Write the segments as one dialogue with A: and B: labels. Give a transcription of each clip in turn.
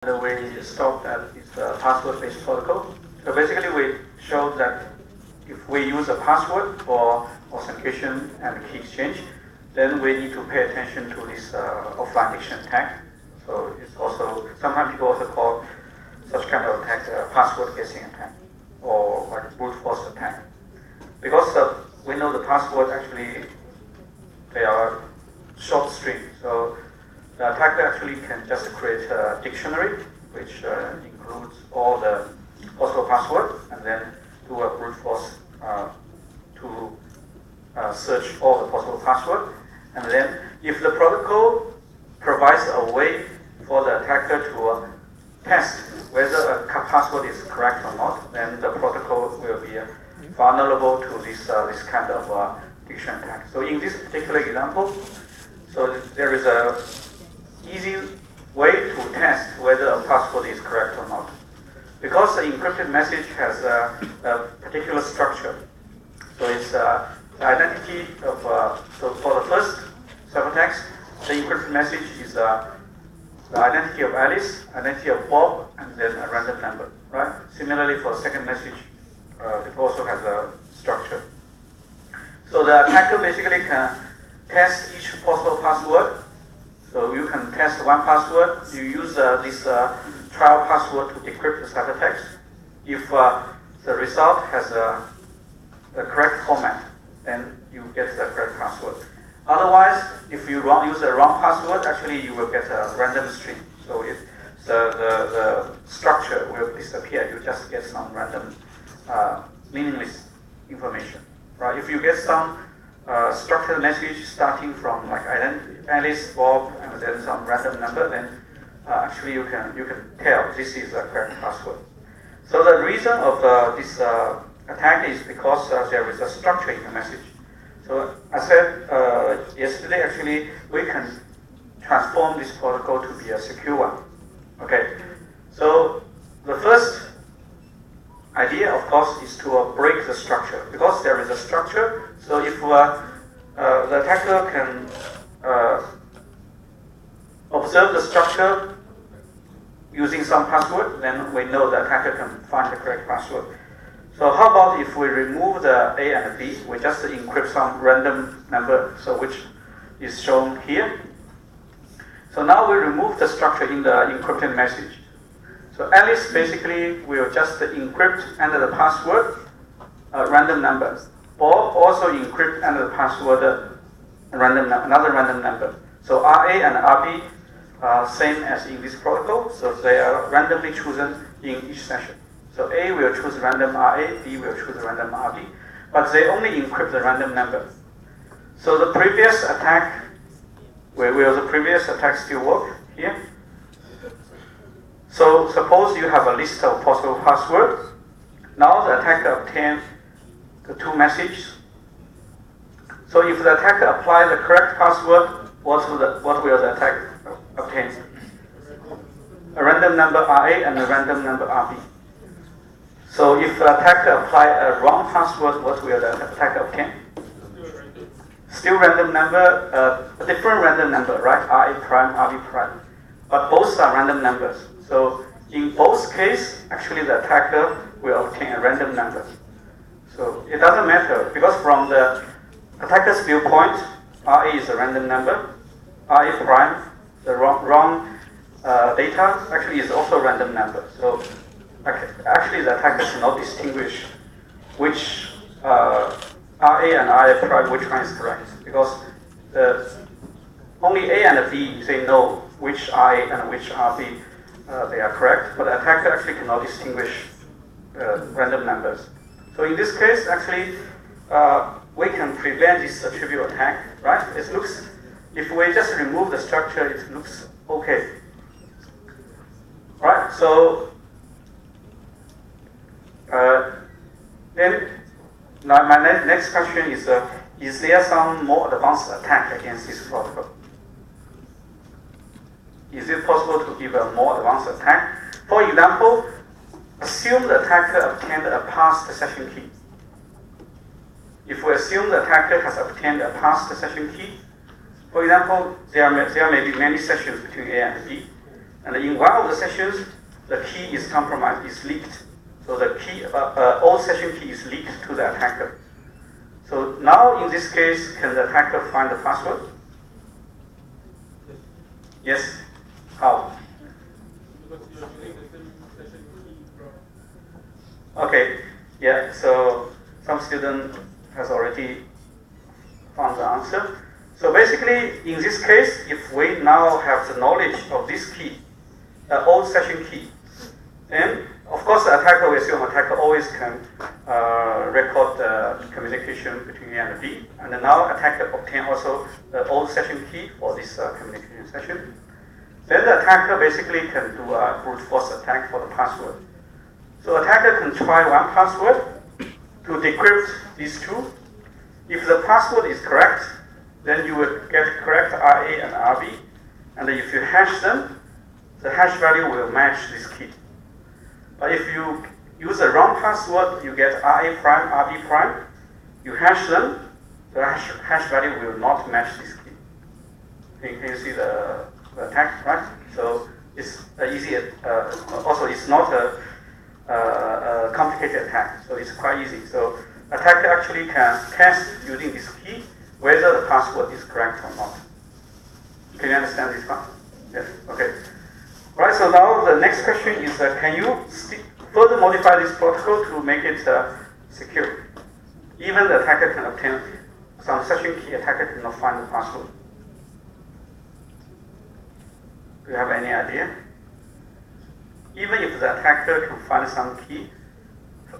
A: And we stopped at this password-based protocol. So basically, we showed that if we use a password for authentication and key exchange, then we need to pay attention to this offline diction attack. So it's also, sometimes people also call such kind of attack password guessing attack or like brute force attack. Because we know the password actually, they are short string. So the attacker actually can just create a dictionary which includes all the possible password and then do a brute force to search all the possible password. And then if the protocol provides a way for the attacker to test whether a password is correct or not, then the protocol will be vulnerable to this kind of diction attack. So in this particular example, so there is a easy way to test whether a password is correct or not. Because the encrypted message has a particular structure. So it's the identity of, so for the first ciphertext, the encrypted message is the identity of Alice, identity of Bob, and then a random number, right? Similarly, for the second message, it also has a structure. So the attacker basically can test each possible password. So you can test one password. You use this trial password to decrypt the ciphertext. If the result has the correct format, then you get the correct password. Otherwise, if you use the wrong password, actually you will get a random string. So the structure will disappear. You just get some random meaningless information, right? If you get some structured message starting from like Alice, Bob, and then some random number, then actually you can tell this is the correct password. So the reason of this attack is because there is a structure in the message. So I said yesterday, actually, we can transform this protocol to be a secure one. Okay, so the first idea, of course, is to break the structure. Because there is a structure, so if the attacker can observe the structure using some password, then we know the attacker can find the correct password. So how about if we remove the A and B, we just encrypt some random number, so which is shown here. So now we remove the structure in the encrypted message. So Alice basically will just encrypt under the password random numbers. Bob also encrypt under the password another random number. So RA and RB are same as in this protocol, so they are randomly chosen in each session. So A will choose random RA, B will choose random RB, but they only encrypt the random number. So the previous attack, will the previous attack still work here? So suppose you have a list of possible passwords. Now the attacker obtains the two messages. So if the attacker applies the correct password, what will the attacker obtain? A random number RA and a random number RB. So if the attacker applies a wrong password, what will the attacker obtain? Still random number, a different random number, right? RA prime, RB prime. But both are random numbers. So in both cases, actually the attacker will obtain a random number. So it doesn't matter, because from the attacker's viewpoint, RA is a random number, RA prime, the wrong data, actually is also a random number. So actually the attacker cannot distinguish which RA and RA prime, which one is correct, because only A and B, they know which RA and which RB they are correct, but the attacker actually cannot distinguish random numbers. So in this case, actually, we can prevent this trivial attack, right? It looks, if we just remove the structure, it looks okay, right? So then, now my next question is there some more advanced attack against this protocol? Is it possible to give a more advanced attack? For example, assume the attacker obtained a passed session key. If we assume the attacker has obtained a passed session key, for example, there may be many sessions between A and B, And in one of the sessions, the key is compromised, is leaked. So the key, old session key is leaked to the attacker. So now in this case, can the attacker find the password? Yes. How? Okay. Yeah. So some student has already found the answer. So basically, in this case, if we now have the knowledge of this key, the old session key, then of course the attacker, we assume attacker always can record the communication between A and B, and then now attacker obtain also the old session key for this communication session. Then the attacker basically can do a brute force attack for the password. So attacker can try one password to decrypt these two. If the password is correct, then you will get correct RA and RB, and if you hash them, the hash value will match this key. But if you use the wrong password, you get RA prime, RB prime, you hash them, the hash value will not match this key. Can you see the attack, right? So it's easy, also it's not a complicated attack, so it's quite easy. So attacker actually can test using this key whether the password is correct or not. Can you understand this one? Yes, okay. Right, so now the next question is, can you further modify this protocol to make it secure? Even the attacker can obtain some session key, attacker cannot find the password. Do you have any idea? Even if the attacker can find some key,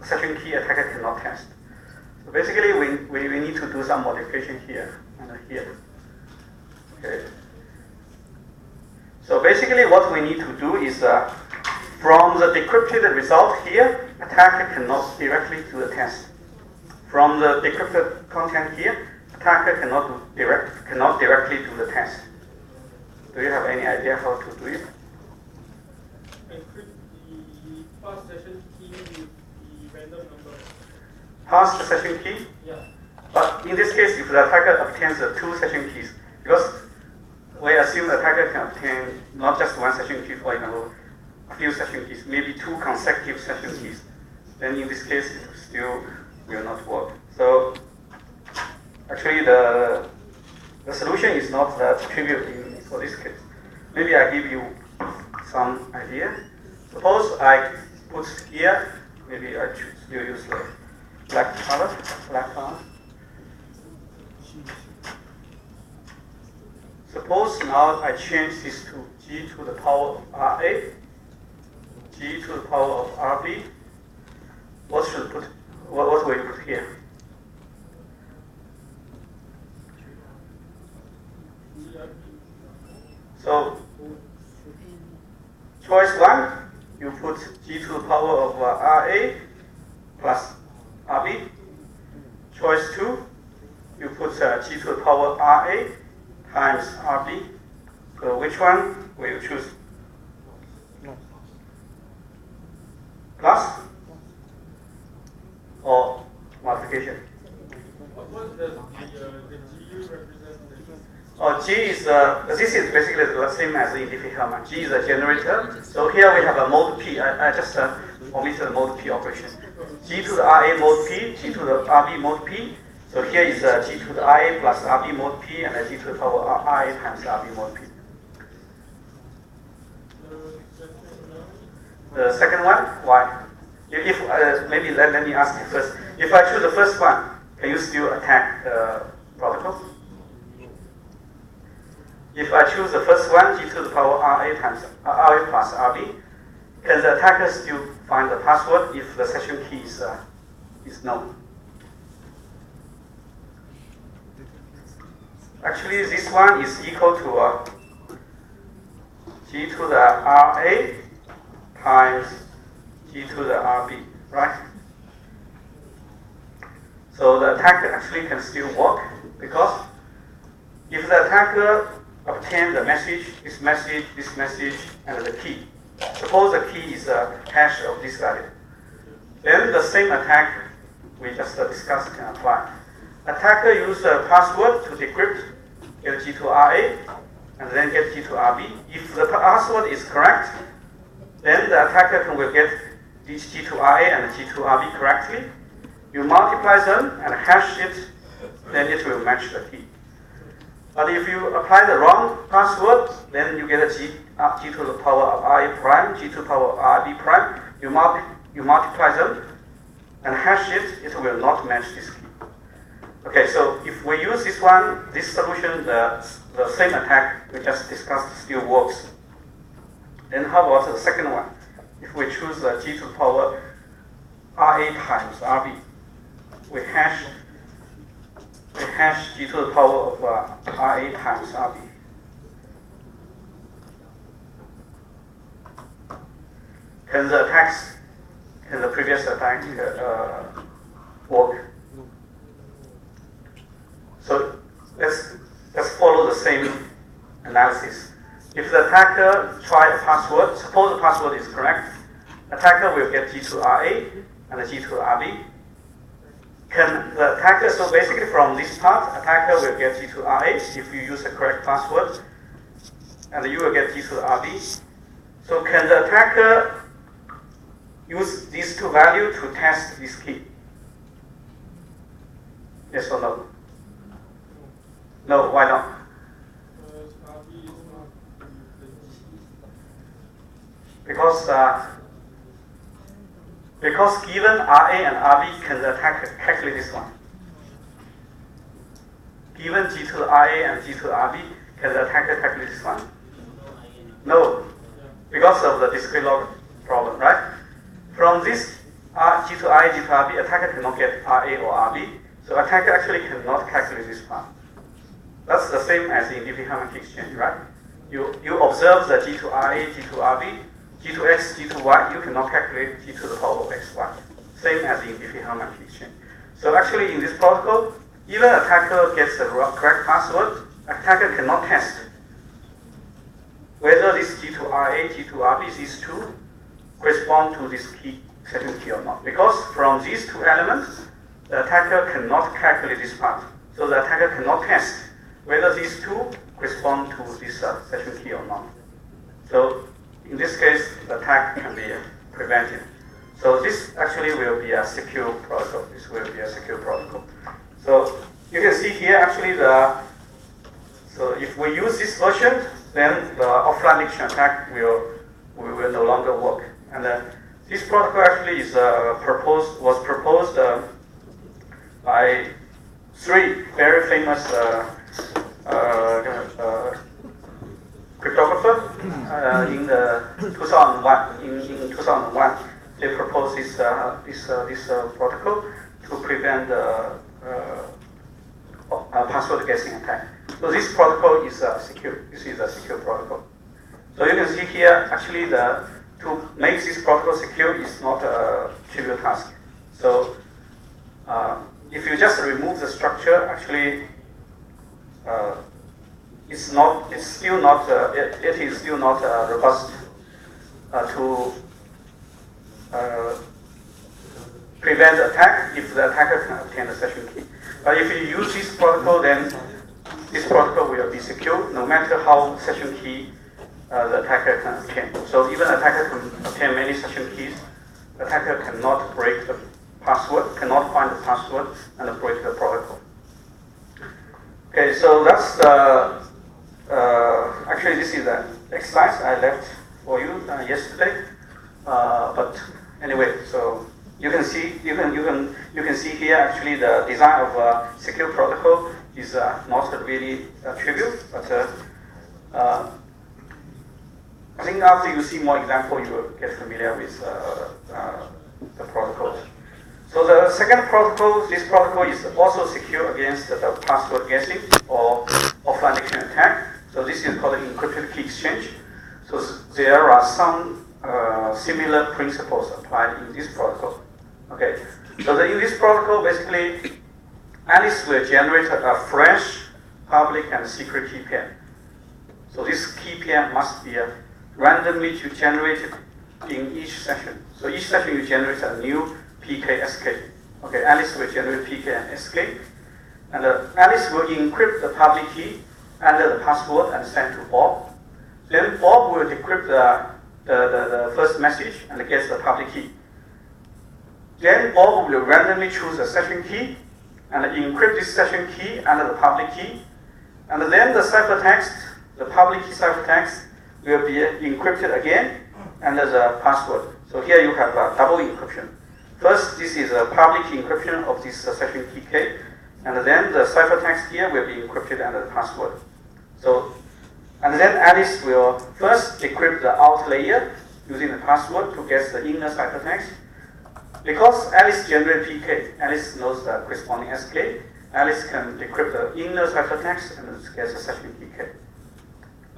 A: session key, attacker cannot test. So basically, we need to do some modification here and here. Okay. So basically, what we need to do is, from the decrypted result here, attacker cannot directly do the test. From the decrypted content here, attacker cannot directly do the test. Do you have any idea how to do it?
B: Encrypt the past session key with the random number.
A: Pass the session key?
B: Yeah.
A: But in this case, if the attacker obtains the two session keys, because we assume the attacker can obtain not just one session key, for example, a few session keys, maybe two consecutive session keys, then in this case, it still will not work. So actually, the solution is not that trivial for this case. Maybe I give you some idea. Suppose I put here, maybe I use the black color. Suppose now I change this to g to the power of RA, g to the power of RB. What will you put here? So choice 1, you put g to the power of RA plus RB. Choice 2, you put g to the power RA times RB. So which one will you choose? Plus or modification?
B: What does the GU represent?
A: G is, this is basically the same as in Diffie-Hellman. G is a generator. So here we have a mode P. I just omitted the mode P operation. G to the RA mode P, G to the RB mode P. So here is G to the RA plus RB mode P, and G to the power RA times RB mode P. The second one, why? If maybe let me ask you first. If I choose the first one, can you still attack the protocol? If I choose the first one, g to the power RA times RA plus RB, can the attacker still find the password if the session key is known? Actually, this one is equal to g to the RA times g to the RB, right? So the attacker actually can still work, because if the attacker obtains the message, this message, and the key. Suppose the key is a hash of this value. Then the same attack we just discussed can apply. Attacker uses a password to decrypt LG to RA, and then get G2RB. If the password is correct, then the attacker will get this G2RA and G2RB correctly. You multiply them and hash it, then it will match the key. But if you apply the wrong password, then you get a G to the power of RA prime, G to the power of RB prime. You multiply them and hash it, it will not match this key. Okay, so if we use this one, this solution, the same attack we just discussed still works. Then how about the second one? If we choose the G to the power RA times RB, we hash G to the power of RA times RB. Can the previous attack work? So let's follow the same analysis. If the attacker try a password, suppose the password is correct, attacker will get G2RA and G2RB. Can the attacker, so basically from this part, attacker will get G2RA if you use the correct password, and you will get G2RB. So can the attacker use these two values to test this key? Yes or no? No, why not? Because given RA and RB, can the attacker calculate this one? Given G2RA and G2RB, can the attacker calculate this one? No, because of the discrete log problem, right? From this G2RA, G2RB, attacker cannot get RA or RB, so attacker actually cannot calculate this part. That's the same as in Diffie-Hellman key exchange, right? You observe the G2RA, G2RB, G2X, G2Y, you cannot calculate G to the power of XY. Same as in Diffie-Hellman key exchange. So actually in this protocol, even attacker gets the correct password, attacker cannot test whether this G2RA, G2RB, these two correspond to this key, second key or not. Because from these two elements, the attacker cannot calculate this part. So the attacker cannot test whether these two correspond to this second key or not. So in this case, the attack can be prevented. So this actually will be a secure protocol. This will be a secure protocol. So you can see here actually so if we use this version, then the offline diction attack will no longer work. And this protocol actually is was proposed by three very famous cryptographer in 2001. In 2001, they proposed this protocol to prevent password guessing attack. So this protocol is secure. This is a secure protocol. So you can see here, actually, to make this protocol secure is not a trivial task. So if you just remove the structure, actually, it is still not robust to prevent the attack if the attacker can obtain the session key. But if you use this protocol, then this protocol will be secure no matter how session key the attacker can obtain. So even attacker can obtain many session keys, the attacker cannot break the password, cannot find the password and break the protocol. Okay, so that's actually this is the exercise I left for you yesterday. But anyway, so you can see here actually the design of a secure protocol is not really trivial, but I think after you see more examples, you will get familiar with the protocols. So the second protocol, this protocol is also secure against the password guessing or offline diction attack. So this is called encrypted key exchange. So there are some similar principles applied in this protocol. Okay. So in this protocol, basically, Alice will generate a fresh public and secret key pair. So this key pair must be randomly generated in each session. So each session you generate a new PK, SK. Okay, Alice will generate PK and SK. And Alice will encrypt the public key enter the password and send to Bob. Then Bob will decrypt the first message and gets the public key. Then Bob will randomly choose a session key and encrypt this session key under the public key. And then the ciphertext, the public key ciphertext, will be encrypted again under the password. So here you have a double encryption. First, this is a public encryption of this session key K, and then the ciphertext here will be encrypted under the password. So, and then Alice will first decrypt the out layer using the password to get the inner ciphertext. Because Alice generates PK, Alice knows the corresponding SK, Alice can decrypt the inner ciphertext and get the session key K.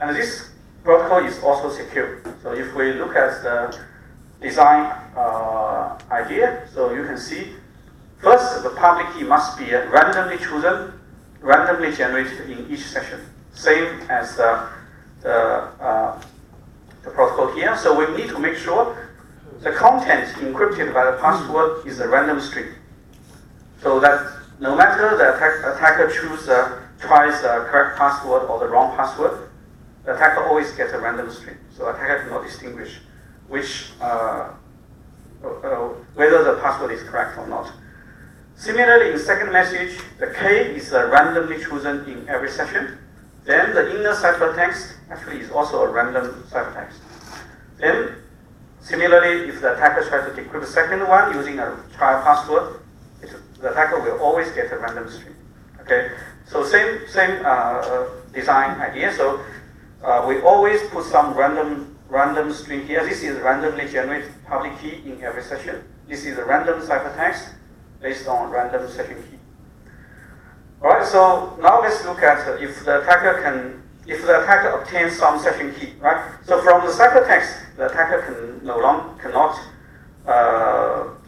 A: And this protocol is also secure. So if we look at the design idea, so you can see, first the public key must be randomly chosen, randomly generated in each session, same as the protocol here. So we need to make sure the content encrypted by the password is a random string, so that no matter the attacker tries the correct password or the wrong password, the attacker always gets a random string. So attacker cannot distinguish whether the password is correct or not. Similarly, in second message, the K is randomly chosen in every session. Then the inner ciphertext actually is also a random ciphertext. Then, similarly, if the attacker tries to decrypt the second one using a trial password, the attacker will always get a random string. Okay, so same design idea. So we always put some random string here. This is randomly generated public key in every session. This is a random ciphertext based on random session key. All right, so now let's look at if the attacker obtains some session key, right? So from the ciphertext, the attacker cannot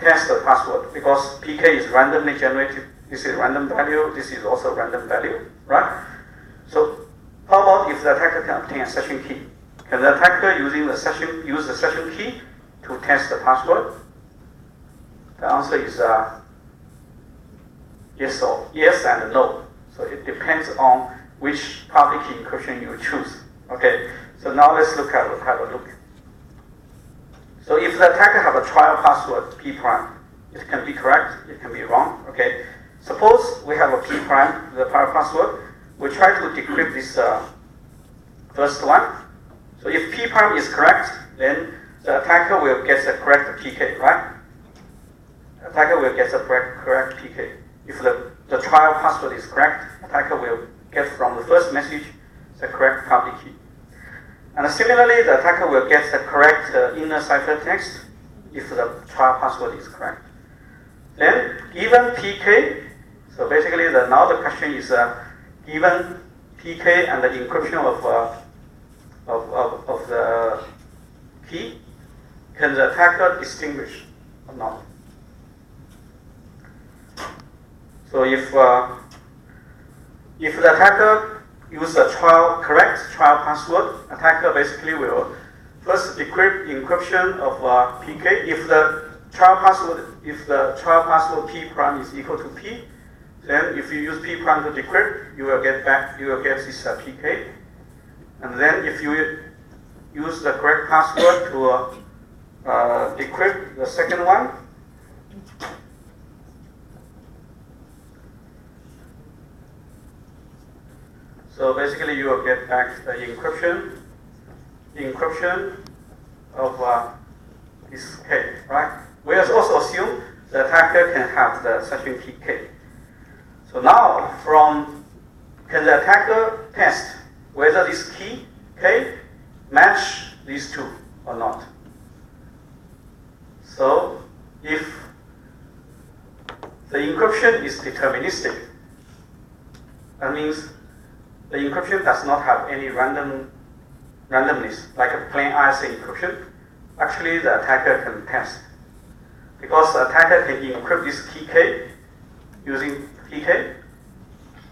A: test the password because PK is randomly generated. This is random value. This is also random value, right? So how about if the attacker can obtain a session key? Can the attacker use the session key to test the password? The answer is yes and no. So it depends on which public key encryption you choose. Okay. So now let's have a look. So if the attacker have a trial password P prime, it can be correct, it can be wrong. Okay. Suppose we have a P prime, the trial password. We try to decrypt this first one. So if P prime is correct, then the attacker will get the correct PK, right? The attacker will get the correct PK. If the trial password is correct, attacker will get from the first message the correct public key. And similarly, the attacker will get the correct inner ciphertext if the trial password is correct. Then, given PK, so basically now the question is given PK and the encryption of the key, can the attacker distinguish or not? So if the attacker uses a correct trial password, attacker basically will first decrypt encryption of PK. If the trial password P prime is equal to P, then if you use P prime to decrypt, you will get this PK. And then if you use the correct password to decrypt the second one, so basically you will get back the encryption of this K, right? We also assume the attacker can have the session key K. So now can the attacker test whether this key K match these two or not? So if the encryption is deterministic, that means the encryption does not have any randomness, like a plain ISA encryption. Actually, the attacker can test. Because the attacker can encrypt this key K using PK,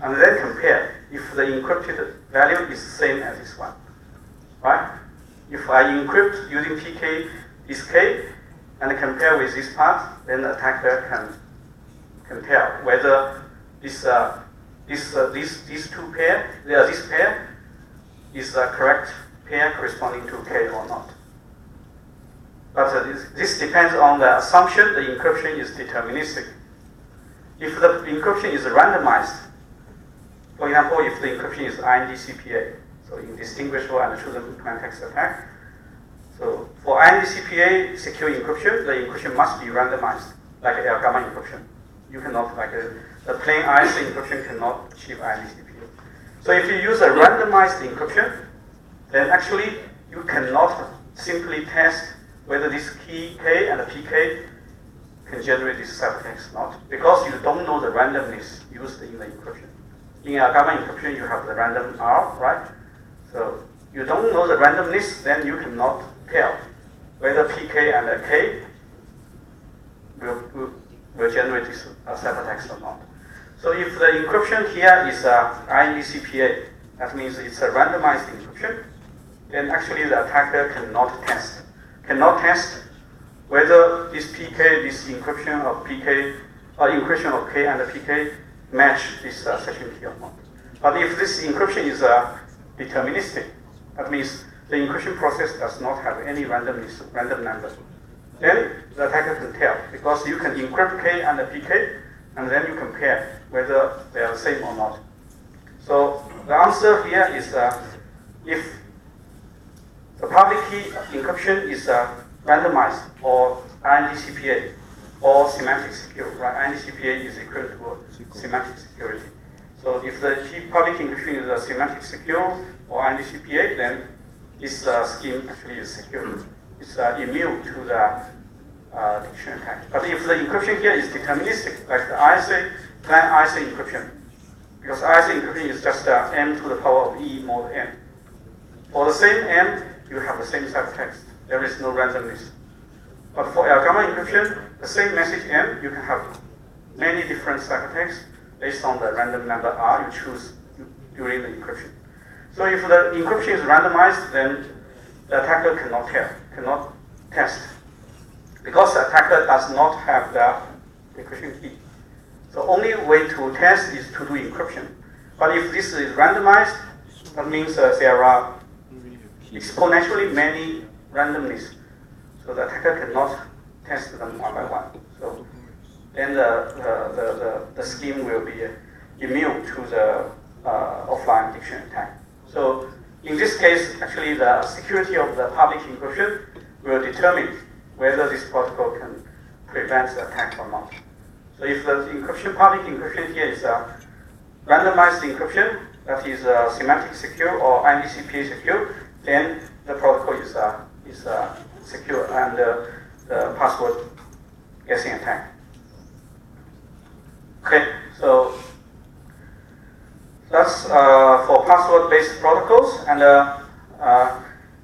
A: and then compare if the encrypted value is the same as this one. Right? If I encrypt using PK this K and compare with this part, then the attacker can tell whether this these two pair, this pair is a correct pair corresponding to K or not. But this depends on the assumption the encryption is deterministic. If the encryption is randomized, for example, if the encryption is IND-CPA, so indistinguishable and chosen plain text attack, so for IND-CPA secure encryption, the encryption must be randomized, like gamma encryption. You cannot, like the plain IC encryption cannot achieve IND-CPA. So if you use a randomized encryption, then actually you cannot simply test whether this key K and the PK can generate this ciphertext or not, because you don't know the randomness used in the encryption. In a gamma encryption, you have the random R, right? So you don't know the randomness, then you cannot tell whether PK and the K will generate this ciphertext or not. So if the encryption here is IND-CPA, that means it's a randomized encryption, then actually the attacker cannot test whether this PK, this encryption of PK, or encryption of K and the PK match this session key or not. But if this encryption is deterministic, that means the encryption process does not have any random number, then the attacker can tell, because you can encrypt K and the PK, and then you compare whether they are the same or not. So the answer here is if the public key encryption is randomized or IND-CPA or semantic secure, right? IND-CPA is equal to semantic security. So if the public encryption is semantic secure or IND-CPA, then this scheme actually is secure. It's immune to the diction attack. But if the encryption here is deterministic, like the plain ISA encryption, because ISA encryption is just m to the power of e mod n. For the same m, you have the same ciphertext. There is no randomness. But for gamma encryption, the same message m, you can have many different ciphertexts based on the random number r you choose during the encryption. So if the encryption is randomized, then the attacker cannot test, because the attacker does not have the encryption key. So only way to test is to do encryption. But if this is randomized, that means there are exponentially many randomness. So the attacker cannot test them one by one. So then the scheme will be immune to the offline diction attack. So in this case, actually the security of the public encryption will determine whether this protocol can prevent the attack or not. So if the public encryption here is randomized encryption, that is semantic secure or IND-CPA secure, then the protocol is secure and the password guessing attack. Okay, so that's for password-based protocols. And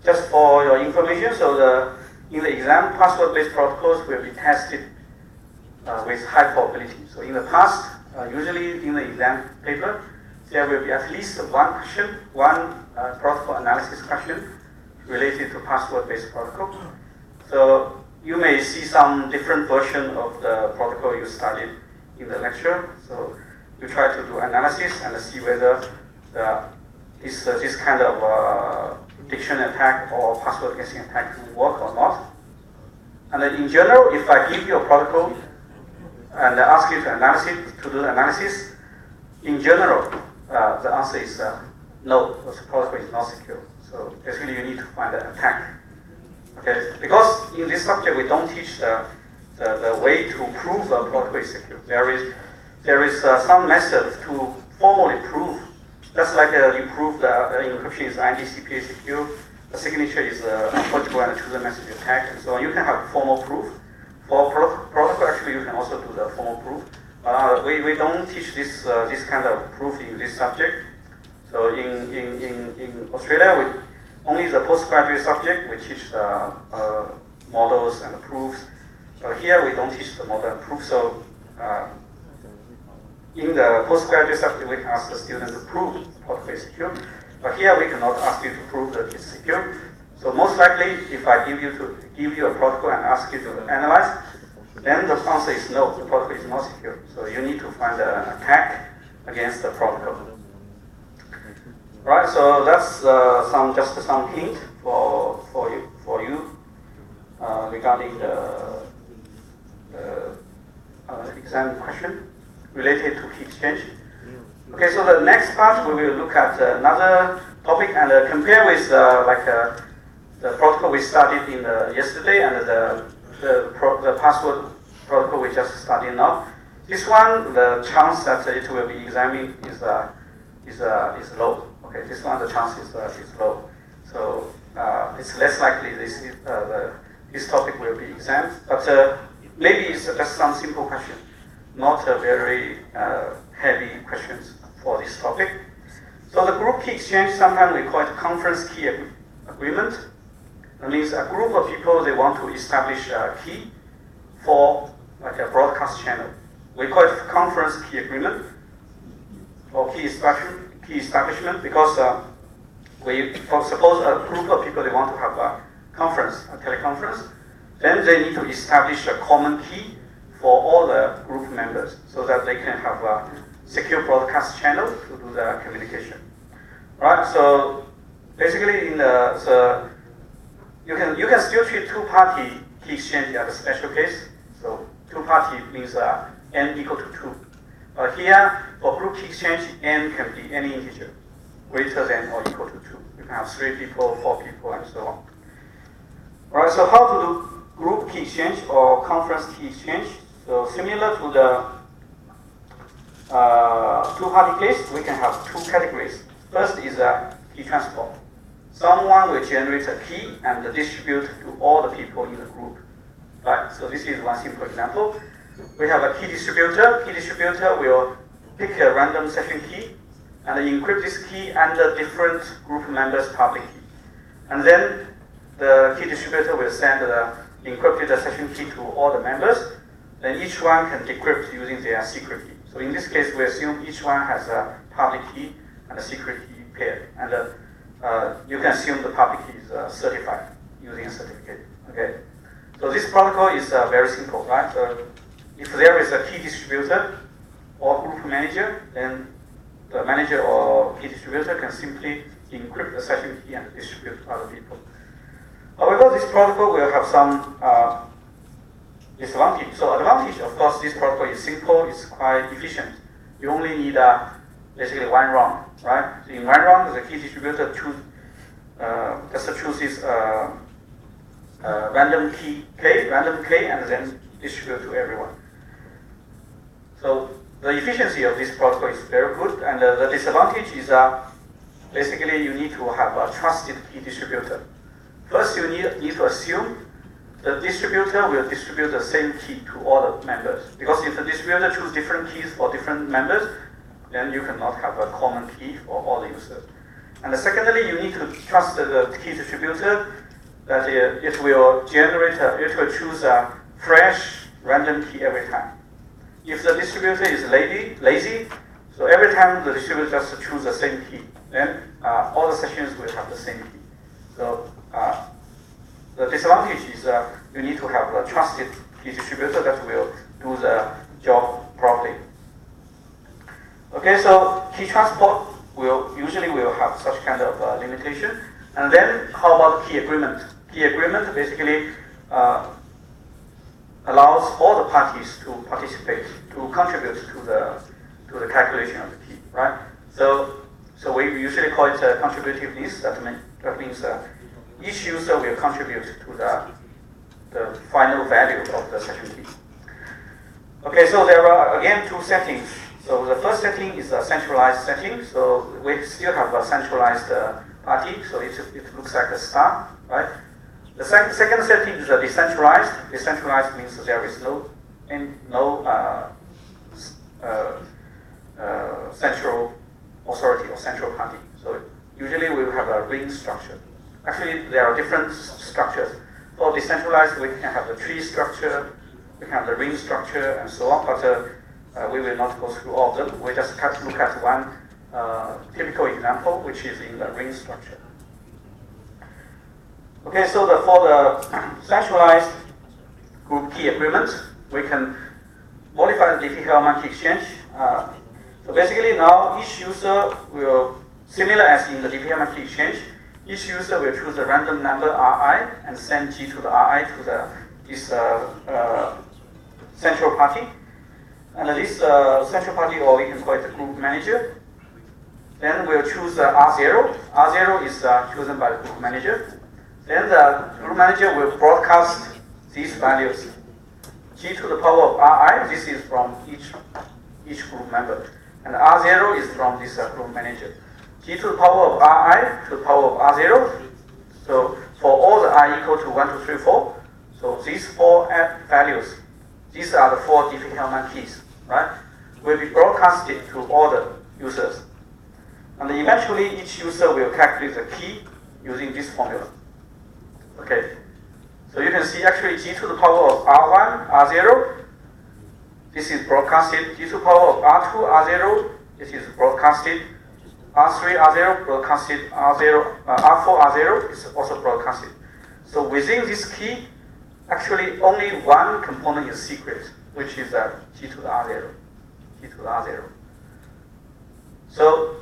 A: just for your information, so in the exam, password-based protocols will be tested with high probability. So in the past, usually in the exam paper, there will be at least one question, one protocol analysis question related to password-based protocol. So you may see some different version of the protocol you studied in the lecture. So you try to do analysis and see whether this kind of diction attack or password guessing attack will work or not. And then in general, if I give you a protocol and I ask you to do the analysis, in general, the answer is no, the protocol is not secure. So basically you need to find an attack. Okay, because in this subject we don't teach the way to prove a protocol is secure. There is some method to formally prove, just like you prove the encryption is IND-CPA secure, the signature is unforgeable and choose a message attack, and so on. You can have formal proof. For protocol, actually, you can also do the formal proof. We don't teach this kind of proof in this subject. So in Australia, only the postgraduate subject we teach the models and the proofs. But here we don't teach the model and proof. So in the postgraduate subject, we can ask the student to prove the protocol is secure. But here we cannot ask you to prove that it's secure. So most likely, if I give you a protocol and ask you to analyze, then the answer is no, the protocol is not secure. So you need to find an attack against the protocol. Right, so that's just some hint for you regarding the exam question related to key exchange. Okay, so the next part we will look at another topic and compare with the protocol we studied in yesterday and the password protocol we just studied now. This one, the chance that it will be examined is low. Okay, this one the chance is low. So it's less likely this topic will be examined. But maybe it's just some simple question, not a very heavy questions for this topic. So the group key exchange, sometimes we call it conference key agreement. That means a group of people, they want to establish a key for like a broadcast channel. We call it conference key agreement or key establishment because suppose a group of people, they want to have a conference, a teleconference, then they need to establish a common key for all the group members so that they can have a secure broadcast channel to do the communication. Right, so basically you can still treat two-party key exchange as a special case. So two-party means n equal to 2. But here, for group key exchange, n can be any integer greater than or equal to 2. You can have 3 people, 4 people, and so on. All right, so how to do group key exchange or conference key exchange? So similar to the two-party case, we can have 2 categories. First is key transport. Someone will generate a key and distribute to all the people in the group. Right, so this is one simple example. We have a key distributor. Key distributor will pick a random session key and encrypt this key under different group members' public key. And then the key distributor will send the encrypted session key to all the members. Then each one can decrypt using their secret key. So in this case, we assume each one has a public key and a secret key paired. And you can assume the public key is certified using a certificate. Okay. So this protocol is very simple, right? So if there is a key distributor or group manager, then the manager or key distributor can simply encrypt the session key and distribute to other people. However, this protocol will have some disadvantage. So advantage, of course, this protocol is simple, it's quite efficient. You only need basically one round, right? So in one round, the key distributor chooses random key K, and then distribute to everyone. So the efficiency of this protocol is very good, and the disadvantage is basically you need to have a trusted key distributor. First, you need to assume the distributor will distribute the same key to all the members. Because if the distributor chooses different keys for different members, then you cannot have a common key for all the users. And secondly, you need to trust the key distributor that it will choose a fresh random key every time. If the distributor is lazy, so every time the distributor just chooses the same key, then all the sessions will have the same key. So the disadvantage is you need to have a trusted key distributor that will do the job properly. Okay, so key transport usually will have such kind of limitation. And then how about key agreement? Key agreement basically allows all the parties to participate, to contribute to the calculation of the key, right? So we usually call it contributiveness. That means each user will contribute to the final value of the session key. Okay, so there are again 2 settings. So the first setting is a centralized setting. So we still have a centralized party. So it looks like a star, right? The second setting is a decentralized. Decentralized means there is no central authority or central party. So usually we will have a ring structure. Actually, there are different structures. For decentralized, we can have the tree structure, we can have the ring structure, and so on. But we will not go through all of them. We just look at one typical example, which is in the ring structure. Okay, so for the centralized group key agreement, we can modify the Diffie-Hellman key exchange. So basically now each user will, similar as in the DPMI key exchange, each user will choose a random number Ri and send G to the Ri to this central party. And this central party, or we can call it the group manager. Then we'll choose R0. R0 is chosen by the group manager. Then the group manager will broadcast these values. G to the power of Ri, this is from each group member. And R0 is from this group manager. G to the power of Ri to the power of R0. So for all the I equal to 1, 2, 3, 4, so these four values, these are the four Diffie-Hellman keys, right? Will be broadcasted to all the users. And eventually each user will calculate the key using this formula. Okay. So you can see actually G to the power of R1, R0, this is broadcasted. G to the power of R2, R0, this is broadcasted. R3, R0, broadcasted. R4, R0 is also broadcasted. So within this key, actually only one component is secret, which is G to the R0. G to the R0. So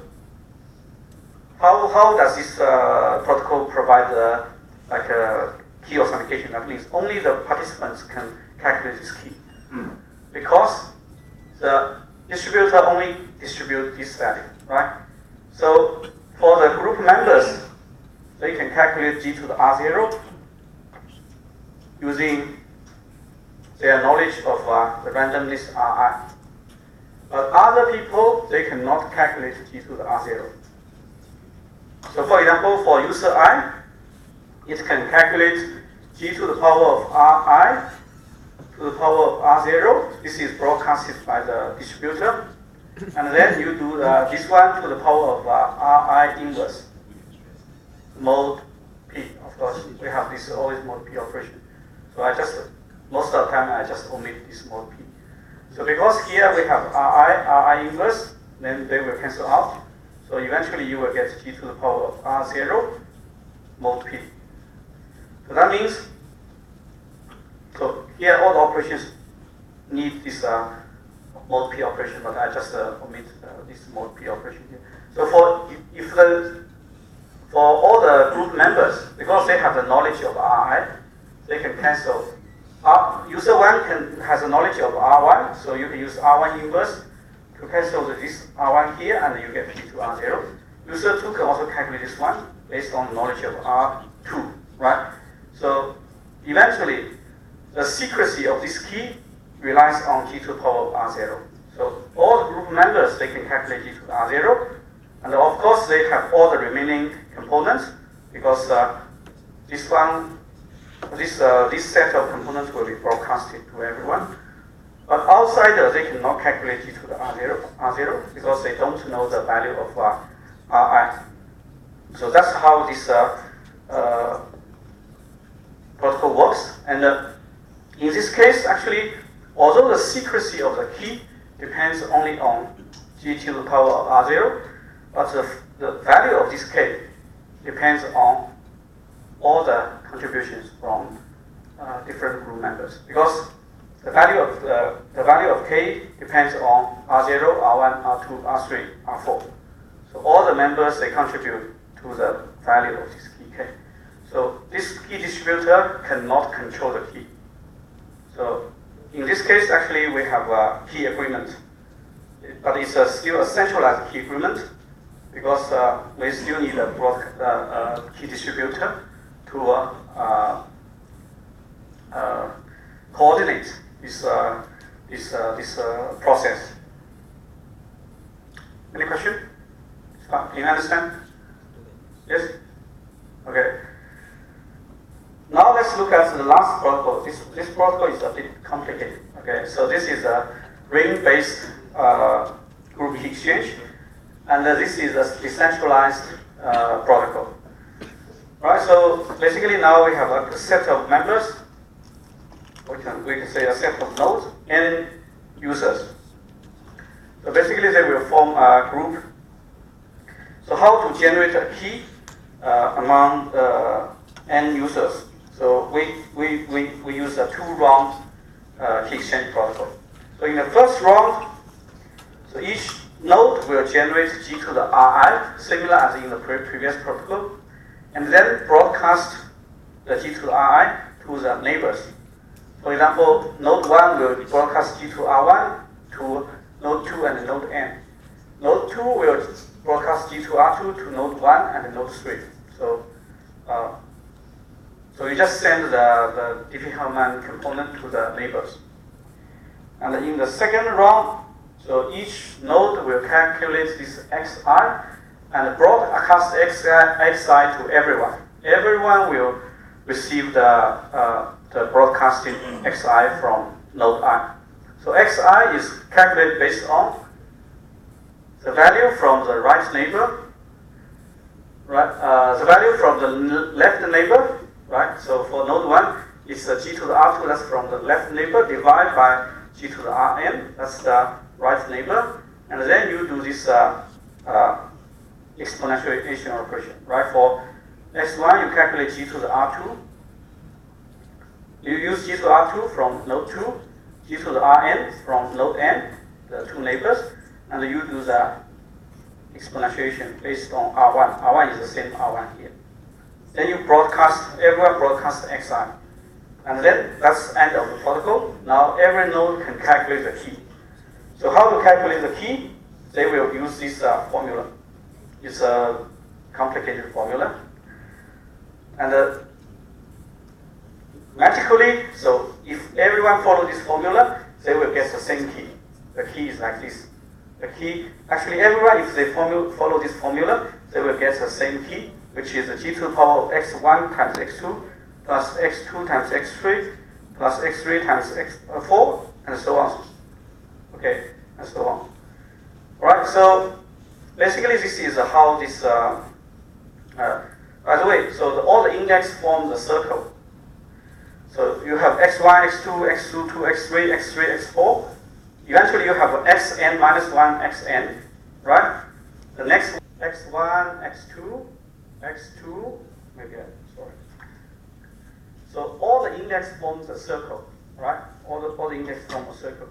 A: how does this protocol provide like a key authentication? That means only the participants can calculate this key. Because the distributor only distributes this value, right? So for the group members, they can calculate G to the R0 using their knowledge of the randomness Ri. But other people, they cannot calculate G to the R0. So for example, for user I, it can calculate G to the power of Ri to the power of R0. This is broadcasted by the distributor. And then you do this one to the power of Ri inverse. Mode P, of course. We have this always mode P operation. So most of the time, I just omit this mode P. So because here we have Ri inverse, then they will cancel out. So eventually you will get G to the power of R0 mode P. So that means, so here all the operations need this mode P operation, but I just omit this mode P operation here. So for all the group members, because they have the knowledge of Ri, they can cancel. User 1 has a knowledge of R1, so you can use R1 inverse to cancel this R1 here, and you get P to R0. User 2 can also calculate this one based on knowledge of R2, right? So eventually, the secrecy of this key relies on G to the power of R0. So all the group members, they can calculate G to the R0, and of course they have all the remaining components, because this set of components will be broadcasted to everyone. But outsiders, they cannot calculate G to the R0 because they don't know the value of Ri. So that's how this protocol works. And in this case, actually, although the secrecy of the key depends only on G to the power of R0, but the value of this key depends on all the contributions from different group members, because the value of K depends on R0, R1, R2, R3, R4. So all the members, they contribute to the value of this key K. So this key distributor cannot control the key. So in this case, actually, we have a key agreement, but it's still a centralized key agreement, because we still need a key distributor to coordinate this process. Any question? Can you understand? Yes? Okay. Now let's look at the last protocol. This protocol is a bit complicated. Okay, so this is a ring-based group key exchange, and this is a decentralized protocol. Right. So basically, now we have a set of members. We can say a set of nodes and users. So basically, they will form a group. So how to generate a key among end users? So we use a two-round key exchange protocol. So in the first round, so each node will generate G to the Ri, similar as in the previous protocol, and then broadcast the G to the Ri to the neighbors. For example, node 1 will broadcast G to R1 to node 2 and node n. Node 2 will broadcast G to R2 to node 1 and node 3. So you just send the Diffie-Hellman component to the neighbors. And in the second round, so each node will calculate this xi and broadcast xi to everyone. Everyone will receive the broadcasting xi from node I. So xi is calculated based on the value from the right neighbor, right? The value from the left neighbor, right? So for node 1, it's the G to the R2, that's from the left neighbor, divided by G to the Rn, that's the right neighbor, and then you do this exponentiation operation, right? For x1, you calculate G to the R2. You use G to the R2 from node 2, G to the Rn from node n, the two neighbors, and you do the exponentiation based on R1. R1 is the same R1 here. Then you broadcast, everyone broadcasts xi. And then that's the end of the protocol. Now every node can calculate the key. So how to calculate the key? They will use this formula. It's a complicated formula. And magically, so if everyone follows this formula, they will get the same key. The key is like this. The key, actually everyone, if they follow this formula, they will get the same key, which is G to the power of x1 times x2 plus x2 times x3 plus x3 times x4, and so on. Okay, and so on. Alright, so basically this is how this, by the way, so all the index form the circle. So you have x1, x2, x2, 2, x3, x3, x4. Eventually you have xn minus 1, xn, right? The next x1, x2, x2, maybe, sorry. So all the index forms a circle, right? All the index form a circle.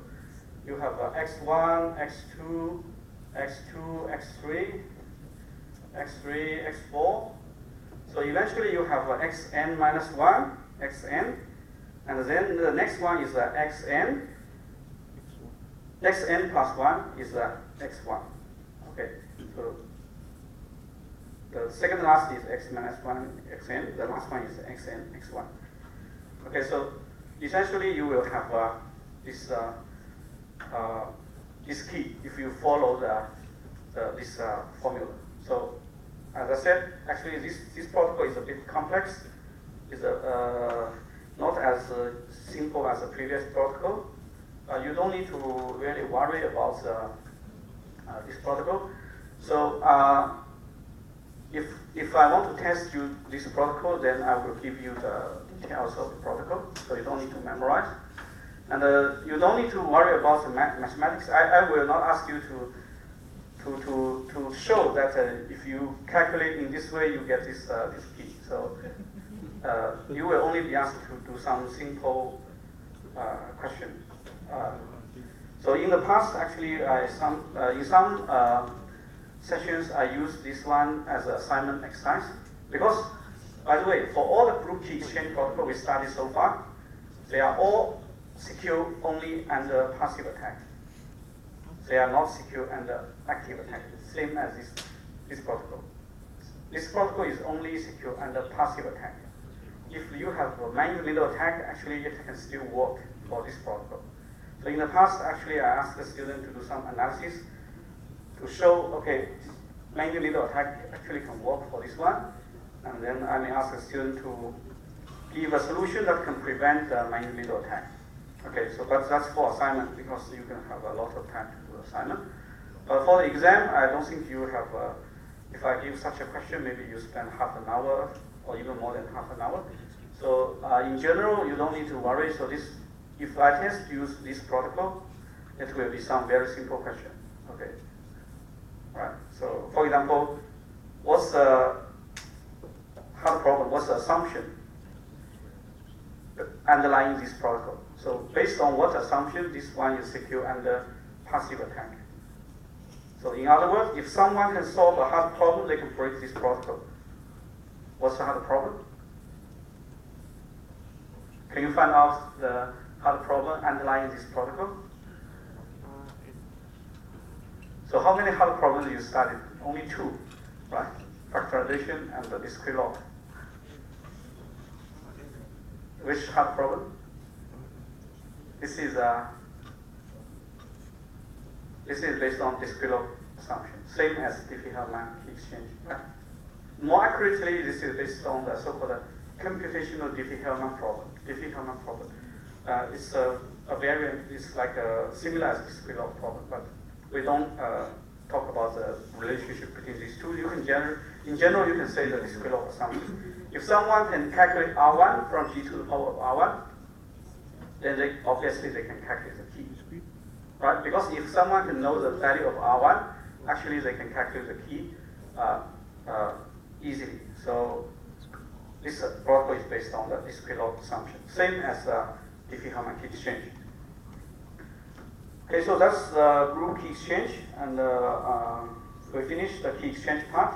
A: You have x1, x2, x2, x3, x3, x4. So eventually you have xn minus 1, xn, and then the next one is xn. Xn plus 1 is x1. Okay, so the second last is x minus 1, xn. The last one is xn, x1. Okay, so essentially you will have this key if you follow this formula. So as I said, actually this protocol is a bit complex. It's not as simple as the previous protocol. You don't need to really worry about this protocol. So if I want to test you this protocol, then I will give you the details of the protocol, so you don't need to memorize. And you don't need to worry about the mathematics. I will not ask you to show that if you calculate in this way, you get this key. So you will only be asked to do some simple question. So in the past, actually, in some sessions, I used this one as an assignment exercise. Because, by the way, for all the group key exchange protocol we studied so far, they are all secure only under passive attack. They are not secure under active attack, same as this protocol. This protocol is only secure under passive attack. If you have a manual needle attack, actually it can still work for this protocol. So in the past, actually, I asked the student to do some analysis to show, okay, manual needle attack actually can work for this one. And then I may ask the student to give a solution that can prevent the manual needle attack. Okay, so that's for assignment because you can have a lot of time to do assignment. But for the exam, I don't think you have, if I give such a question, maybe you spend half an hour or even more than half an hour. So in general, you don't need to worry. So if I test use this protocol, it will be some very simple question. Okay, right. So for example, what's the hard problem? What's the assumption underlying this protocol? So based on what assumption, this one is secure under passive attack. So in other words, if someone can solve a hard problem, they can break this protocol. What's the hard problem? Can you find out the hard problem underlying this protocol? So how many hard problems you studied? Only 2, right? Factorization and the discrete log. Which hard problem? This is based on discrete log assumption, same as Diffie-Hellman key exchange. Right? More accurately, this is based on the so-called computational Diffie-Hellman problem. Diffie-Hellman problem. It's a variant. It's like similar as discrete log problem, but we don't talk about the relationship between these two. You can in general, you can say the discrete log assumption. If someone can calculate R1 from G to the power of R1, then obviously they can calculate the key, right? Because if someone can know the value of R1, actually they can calculate the key easily. So this protocol is based on the discrete log assumption, same as Diffie-Hellman key exchange. Okay, so that's the group key exchange, and we finished the key exchange part.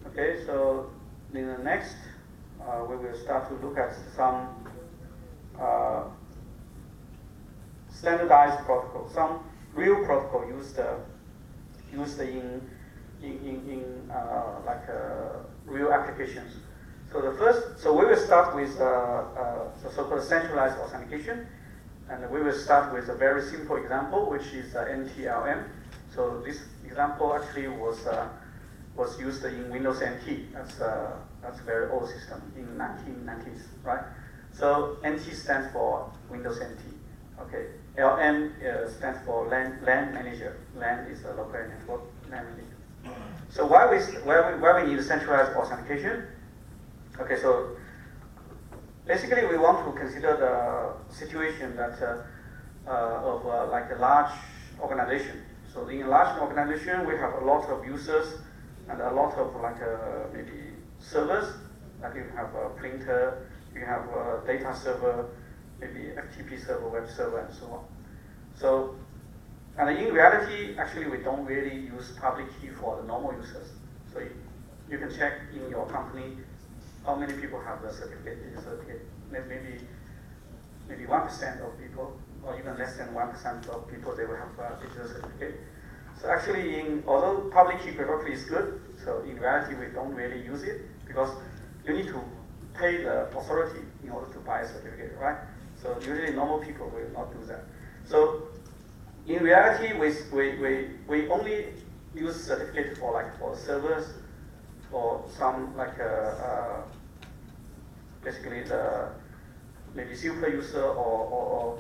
A: Okay, so in the next, we will start to look at some standardized protocol, some real protocol used in real applications. So we will start with the so-called centralized authentication, and we will start with a very simple example, which is NTLM. So this example actually was used in Windows NT. That's a very old system in 1990s, right? So NT stands for Windows NT. Okay, LM stands for LAN manager. LAN is a local network LAN manager. So why we need centralized authentication? Okay, so basically we want to consider the situation that like a large organization. So in a large organization, we have a lot of users and a lot of maybe servers. Like you have a printer, you have a data server, maybe FTP server, web server, and so on. So, and in reality, actually, we don't really use public key for the normal users. So you can check in your company how many people have the certificate. Maybe 1% of people, or even less than 1% of people, they will have a digital certificate. So actually, although public key cryptography is good, so in reality, we don't really use it because you need to pay the authority in order to buy a certificate, right? So usually normal people will not do that. So in reality, we only use certificate for servers, for some basically the maybe super user or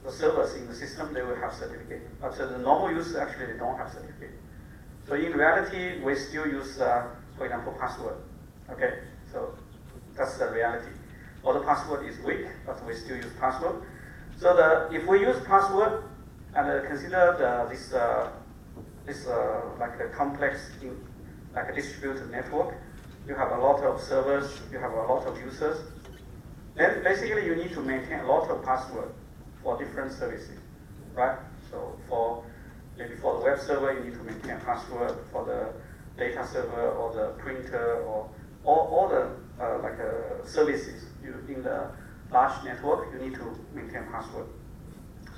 A: the servers in the system, they will have certificate. But the normal users actually they don't have certificate. So in reality, we still use, for example, password. Okay, so that's the reality. Or the password is weak, but we still use password. So if we use password and consider this like a complex, like a distributed network, you have a lot of servers, you have a lot of users. Then basically you need to maintain a lot of password for different services, right? So maybe for the web server, you need to maintain password. For the data server or the printer or all the services in the large network, you need to maintain password.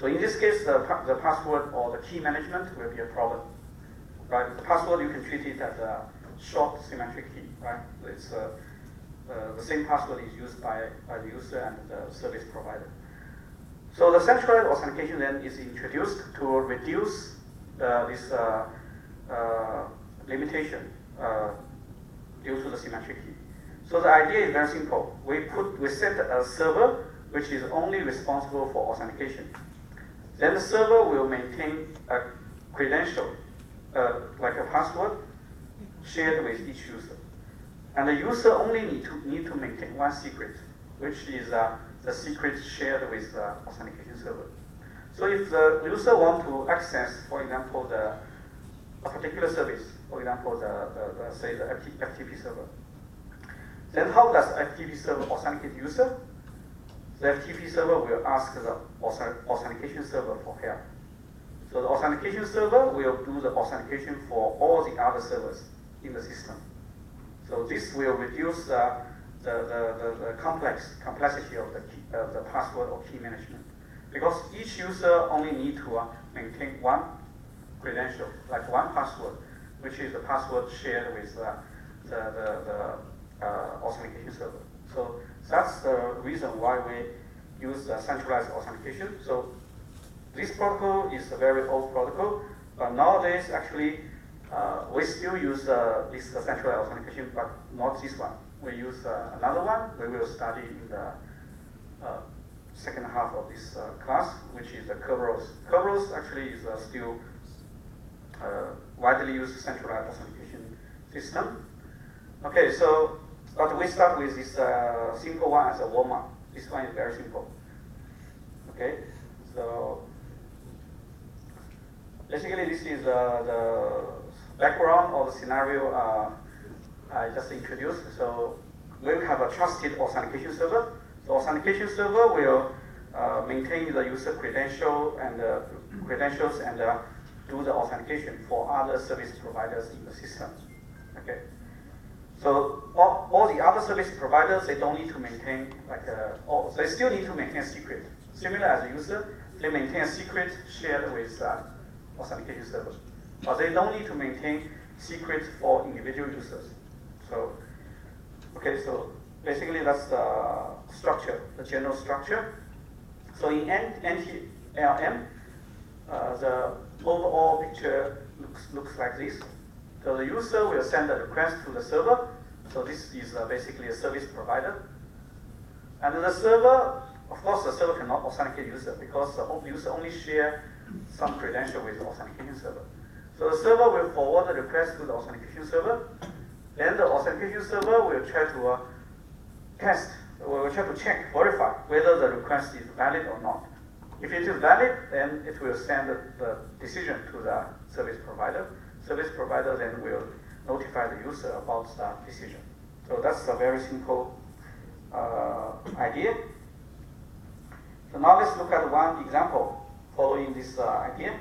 A: So in this case, the password or the key management will be a problem, right? The password, you can treat it as a short symmetric key, right? It's the same password is used by the user and the service provider. So the centralized authentication then is introduced to reduce this limitation due to the symmetric key. So the idea is very simple. We set a server which is only responsible for authentication. Then the server will maintain a credential, like a password, shared with each user. And the user only need to maintain one secret, which is the secret shared with the authentication server. So if the user want to access, for example, a particular service, for example, say the FTP server, then how does FTP server authenticate user? The FTP server will ask the authentication server for help. So the authentication server will do the authentication for all the other servers in the system. So this will reduce the complexity of the password or key management. Because each user only need to maintain one credential, like one password, which is the password shared with the authentication server. So that's the reason why we use centralized authentication. So this protocol is a very old protocol, but nowadays actually we still use this centralized authentication, but not this one. We use another one. We will study in the second half of this class, which is the Kerberos. Kerberos actually is still widely used centralized authentication system. Okay, so but we start with this simple one as a warm-up. This one is very simple. Okay, so basically this is the background of the scenario I just introduced. So we will have a trusted authentication server. The authentication server will maintain the user credentials and do the authentication for other service providers in the system. Okay. So all the other service providers, they don't need to maintain they still need to maintain a secret. Similar as a user, they maintain a secret shared with authentication servers, but they don't need to maintain secrets for individual users. So okay, so basically that's the structure, the general structure. So in NTLM, the overall picture looks like this. So the user will send a request to the server. So this is basically a service provider. And the server, of course, the server cannot authenticate user because the user only share some credential with the authentication server. So the server will forward the request to the authentication server. Then the authentication server will try to test, will try to check, verify whether the request is valid or not. If it is valid, then it will send the decision to the service provider. Service provider then will notify the user about the decision. So that's a very simple idea. So now let's look at one example following this idea.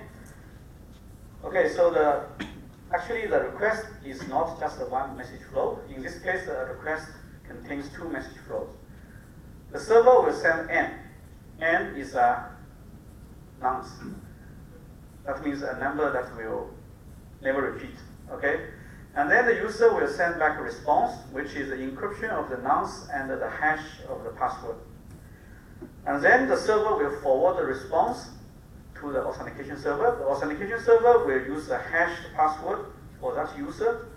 A: Okay, so actually the request is not just a one message flow. In this case, the request contains two message flows. The server will send n. N is a nonce. That means a number that will never repeat. Okay? And then the user will send back a response, which is the encryption of the nonce and the hash of the password. And then the server will forward the response to the authentication server. The authentication server will use the hashed password for that user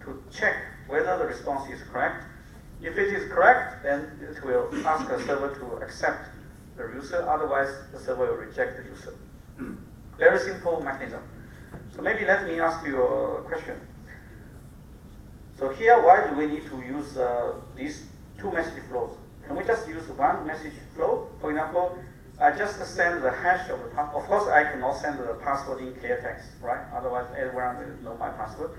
A: to check whether the response is correct. If it is correct, then it will ask the server to accept the user. Otherwise, the server will reject the user. Very simple mechanism. So maybe let me ask you a question. So here, why do we need to use these two message flows? Can we just use one message flow? For example, I just send the hash of the password. Of course, I cannot send the password in clear text, right? Otherwise, everyone will know my password.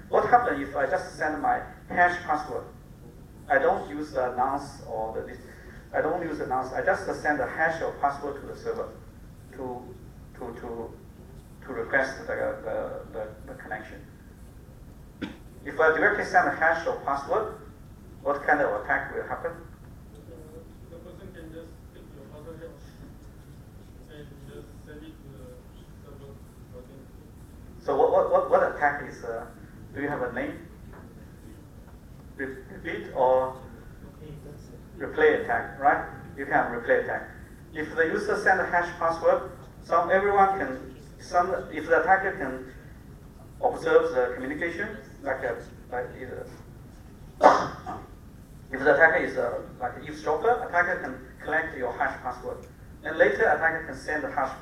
A: What happens if I just send my hash password? I don't use the nonce or the I don't use the nonce. I just send a hash of password to the server to request the connection. If I directly send a hash of password, what kind of attack will happen?
B: The person can just take your password and just send it to the server.
A: So what attack is? Do you have a name? Repeat or replay attack, right? You can have replay attack. If the user send a hash password, if the attacker can observe the communication, if the attacker is like an eavesdropper, attacker can collect your hash password. And later, attacker can send the hash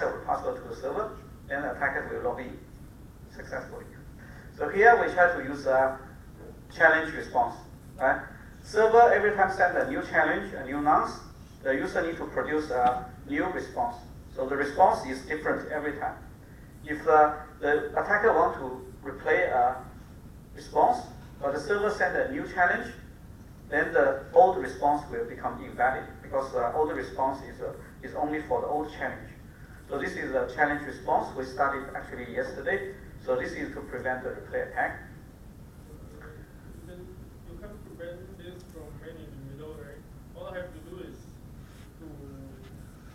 A: of the password to the server, then the attacker will log in successfully. So here we try to use a challenge response. Right? Server every time send a new challenge, a new nonce, the user needs to produce a new response. So the response is different every time. If the attacker wants to replay a response, but the server send a new challenge, then the old response will become invalid because the old response is only for the old challenge. So this is a challenge response. We started actually yesterday. So this is to prevent the replay attack.
B: Then you can prevent this from being in the middle, right? All I have to do is to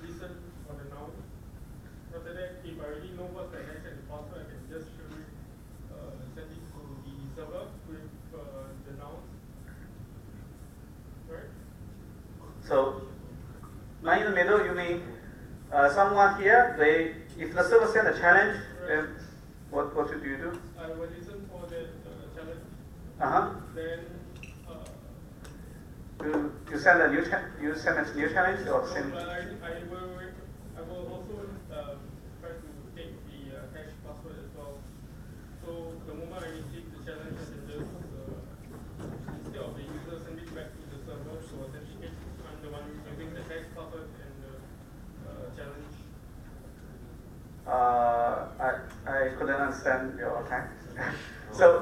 B: listen for the noun. After that, if I already know what the hash and the password, I can just send it to the server with the nouns. Right?
A: So, now in the middle, you mean someone here, if the server send a challenge, then what do you do?
B: I will listen for the challenge.
A: Then
B: Then
A: you send a new challenge or send?
B: I will also try to take the hash password as well. So the moment I receive the challenge, I can just instead of the user send it back to the server to authenticate, I'm the one using the hash password and the challenge.
A: I couldn't understand your attack. So,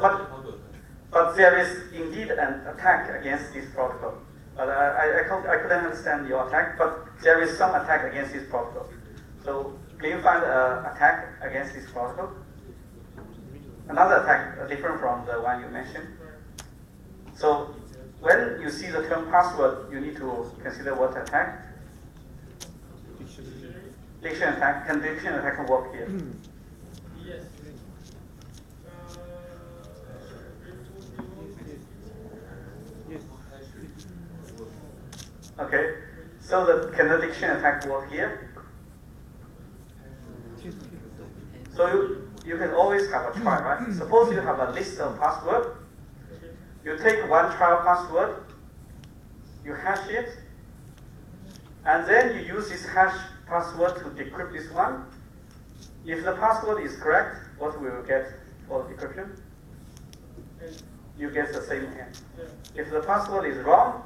A: but there is indeed an attack against this protocol. But I couldn't understand your attack, but there is some attack against this protocol. So, can you find an attack against this protocol? Another attack different from the one you mentioned. So, when you see the term password, you need to consider what attack? Dictionary attack. Can dictionary attack work here?
B: Yes.
A: Okay. So can the dictionary attack work here? So you can always have a try, right? Suppose you have a list of passwords. You take one trial password, you hash it, and then you use this hash password to decrypt this one. If the password is correct, what will you get for the decryption? You get the same end. If the password is wrong,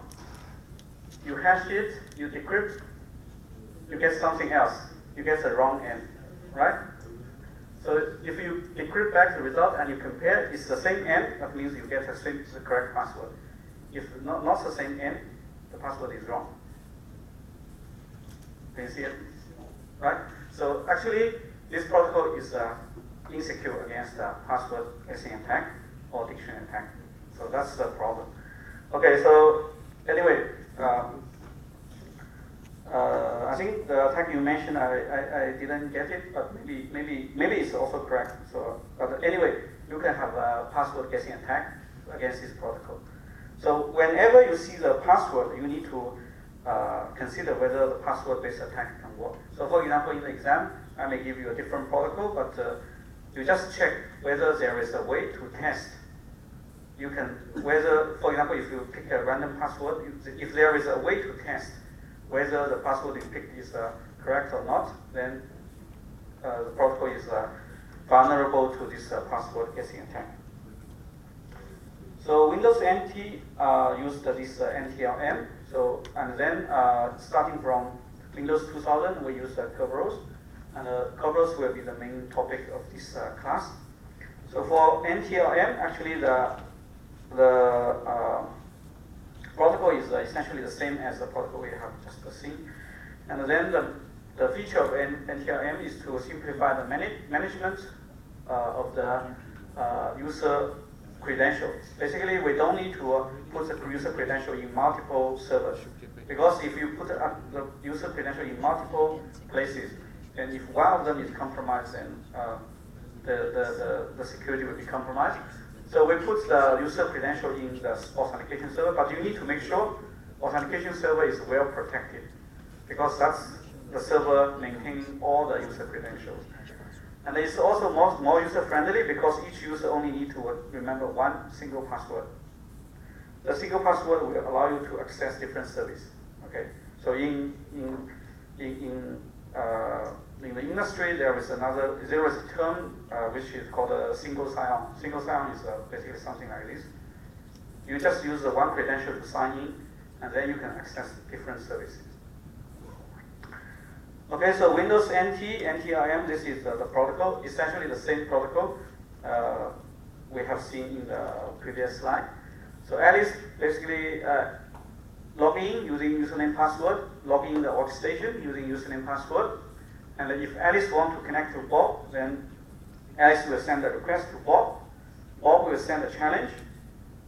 A: you hash it, you decrypt, you get something else. You get the wrong end, right? So if you decrypt back the result and you compare, it's the same end, that means you get the correct password. If not the same end, the password is wrong. Can you see it? Right? So actually, this protocol is insecure against password guessing attack or dictionary attack. So that's the problem. Okay, so anyway, I think the attack you mentioned, I didn't get it, but maybe it's also correct. So, but anyway, you can have a password guessing attack against this protocol. So whenever you see the password, you need to consider whether the password-based attack can work. So for example, in the exam, I may give you a different protocol, but you just check whether there is a way to test. You can, for example, if you pick a random password, if there is a way to test whether the password you picked is correct or not, then the protocol is vulnerable to this password guessing attack. So Windows NT used this NTLM. So, and then starting from Windows 2000, we use Kerberos, and Kerberos will be the main topic of this class. So for NTLM, actually the protocol is essentially the same as the protocol we have just seen. And then the feature of NTLM is to simplify the management of the user credentials. Basically, we don't need to put the user credential in multiple servers. Because if you put the user credential in multiple places, and if one of them is compromised, then the security will be compromised. So we put the user credential in the authentication server, but you need to make sure authentication server is well protected, because that's the server maintaining all the user credentials. And it's also more user-friendly because each user only needs to remember one single password. The single password will allow you to access different services. Okay, so in the industry, there is a term which is called a single sign-on. Single sign-on is basically something like this. You just use the one credential to sign in, and then you can access different services. Okay, so Windows NT, NTLM, this is the protocol, essentially the same protocol we have seen in the previous slide. So Alice basically log in using username password, log in the workstation using username password, And if Alice wants to connect to Bob, then Alice will send a request to Bob. Bob will send a challenge.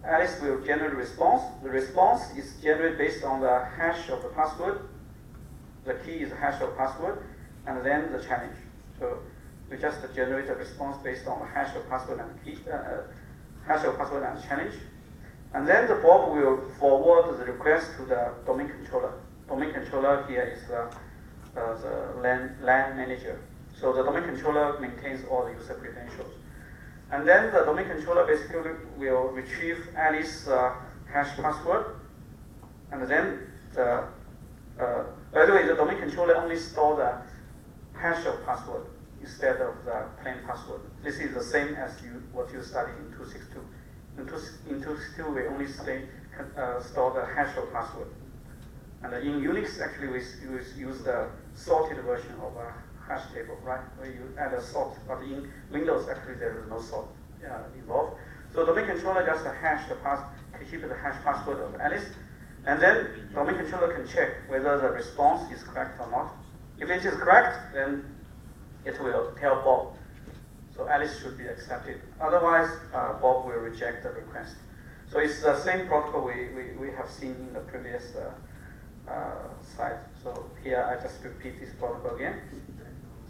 A: Alice will generate a response. The response is generated based on the hash of the password. The key is the hash of password, and then the challenge. So we just generate a response based on the hash of password and key, hash of password and challenge. And then the Bob will forward the request to the domain controller. Domain controller here is the LAN manager. So the domain controller maintains all the user credentials. And then the domain controller basically will retrieve Alice's hash password. And then, by the way, the domain controller only stores the hash of password instead of the plain password. This is the same as what you studied in 262. In 262, we only store the hash of password. And in Unix, actually, we use the sorted version of a hash table, right? Where you add a sort, but in Windows, actually, there is no sort involved. So the domain controller just keep the hash password of Alice, and then the domain controller can check whether the response is correct or not. If it is correct, then it will tell Bob. So Alice should be accepted. Otherwise, Bob will reject the request. So it's the same protocol we have seen in the previous slide. So here I just repeat this protocol again.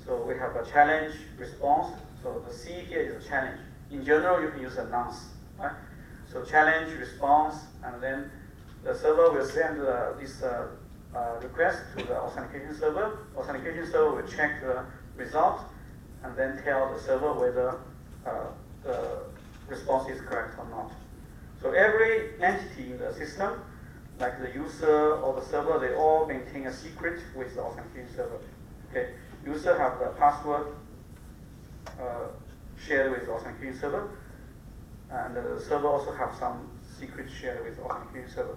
A: So we have a challenge, response. So the C here is a challenge. In general, you can use a nonce, right? So challenge, response, and then the server will send this request to the authentication server. Authentication server will check the result and then tell the server whether the response is correct or not. So every entity in the system, like the user or the server, they all maintain a secret with the authentication server. Okay, user have the password shared with the authentication server, and the server also have some secret shared with the authentication server.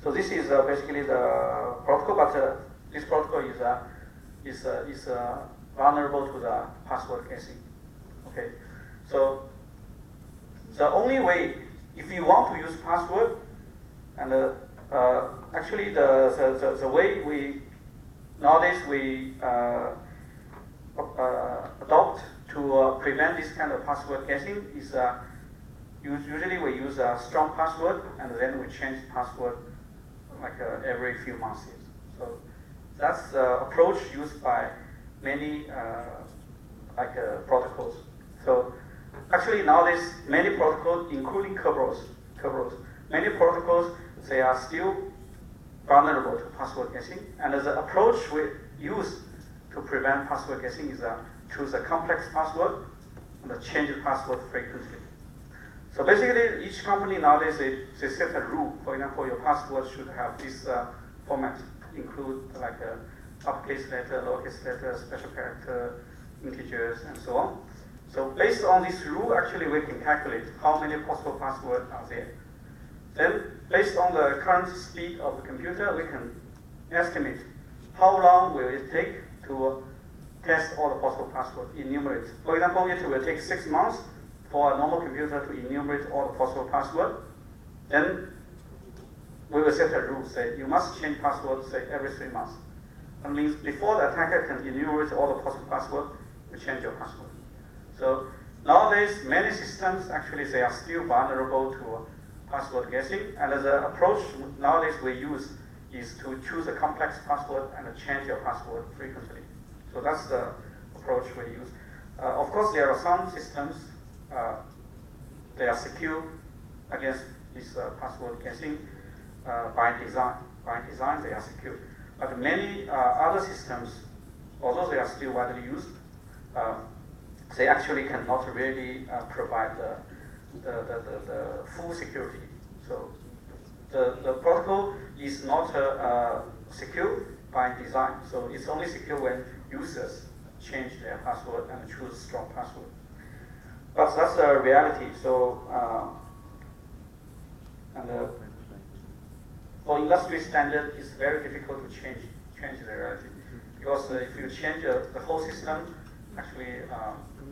A: So this is basically the protocol, but this protocol is vulnerable to the password guessing. Okay, so the only way, if you want to use password, and actually the way we nowadays we adopt to prevent this kind of password guessing is usually we use a strong password and then we change the password like every few months. So that's the approach used by many protocols. So actually nowadays many protocols, including Kerberos, many protocols, they are still vulnerable to password guessing. And the approach we use to prevent password guessing is choose a complex password and change the password frequently. So basically, each company nowadays, they set a rule. For example, your password should have this format, include like a uppercase letter, lowercase letter, special character, integers, and so on. So based on this rule, actually we can calculate how many possible passwords are there. Then, based on the current speed of the computer, we can estimate how long will it take to test all the possible passwords, enumerate. For example, it will take 6 months for a normal computer to enumerate all the possible passwords. Then we will set a rule, say you must change password, say every 3 months. That means before the attacker can enumerate all the possible passwords, you change your password. So nowadays, many systems actually they are still vulnerable to password guessing, and the approach nowadays we use is to choose a complex password and change your password frequently. So that's the approach we use. Of course, there are some systems they are secure against this password guessing by design. By design, they are secure. But many other systems, although they are still widely used, they actually cannot really provide the full security. So the protocol is not secure by design. So it's only secure when users change their password and choose strong password. But that's the reality. So for industry standard, it's very difficult to change the reality, because if you change the whole system, actually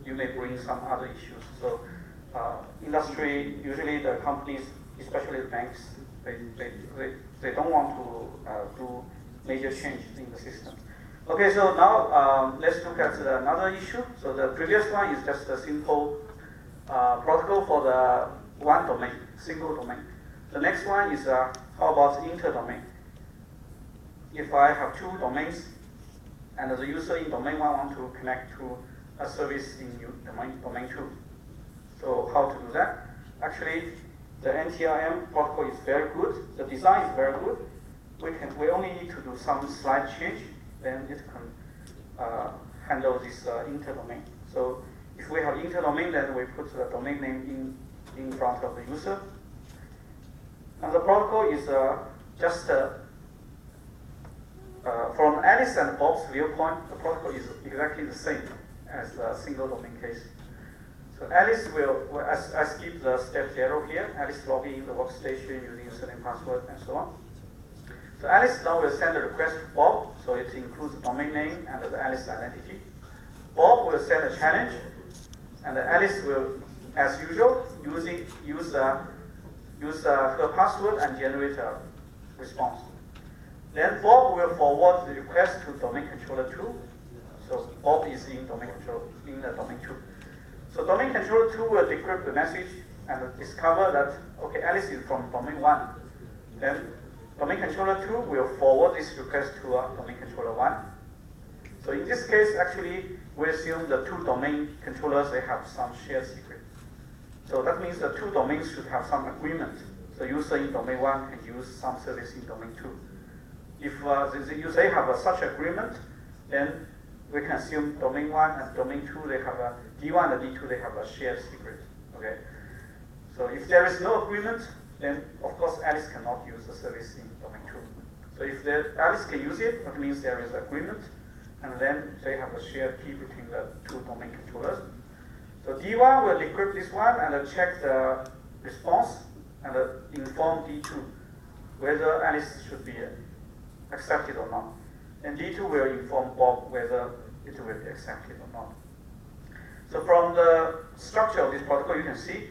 A: you may bring some other issues. So industry, usually the companies, especially the banks, they don't want to do major changes in the system. Okay, so now let's look at another issue. So the previous one is just a simple protocol for the one domain, single domain. The next one is how about inter-domain? If I have two domains and the user in domain 1 want to connect to a service in domain 2. So how to do that? Actually, the NTRM protocol is very good. The design is very good. We only need to do some slight change, then it can handle this inter-domain. So if we have inter-domain, then we put the domain name in front of the user. And the protocol is just from Alice and Bob's viewpoint, the protocol is exactly the same as the single domain case. So Alice I skip the step 0 here. Alice logging in the workstation using username, password, and so on. So Alice now will send a request to Bob, so it includes the domain name and the Alice identity. Bob will send a challenge, and Alice will, as usual, use her password and generate a response. Then Bob will forward the request to domain controller 2. So Bob is in the domain 2. So domain controller 2 will decrypt the message and discover that, okay, Alice is from domain 1. Then domain controller 2 will forward this request to domain controller 1. So in this case, actually, we assume the two domain controllers, they have some shared secret. So that means the two domains should have some agreement. The user in domain 1 can use some service in domain 2. If they have such agreement, then we can assume domain 1 and domain 2, they have a D1 and D2, they have a shared secret. Okay. So if there is no agreement, then of course Alice cannot use the service in domain 2. So if Alice can use it, that means there is agreement, and then they have a shared key between the two domain controllers. So D1 will decrypt this one and check the response and inform D2 whether Alice should be accepted or not. And D2 will inform Bob whether it will be accepted or not. So from the structure of this protocol, you can see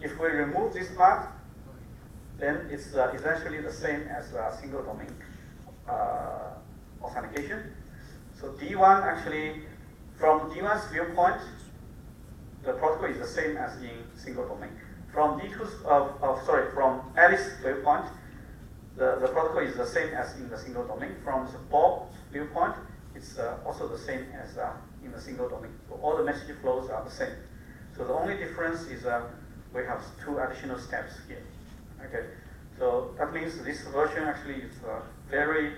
A: if we remove this part, then it's essentially the same as single domain authentication. So D1 actually, from D1's viewpoint, the protocol is the same as in single domain. From from Alice's viewpoint, the protocol is the same as in the single domain. From Bob's viewpoint, it's also the same as in the single domain. So all the message flows are the same. So the only difference is we have two additional steps here. Okay, so that means this version actually is very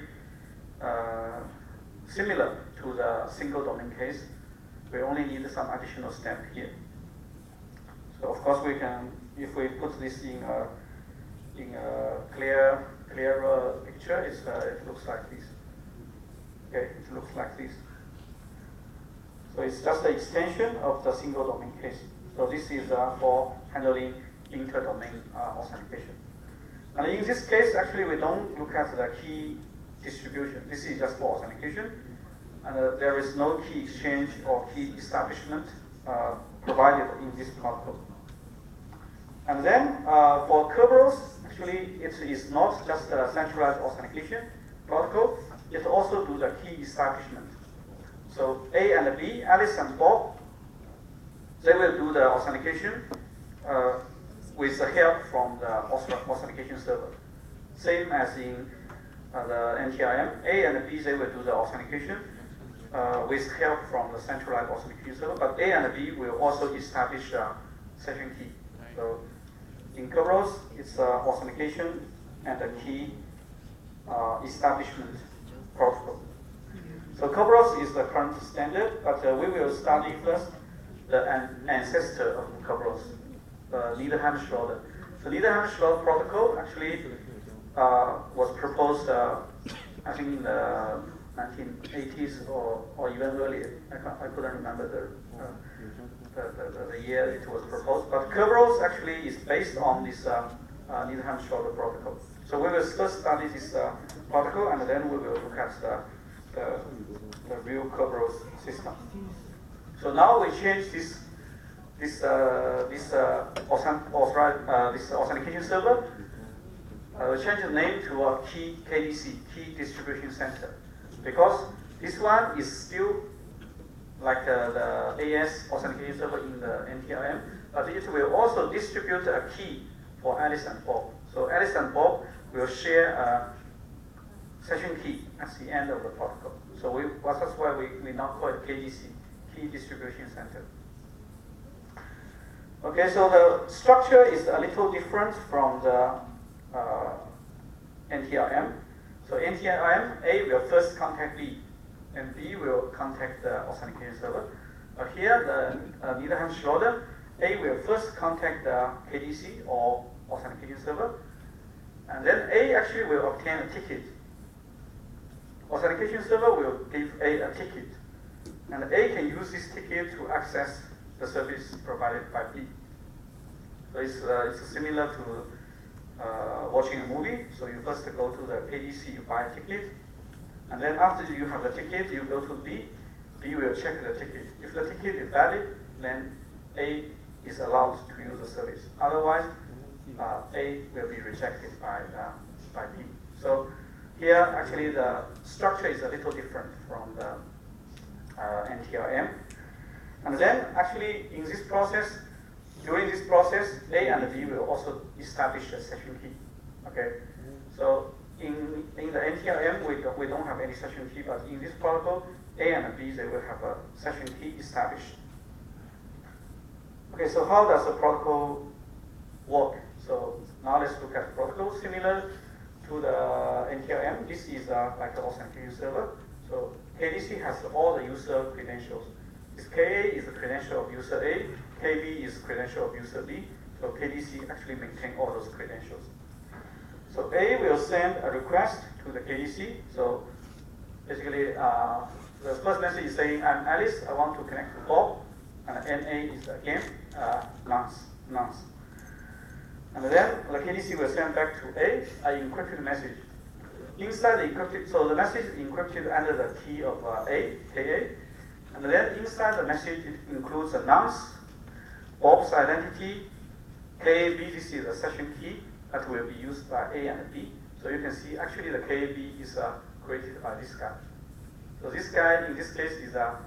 A: similar to the single domain case. We only need some additional step here. So of course we can, if we put this in a clearer picture, it looks like this. Okay, it looks like this. So it's just the extension of the single domain case. So this is for handling inter-domain authentication. And in this case, actually, we don't look at the key distribution. This is just for authentication. And there is no key exchange or key establishment provided in this protocol. And then for Kerberos, actually, it is not just a centralized authentication protocol. It also does the key establishment. So A and B, Alice and Bob, they will do the authentication with the help from the authentication server. Same as in the NTRM, A and B, they will do the authentication with help from the centralized authentication server, but A and B will also establish a session key. So in Kerberos, it's authentication and a key establishment protocol. So Kerberos is the current standard, but we will study first the ancestor of Kerberos, Niederhammer-Schroeder. The Niederhammer-Schroeder protocol actually was proposed, I think, in the 1980s or even earlier. I couldn't remember the year it was proposed. But Kerberos actually is based on this Niederhammer-Schroeder protocol. So we will first study this protocol, and then we will look at the real Kerberos system. So now we change this authentication server. We change the name to a key KDC, Key Distribution Center. because this one is still like the AS authentication server in the NTLM, but it will also distribute a key for Alice and Bob. So Alice and Bob will share a session key at the end of the protocol. So that's why we now call it KDC, Key Distribution Center. Okay, so the structure is a little different from the NTLM. So NTLM, A will first contact B, and B will contact the authentication server. Here, the Niederham-Schroeder, A will first contact the KDC or authentication server, and then A actually will obtain a ticket. Authentication server will give A a ticket, and A can use this ticket to access the service provided by B. So it's similar to watching a movie. So you first go to the KDC, you buy a ticket, and then after you have the ticket, you go to B. B will check the ticket. If the ticket is valid, then A is allowed to use the service. Otherwise, A will be rejected by B. So here, actually, the structure is a little different from the NTLM. And then, actually, in this process, during this process, A and B will also establish a session key. Okay, so in the NTLM, we don't have any session key, but in this protocol, A and B, they will have a session key established. Okay, so how does the protocol work? So now let's look at the protocol. Similar to the NTLM, this is like an authentication server. So KDC has all the user credentials. This KA is the credential of user A, KB is the credential of user B. So KDC actually maintains all those credentials. So A will send a request to the KDC. So basically, the first message is saying, I'm Alice, I want to connect to Bob. And NA is again nonce. And then the KDC will send back to A an encrypted message. Inside the encrypted, so the message is encrypted under the key of A, KA. And then inside the message, it includes a nonce, Bob's identity, KAB, this is a session key that will be used by A and B. So you can see actually the KAB is created by this guy. So this guy, in this case, is a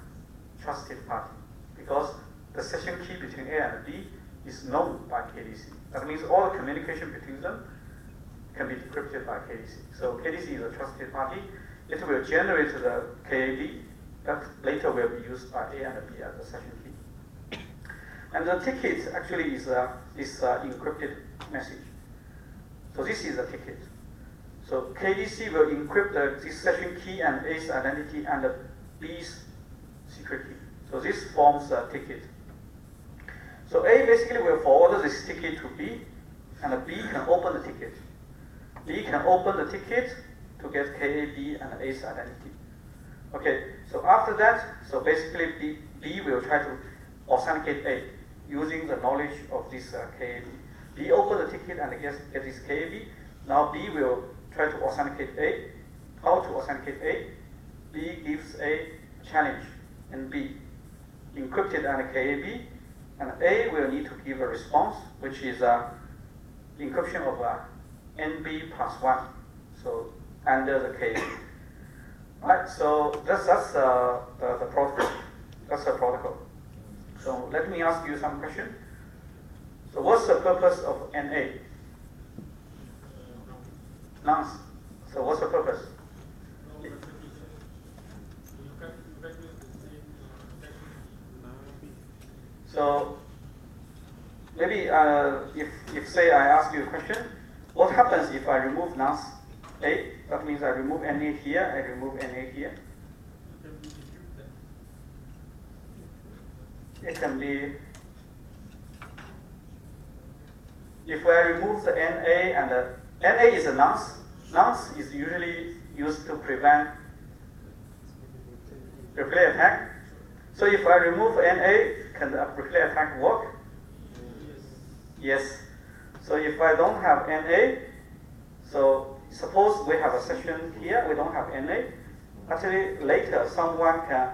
A: trusted party because the session key between A and B is known by KDC. That means all the communication between them can be decrypted by KDC. So KDC is a trusted party. It will generate the KAB that later will be used by A and B as a session key. And the ticket actually is this encrypted message. So this is a ticket. So KDC will encrypt this session key and A's identity and B's secret key. So this forms a ticket. So A basically will forward this ticket to B, and B can open the ticket. B can open the ticket to get KAB and A's identity. Okay, so after that, so basically B will try to authenticate A using the knowledge of this KAB. B open the ticket and get this KAB. Now B will try to authenticate A. How to authenticate A? B gives A challenge and B encrypted and KAB, and A will need to give a response, which is the encryption of NB plus 1, so under the KAB. Right, so that's the protocol. That's the protocol. So let me ask you some question. So what's the purpose of NA? Nonce. So what's the purpose? So maybe if say I ask you a question, what happens if I remove nonce A? That means I remove NA here, I remove NA here. It can be, if I remove the NA and the NA is a nonce. Nonce is usually used to prevent replay attack. So if I remove NA, can the replay attack work? Yes. So if I don't have NA, so suppose we have a session here, we don't have NA. Actually, later someone can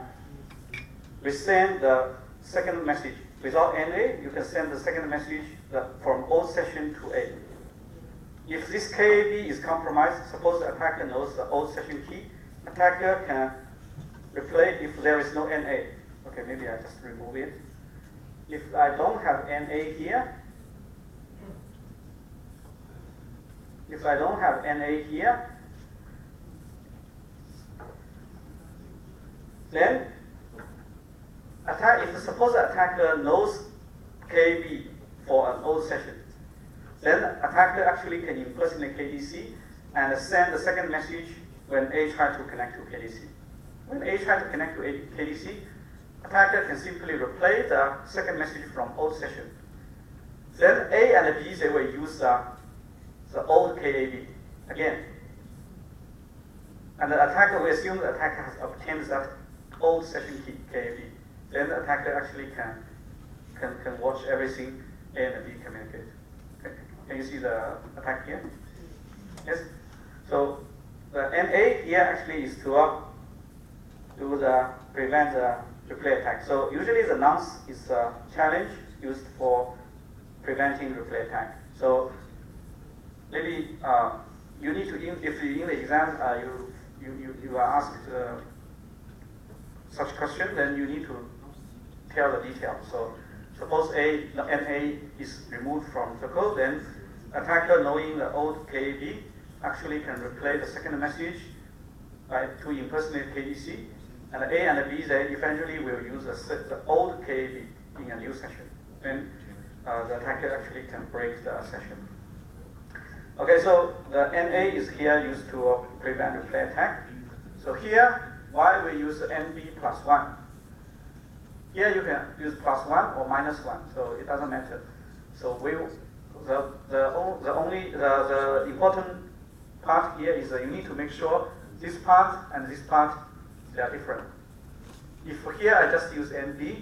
A: resend the second message. Without NA, you can send the second message from old session to A. If this KAB is compromised, suppose the attacker knows the old session key, attacker can replay if there is no NA. Okay, maybe I just remove it. If I don't have NA here, then if suppose the attacker knows KB for an old session, then attacker actually can impersonate KDC and send the second message when A tries to connect to KDC. When A tries to connect to KDC, attacker can simply replay the second message from old session. Then A and B, they will use the old KAB again. And the attacker will assume the attacker has obtained that old session key, KAB. Then the attacker actually can watch everything A and B communicate. Okay. Can you see the attack here? Yes? So the NA here actually is to prevent the replay attack. So usually the nonce is a challenge used for preventing replay attack. So maybe you need to, if in the exam you are asked such question, then you need to tell the details. So suppose the NA is removed from the code, then attacker knowing the old KAB actually can replay the second message to impersonate KDC, and A and B they eventually will use the old KAB in a new session. Then the attacker actually can break the session. Okay, so the NA is here used to prevent replay attack. So here, why we use NB plus 1? Here you can use plus 1 or minus 1, so it doesn't matter. So the important part here is that you need to make sure this part and this part, they are different. If here I just use NB,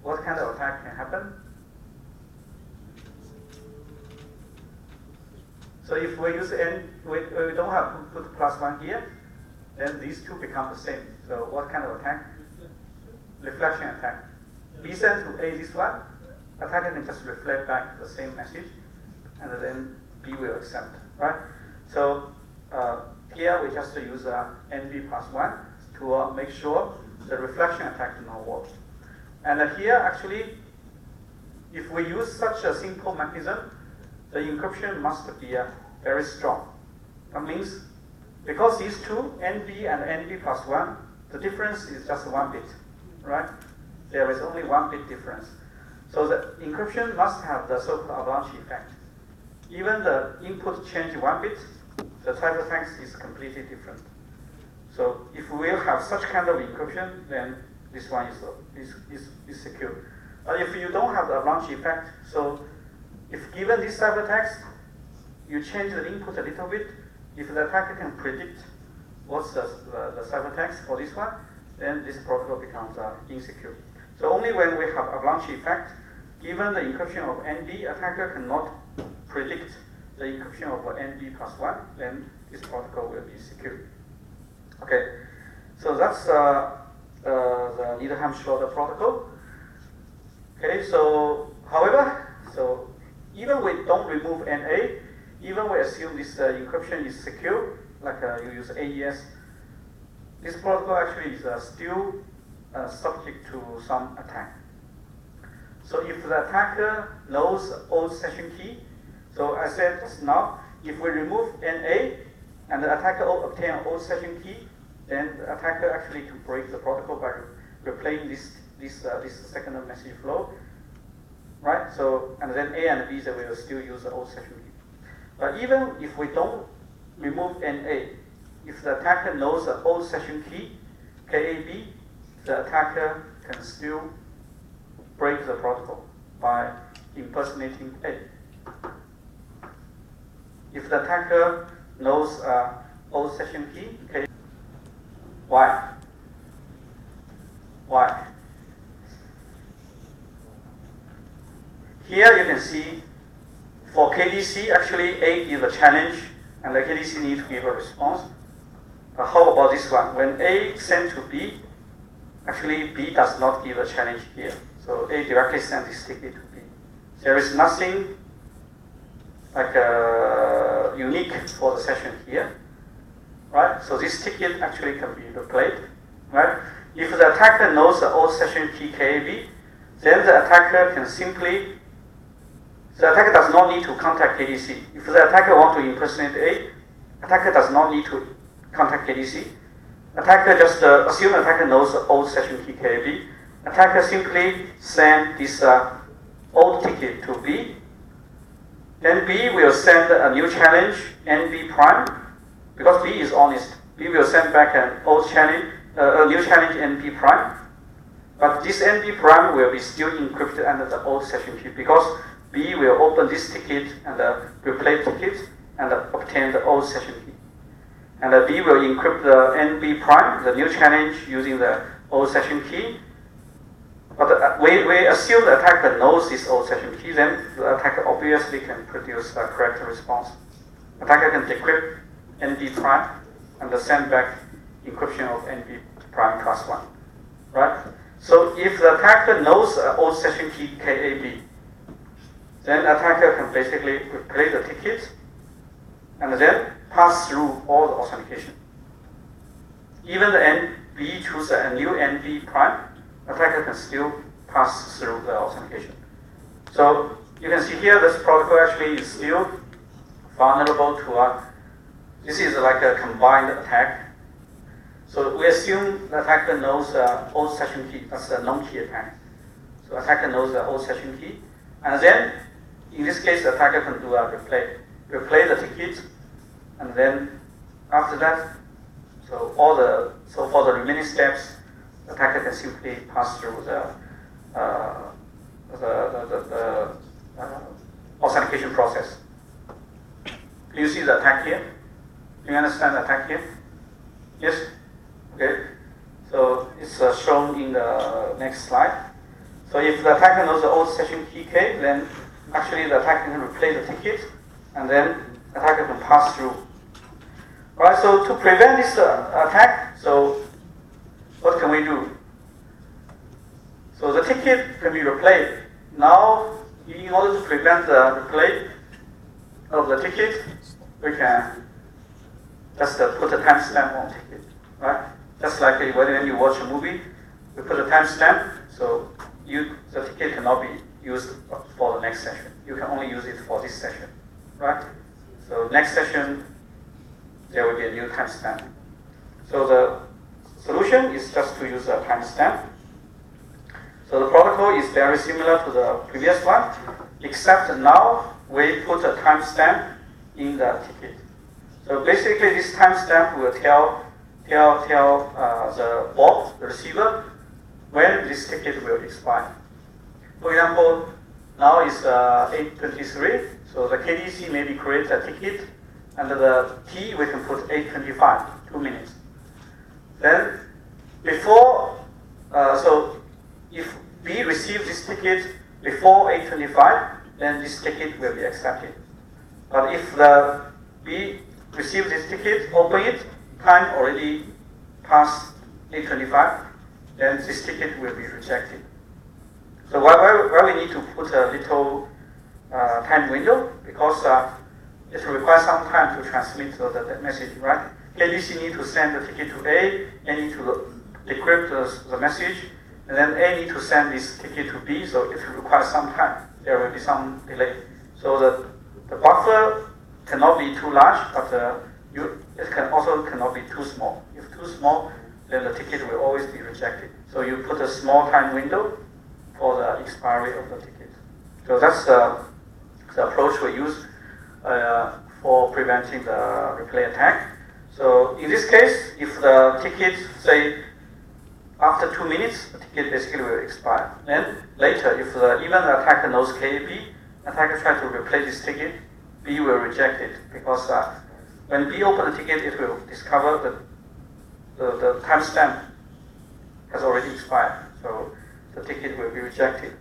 A: what kind of attack can happen? So if we use we don't have to put plus 1 here, then these two become the same. So what kind of attack? Reflection attack. B sent to A this one, attacker can just reflect back the same message, and then B will accept, right? So here we just use NB plus 1 to make sure the reflection attack does not work. And here actually, if we use such a simple mechanism, the encryption must be very strong. That means because these two, NB and NB plus 1, the difference is just 1 bit, right? There is only 1 bit difference. So the encryption must have the so-called avalanche effect. Even the input change 1 bit, the ciphertext is completely different. So if we have such kind of encryption, then this one is secure. But if you don't have the avalanche effect, so if given this ciphertext, you change the input a little bit, if the attacker can predict what's the ciphertext for this one, then this protocol becomes insecure. So only when we have avalanche effect, given the encryption of NB, attacker cannot predict the encryption of NB plus 1, then this protocol will be secure. Okay, so that's the Needham-Schroeder protocol. Okay, so however, so even we don't remove NA, even we assume this encryption is secure, like you use AES, this protocol actually is still subject to some attack. So if the attacker knows the old session key, so I said just now, if we remove NA and the attacker obtain an old session key, then the attacker actually can break the protocol by replaying this second message flow, right? So and then A and B they will still use the old session key. But even if we don't remove NA, if the attacker knows the old session key, KAB, the attacker can still break the protocol by impersonating A. If the attacker knows old session key, KAB, why? Why? Here you can see for KDC, actually A is a challenge, and the KDC needs to give a response. But how about this one? When A sent to B, actually B does not give a challenge here. So A directly sends this ticket to B. There is nothing like unique for the session here. right? So this ticket actually can be replayed, right? If the attacker knows the old session key KAB, then the attacker can simply, the attacker does not need to contact KDC. If the attacker wants to impersonate A, attacker does not need to contact KDC. Attacker just assume the attacker knows the old session key KAB. Attacker simply send this old ticket to B. Then B will send a new challenge NB prime, because B is honest. B will send back an old challenge, a new challenge NB prime. But this NB prime will be still encrypted under the old session key, because B will open this ticket and replay ticket and obtain the old session key. And B will encrypt the NB prime, the new challenge, using the old session key. But we assume the attacker knows this old session key, then the attacker obviously can produce a correct response. Attacker can decrypt NB prime and send back encryption of NB prime plus 1, right? So if the attacker knows the old session key KAB, then attacker can basically replay the ticket and then pass through all the authentication. Even the NB choose a new NB prime, attacker can still pass through the authentication. So you can see here this protocol actually is still vulnerable to this is like a combined attack. So we assume the attacker knows the old session key, that's a non-key attack. So attacker knows the old session key. And then, in this case, the attacker can do a replay the ticket, and then after that, so for the remaining steps, the attacker can simply pass through the authentication process. Do you see the attack here? Do you understand the attack here? Yes? Okay. So it's shown in the next slide. So if the attacker knows the old session key K, then actually the attacker can replay the ticket, and then the attacker can pass through. Alright, so to prevent this attack, so what can we do? So the ticket can be replayed. Now, in order to prevent the replay of the ticket, we can just put a timestamp on ticket, right? Just like when you watch a movie, we put a timestamp, so the ticket cannot be used for the next session. You can only use it for this session, right? So next session, there will be a new timestamp. So the solution is just to use a timestamp. So the protocol is very similar to the previous one, except now we put a timestamp in the ticket. So basically, this timestamp will tell the bot, the receiver, when this ticket will expire. For example, now it's 8:23, so the KDC maybe creates a ticket, and the T we can put 8:25, 2 minutes. Then before, so if B receives this ticket before 8:25, then this ticket will be accepted. But if the B receives this ticket, open it, time already past 8:25, then this ticket will be rejected. So why we need to put a little time window? Because it requires some time to transmit the message, right? KDC need to send the ticket to A need to decrypt the message, and then A need to send this ticket to B, so it requires some time. There will be some delay. So the buffer cannot be too large, but it cannot be too small. If too small, then the ticket will always be rejected. So you put a small time window for the expiry of the ticket. So that's the approach we use for preventing the replay attack. So in this case, if the ticket, say, after 2 minutes, the ticket basically will expire. Then later, if even the attacker knows KAB, attacker tries to replay this ticket, B will reject it, because when B opens the ticket, it will discover that the timestamp has already expired. So the ticket will be rejected.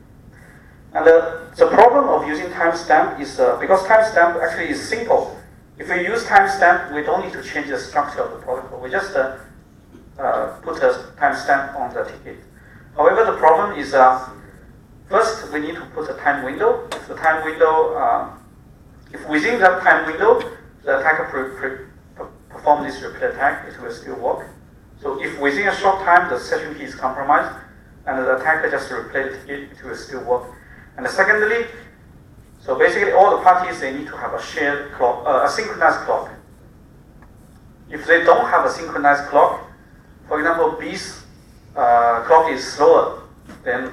A: And the problem of using timestamp is because timestamp actually is simple. If we use timestamp, we don't need to change the structure of the protocol. We just put a timestamp on the ticket. However, the problem is first we need to put a time window. If the time window, if within that time window, the attacker perform this replay attack, it will still work. So if within a short time the session key is compromised and the attacker just replays it, it will still work. And secondly, so basically all the parties, they need to have a shared clock, a synchronized clock. If they don't have a synchronized clock, for example, B's clock is slower than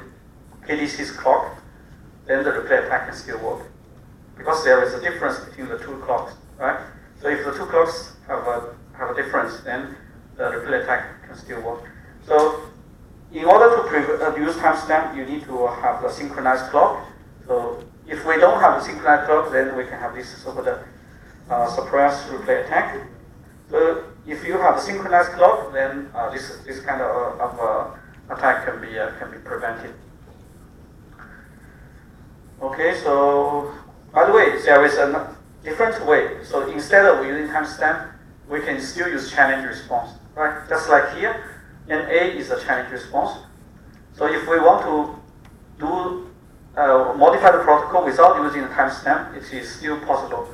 A: KDC's clock, then the replay attack can still work. Because there is a difference between the two clocks, right? So if the two clocks have a difference, then the replay attack can still work. So in order to use timestamp, you need to have the synchronized clock. So if we don't have a synchronized clock, then we can have this so-called suppressed replay attack. So if you have a synchronized clock, then this kind of attack can be prevented. Okay, so by the way, there is a different way. So instead of using timestamp, we can still use challenge response, right? Just like here, NA is a challenge response. So if we want to do modify the protocol without using the timestamp, it is still possible.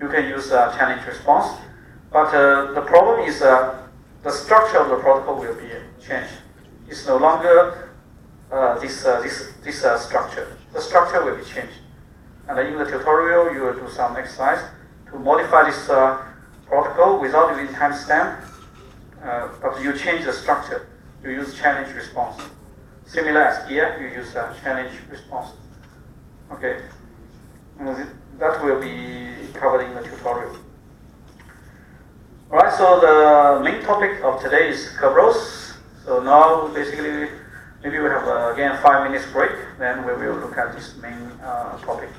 A: You can use a challenge response, but the problem is the structure of the protocol will be changed. It's no longer this structure. The structure will be changed. And in the tutorial, you will do some exercise to modify this protocol without using timestamp, but you change the structure. You use challenge response. Similar as here, you use challenge response. Okay, and that will be covered in the tutorial. All right, so the main topic of today is Kerberos. So now, basically, maybe we have again 5 minutes break. Then we will look at this main topic.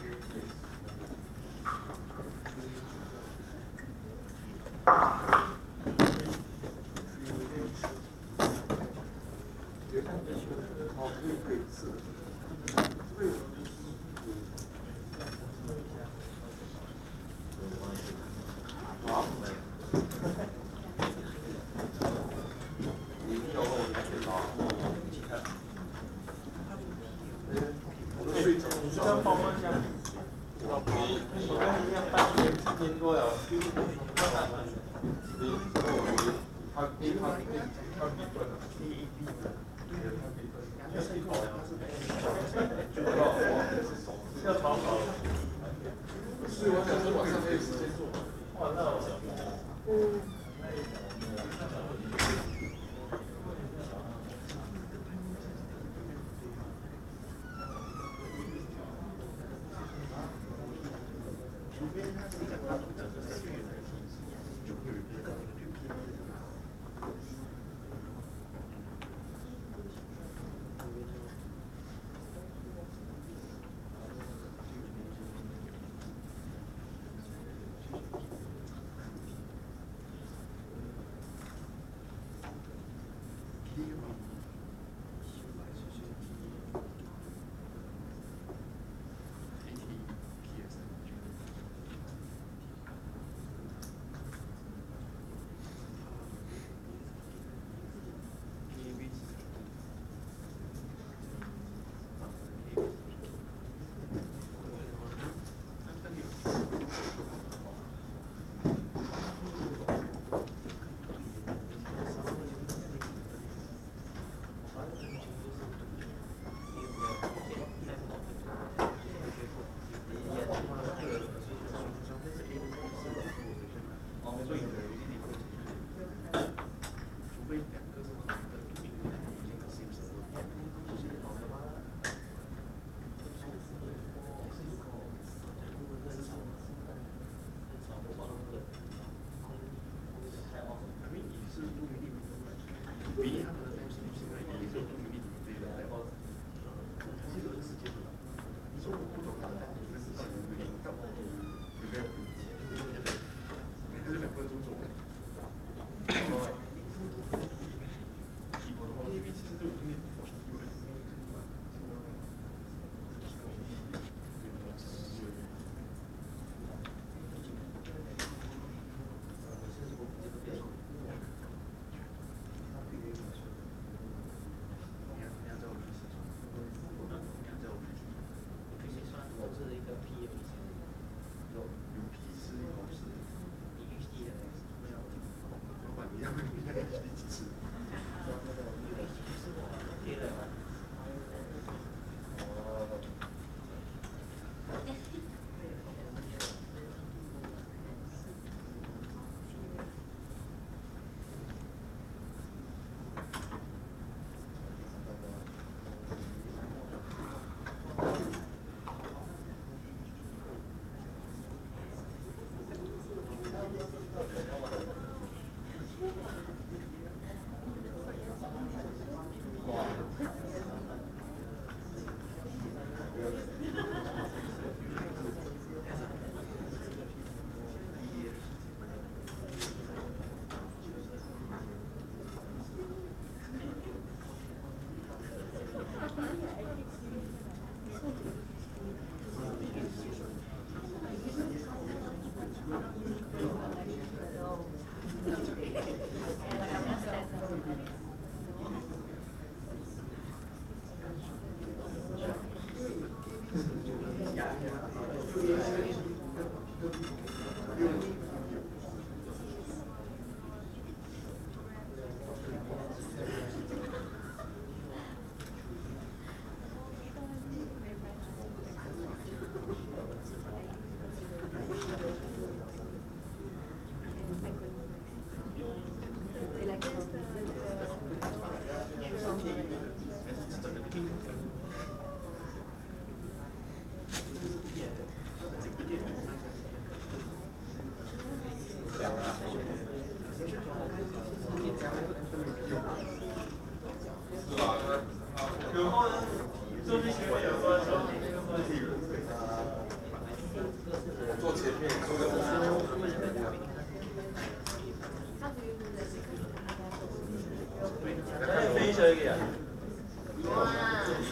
C: finish already.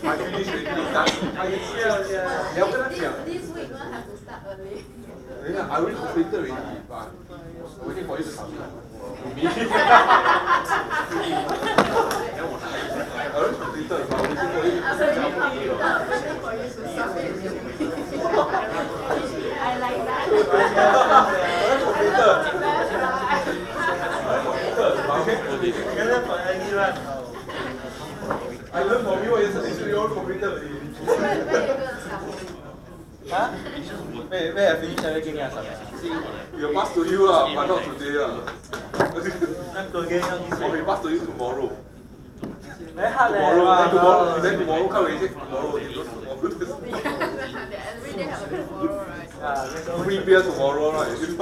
D: I finish already.
E: This week we'll have to start early.
D: Yeah, I already completed already, but I'm waiting for you to submit. I already completed, but I'm waiting for you to submit.
E: Waiting for you to submit. I like that.
D: I learned from you yesterday, so you all completed already.
E: Where you gonna submit?
C: Huh? Where I finish everything else.
D: You'll pass to you, but not today.
C: Not today,
D: Okay, pass to you tomorrow.
C: very hard
D: Then tomorrow come and say tomorrow.
E: They every day have a tomorrow, right?
D: Free beer tomorrow, right? Free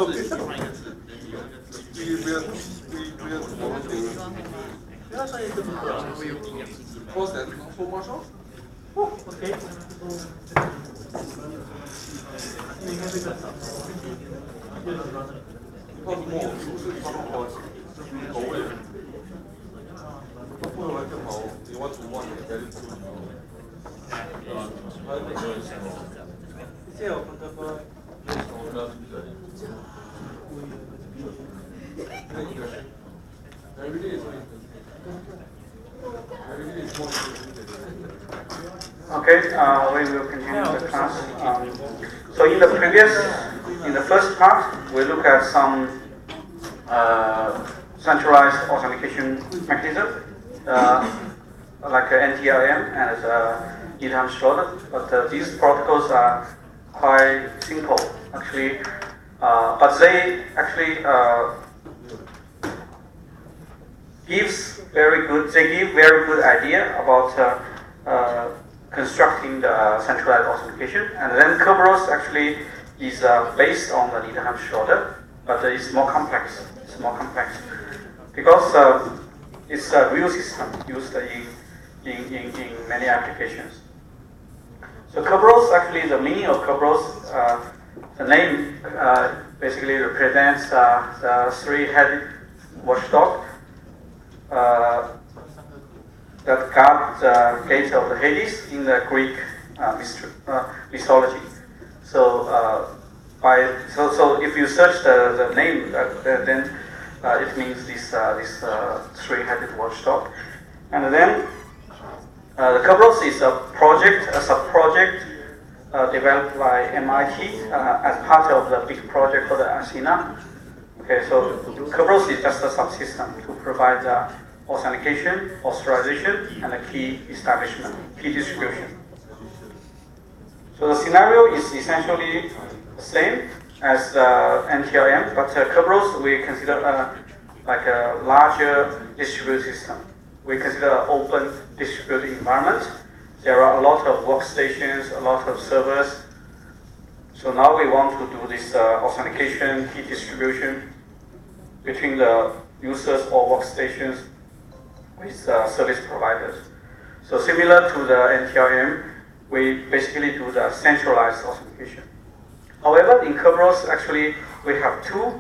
D: beer tomorrow. What's that? Not so much,
C: Okay.
D: Because more 不是他们口口味，不能来更好。你want to want it very good。
C: 这有很多。
D: Every day is more interesting. Every day is more interesting.
A: Okay, we will continue the class. So in the first part, we look at some centralized authentication mechanism, like NTLM and Ethan Schroeder. But these protocols are quite simple, actually. But they actually give very good idea about constructing the centralized authentication. And then Kerberos actually is based on the Needham Schroeder, but it's more complex. It's more complex because it's a real system used in many applications. So Kerberos, actually, the meaning of Kerberos, the name basically represents the three-headed watchdog that guard the gate of the Hades in the Greek mythology. So, so if you search the name, then it means this three-headed watchdog. And then the Kerberos is a sub-project developed by MIT as part of the big project for the Athena. Okay, so Kerberos is just a subsystem to provide authentication, authorization, and a key establishment, key distribution. So the scenario is essentially the same as NTLM, but Kerberos we consider like a larger distributed system. We consider open distributed environment. There are a lot of workstations, a lot of servers. So now we want to do this authentication, key distribution between the users or workstations with service providers. So similar to the NTLM, we basically do the centralized authentication. However, in Kerberos, actually, we have two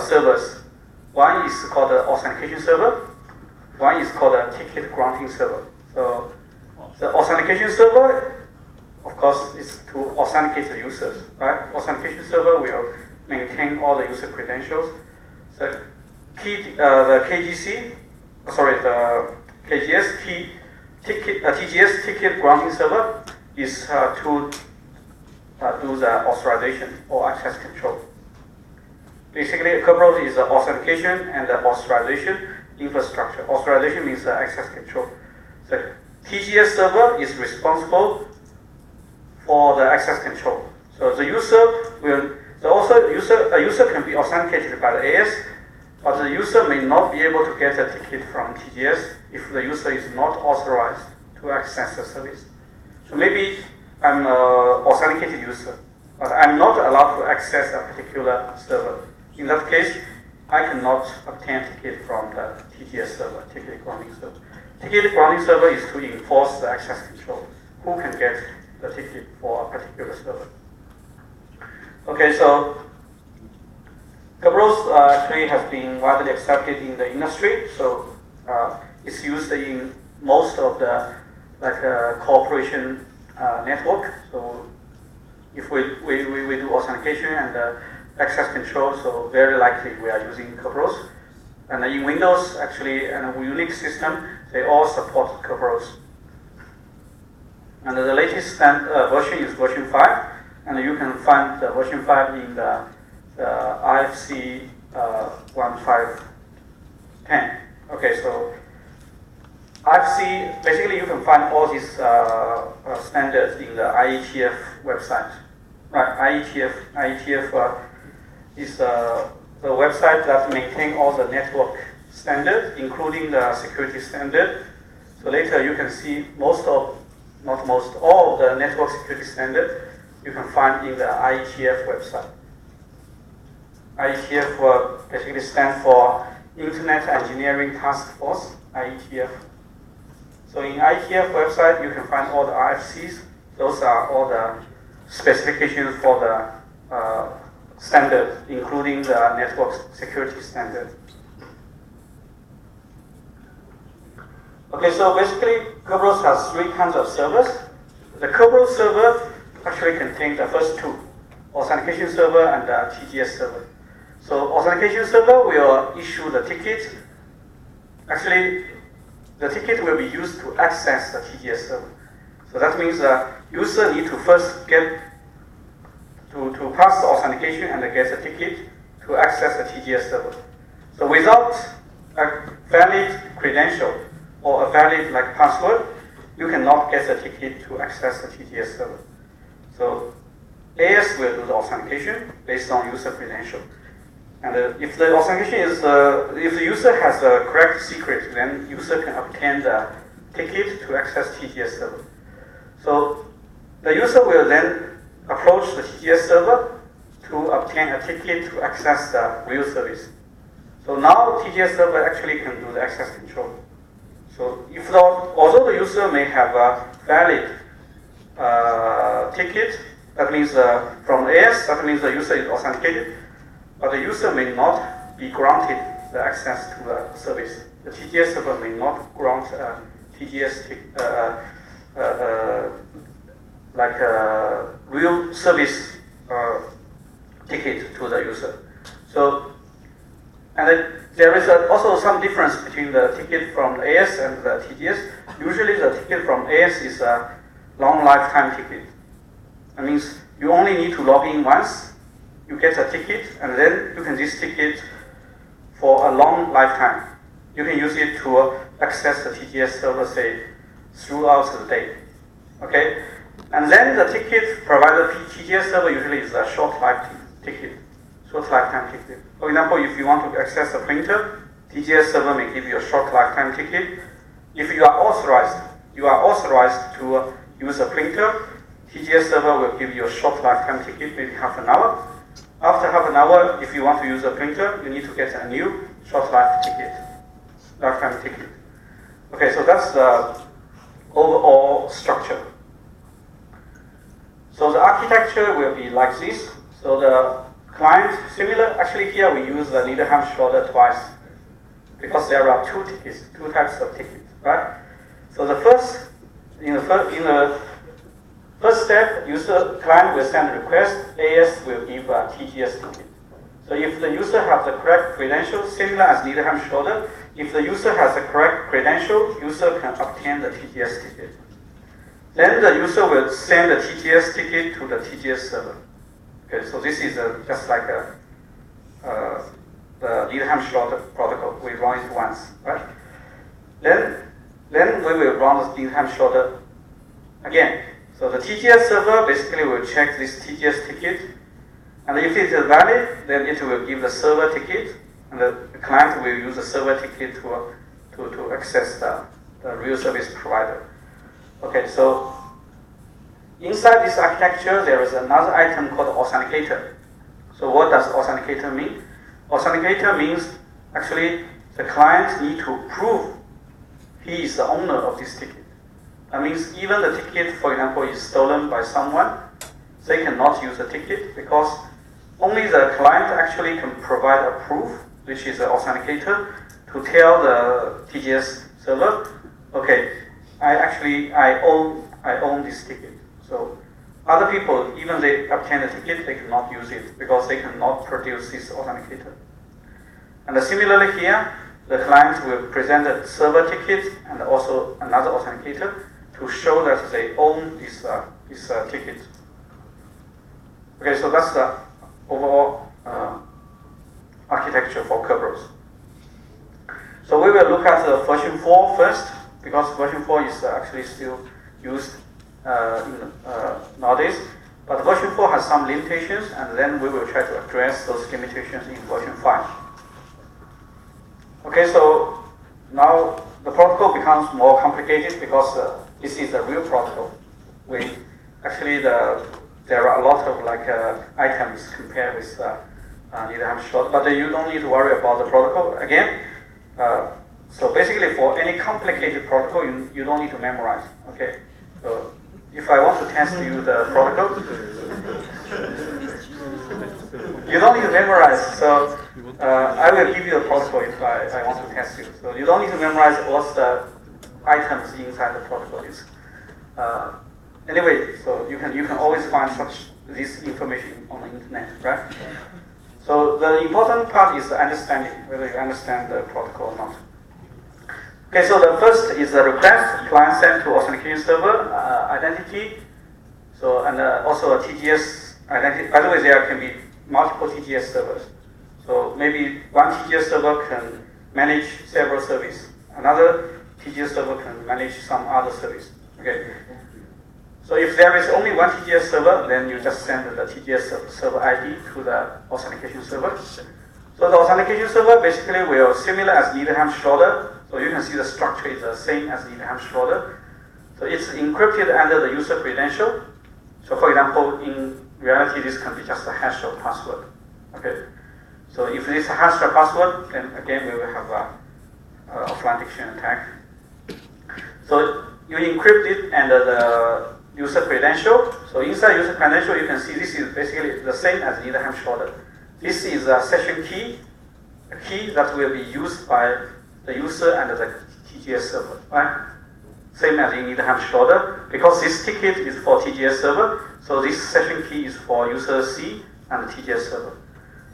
A: servers. One is called the authentication server. One is called the ticket granting server. So the authentication server, of course, is to authenticate the users. Right? Authentication server will maintain all the user credentials. The KGS TGS ticket granting server is to do the authorization or access control. Basically, Kerberos is the authentication and the authorization infrastructure. Authorization means the access control. The TGS server is responsible for the access control. So the user will, a user can be authenticated by the AS, but the user may not be able to get a ticket from TGS if the user is not authorized to access the service. So maybe I'm an authenticated user, but I'm not allowed to access a particular server. In that case, I cannot obtain a ticket from the TGS server, ticket granting server. Ticket granting server is to enforce the access control. Who can get the ticket for a particular server? Okay, so Kerberos actually has been widely accepted in the industry. So It's used in most of the corporation network. So if we do authentication and access control, so very likely we are using Kerberos. And in Windows, actually, and a Unix system, they all support Kerberos. And the latest version is version 5, and you can find the version 5 in the IFC 1510. Okay, so IFC, basically you can find all these standards in the IETF website. Right, IETF is the website that maintains all the network standards, including the security standard. So later you can see all of the network security standards you can find in the IETF website. IETF basically stands for Internet Engineering Task Force, IETF. So in IETF website, you can find all the RFCs. Those are all the specifications for the standard, including the network security standard. Okay, so basically, Kerberos has 3 kinds of servers. The Kerberos server actually contains the first 2, authentication server and the TGS server. So authentication server will issue the ticket. Actually, the ticket will be used to access the TGS server. So that means the user need to first get to pass the authentication and get a ticket to access the TGS server. So without a valid credential or a valid password, you cannot get a ticket to access the TGS server. So AS will do the authentication based on user credential. And if the authentication is, if the user has the correct secret, then user can obtain the ticket to access TGS server. So the user will then approach the TGS server to obtain a ticket to access the real service. So now TGS server actually can do the access control. So although the user may have a valid ticket, that means from AS, that means the user is authenticated, but the user may not be granted the access to the service. The TGS server may not grant TGS real service ticket to the user. So, and there is also some difference between the ticket from the AS and the TGS. Usually the ticket from AS is a long lifetime ticket. That means you only need to log in once, you get a ticket, and then you can use this ticket for a long lifetime. You can use it to access the TGS server, say, throughout the day. Okay? And then the ticket provided TGS server usually is a short lifetime ticket. For example, if you want to access a printer, TGS server may give you a short lifetime ticket. If you are authorized to use a printer, TGS server will give you a short lifetime ticket, maybe half an hour. After half an hour, if you want to use a printer, you need to get a new short lifetime ticket. Okay, so that's the overall structure. So the architecture will be like this. So the client, similar, actually here we use the Niederhammer twice because there are 2 tickets, 2 types of tickets, right? So the first, in the first step, client will send a request, AS will give a TGS ticket. So if the user has the correct credential, similar as Niederhammer, if the user has the correct credential, user can obtain the TGS ticket. Then the user will send the TGS ticket to the TGS server. Okay, so this is just like the Niederhammer protocol. We run it once, right? Then we will run the Niederhammer again. So the TGS server basically will check this TGS ticket, and if it is valid, then it will give the server ticket, and the client will use the server ticket to access the real service provider. Okay, so inside this architecture, there is another item called authenticator. So what does authenticator mean? Authenticator means actually the client need to prove he is the owner of this ticket. That means even the ticket, for example, is stolen by someone, they cannot use the ticket because only the client actually can provide a proof, which is an authenticator, to tell the TGS server, okay, I own this ticket. So other people, even they obtain a ticket, they cannot use it because they cannot produce this authenticator. And similarly here, the client will present a server ticket and also another authenticator to show that they own this ticket. Okay, so that's the overall architecture for Kerberos. So we will look at the version 4 first, because version 4 is actually still used nowadays. But version 4 has some limitations, and then we will try to address those limitations in version 5. Okay, so now the protocol becomes more complicated because this is a real protocol. There are a lot of items compared with Needham short, but you don't need to worry about the protocol again. So basically, for any complicated protocol, you don't need to memorize. Okay, so if I want to test you the protocol, you don't need to memorize. So I will give you a protocol if I want to test you. So you don't need to memorize what the items inside the protocol is. Anyway, so you can always find this information on the internet, right? So the important part is the understanding, whether you understand the protocol or not. Okay, so the first is the request, client sent to authentication server, identity. So, and also a TGS identity. By the way, there can be multiple TGS servers. So maybe one TGS server can manage several services. Another TGS server can manage some other service. Okay. So if there is only one TGS server, then you just send the TGS server ID to the authentication server. So the authentication server basically will similar as Needham Schroeder. So you can see the structure is the same as Needham Schroeder. So it's encrypted under the user credential. So for example, in reality, this can be just a hash of password. Okay. So if this is a hash of password, then again we will have a offline dictionary attack. So you encrypt it under the user credential. So inside user credential, you can see this is basically the same as Needham Schroeder. This is a session key, a key that will be used by the user and the TGS server, right? Same as in Needham Schroeder, because this ticket is for TGS server, so this session key is for user C and the TGS server.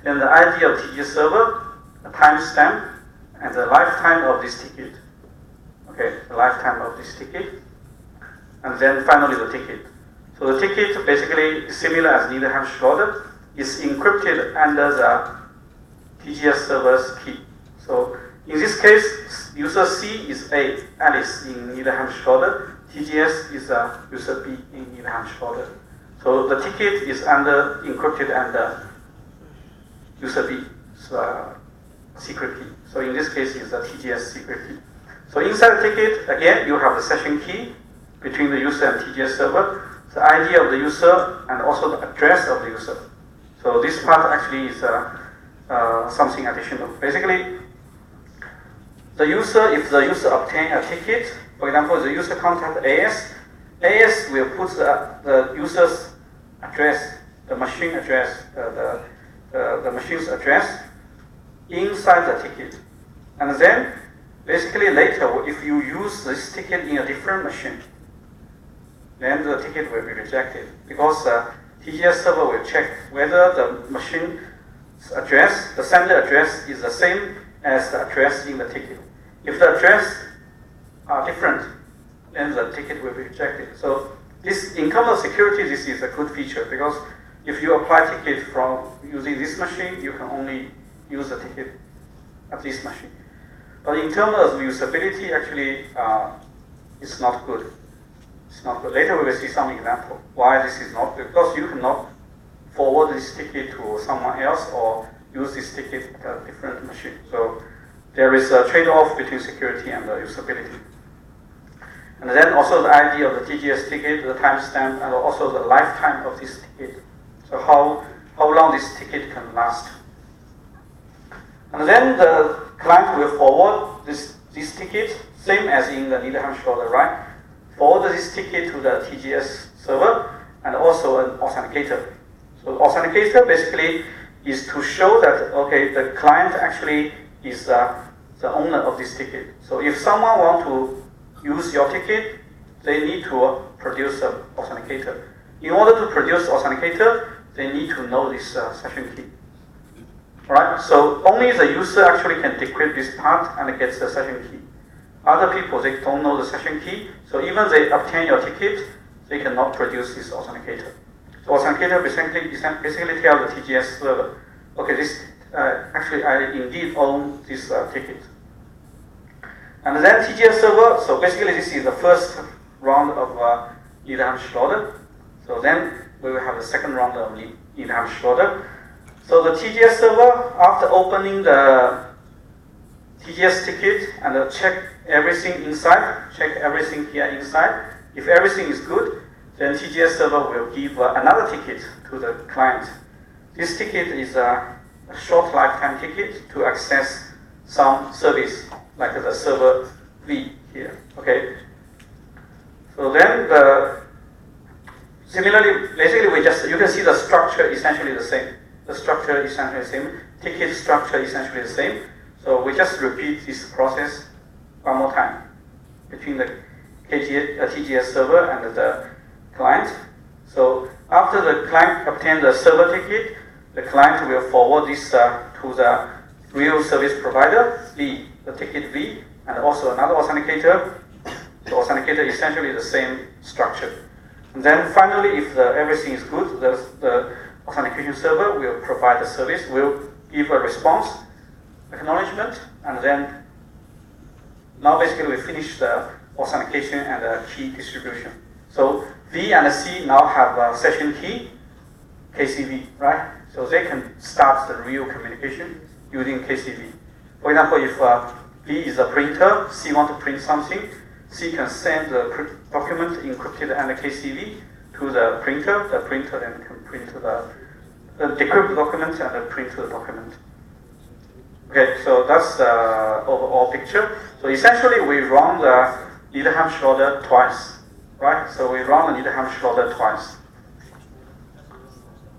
A: Then the ID of TGS server, the timestamp, and the lifetime of this ticket. Okay, the lifetime of this ticket. And then finally the ticket. So the ticket basically is similar as Needham Schroeder. It's encrypted under the TGS server's key. So in this case, user C is Alice in Needham Schroeder. TGS is user B in Needham Schroeder. So the ticket is encrypted under user B's secret key. So in this case, it's the TGS secret key. So inside the ticket, again, you have the session key between the user and TGS server, the ID of the user, and also the address of the user. So this part actually is something additional. Basically, if the user obtain a ticket, for example, the user contact AS will put the user's address, the machine address, the machine's address inside the ticket. And then, basically later, if you use this ticket in a different machine, then the ticket will be rejected because TGS server will check whether the machine's address, the sender address, is the same as the address in the ticket. If the address are different, then the ticket will be rejected. So this, in terms of security, this is a good feature because if you apply ticket from using this machine, you can only use the ticket at this machine. But in terms of usability, actually, it's not good. It's not good. Later we will see some example why this is not good. Because you cannot forward this ticket to someone else or use this ticket at a different machine. So there is a trade-off between security and usability. And then also the ID of the TGS ticket, the timestamp, and also the lifetime of this ticket. So how long this ticket can last. And then the client will forward this ticket, same as in the Needham Schroeder, right? Forward this ticket to the TGS server and also an authenticator. So the authenticator basically is to show that, okay, the client actually is the owner of this ticket. So if someone wants to use your ticket, they need to produce an authenticator. In order to produce authenticator, they need to know this session key. Alright, so only the user actually can decrypt this part and gets the session key. Other people, they don't know the session key, so even they obtain your ticket, they cannot produce this authenticator. So authenticator basically tell the TGS server, okay, this actually I indeed own this ticket. And then TGS server, so basically this is the first round of Niederhamschlode. So then we will have the second round of Niederhamschlode. So the TGS server, after opening the TGS ticket and check everything inside, check everything here inside. If everything is good, then TGS server will give another ticket to the client. This ticket is a short lifetime ticket to access some service, like the server V here. Okay. So then similarly, basically you can see the structure essentially the same. The structure is essentially the same. Ticket structure is essentially the same. So we just repeat this process one more time between the TGS server and the client. So after the client obtains the server ticket, the client will forward this to the real service provider, V, the ticket V, and also another authenticator. The authenticator is essentially the same structure. And then finally, if everything is good, the authentication server will provide the service, will give a response, acknowledgement, and then now basically we finish the authentication and the key distribution. So V and C now have a session key, KCV, right? So they can start the real communication using KCV. For example, if V is a printer, C wants to print something, C can send the document encrypted and KCV to the printer then can print the decrypt document and print the document. Okay, so that's the overall picture. So essentially we run the Niederhamschlode twice, right? So we run the Niederhamschlode twice.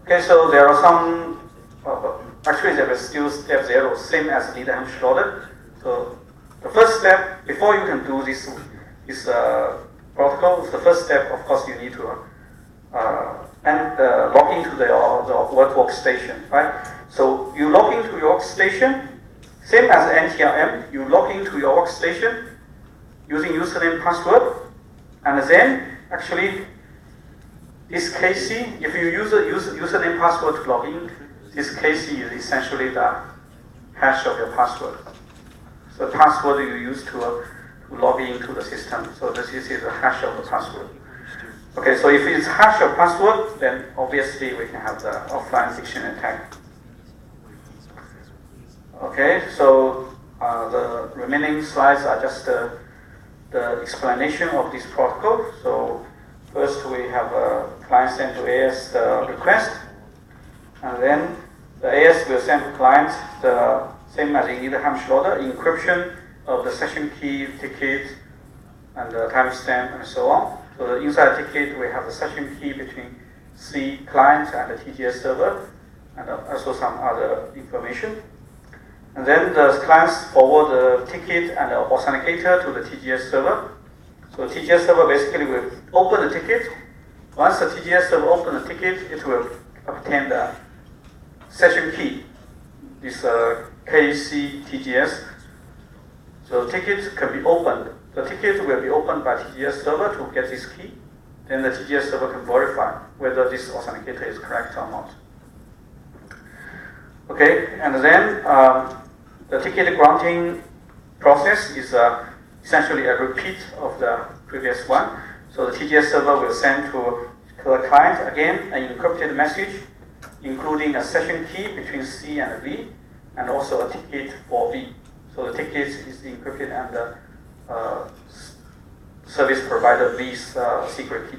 A: Okay, so there are some, actually there is still step 0, same as Niederhamschlode. So the first step, before you can do this protocol, the first step, of course, you need to log into the workstation, right? So you log into your workstation, same as NTLM, you log into your workstation using username password, and then actually this KC, if you use a username password to log in, this KC is essentially the hash of your password. So the password you use to log into the system. So this is the hash of the password. Okay, so if it's hash of password, then obviously we can have the offline dictionary tag. Okay, so the remaining slides are just the explanation of this protocol. So first we have a client send to AS the request, and then the AS will send to client the same as in Niederhamschlode, encryption of the session key, ticket, and the timestamp, and so on. So the inside ticket, we have the session key between C client and the TGS server, and also some other information. And then the clients forward the ticket and the authenticator to the TGS server. So the TGS server basically will open the ticket. Once the TGS server opens the ticket, it will obtain the session key, this KC TGS. So the ticket can be opened. The ticket will be opened by TGS server to get this key. Then the TGS server can verify whether this authenticator is correct or not. Okay, and then the ticket granting process is essentially a repeat of the previous one. So the TGS server will send to the client again an encrypted message, including a session key between C and V, and also a ticket for V. So the ticket is encrypted and the service provider V's secret key.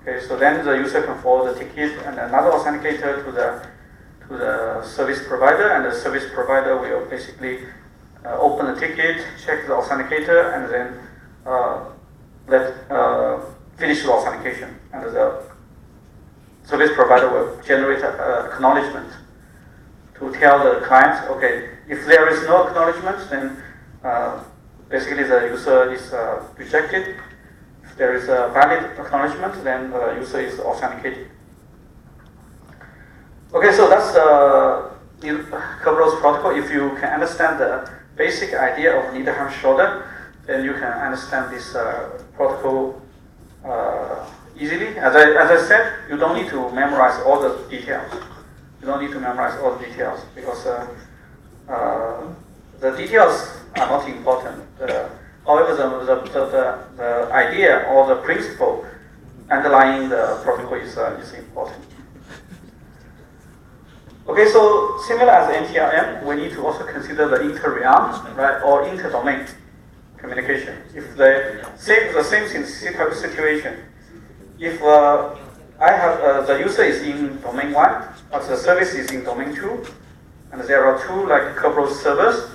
A: Okay, so then the user can forward the ticket and another authenticator to the service provider, and the service provider will basically open the ticket, check the authenticator, and then finish the authentication. And the service provider will generate an acknowledgement to tell the client, okay, if there is no acknowledgement, then basically the user is rejected. If there is a valid acknowledgement, then the user is authenticated. Okay, so that's the Kerberos protocol. If you can understand the basic idea of Needham-Schroeder, then you can understand this protocol easily. As I said, you don't need to memorize all the details. You don't need to memorize all the details because the details are not important. However, the idea or the principle underlying the protocol is important. Okay, so similar as NTRM, we need to also consider the inter-realm, right, or inter-domain communication. If the same situation, if I have the user is in domain 1, but the service is in domain 2, and there are two like Kerberos servers.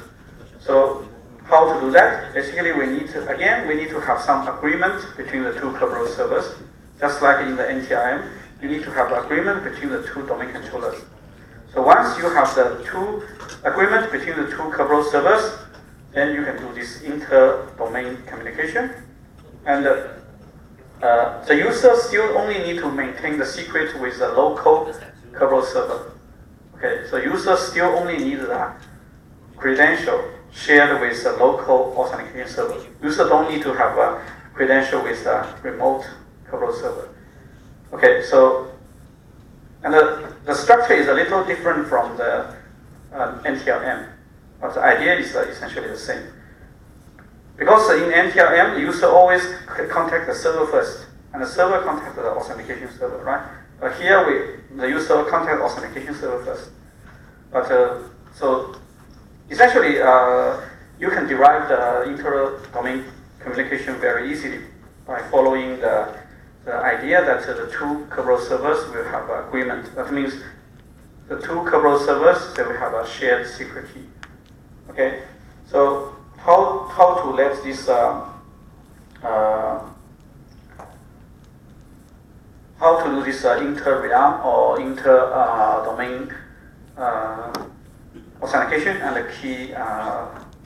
A: So how to do that? Basically, we need to have some agreement between the two Kerberos servers, just like in the NTRM. You need to have agreement between the two domain controllers. So once you have the two agreement between the two Kerberos servers, then you can do this inter-domain communication. And the user still only need to maintain the secret with the local Kerberos server. Okay, so user still only need the credential shared with the local authentication server. User don't need to have a credential with the remote Kerberos server. Okay, so and the structure is a little different from the NTRM, but the idea is essentially the same. Because in NTRM, the user always contact the server first, and the server contact the authentication server, right? But here, the user contact authentication server first. But so essentially, you can derive the inter-domain communication very easily by following the idea that the two Kerberos servers will have an agreement. That means the two Kerberos servers, they will have a shared secret key. Okay, so how to let this how to do this inter-realm or inter-domain authentication and the key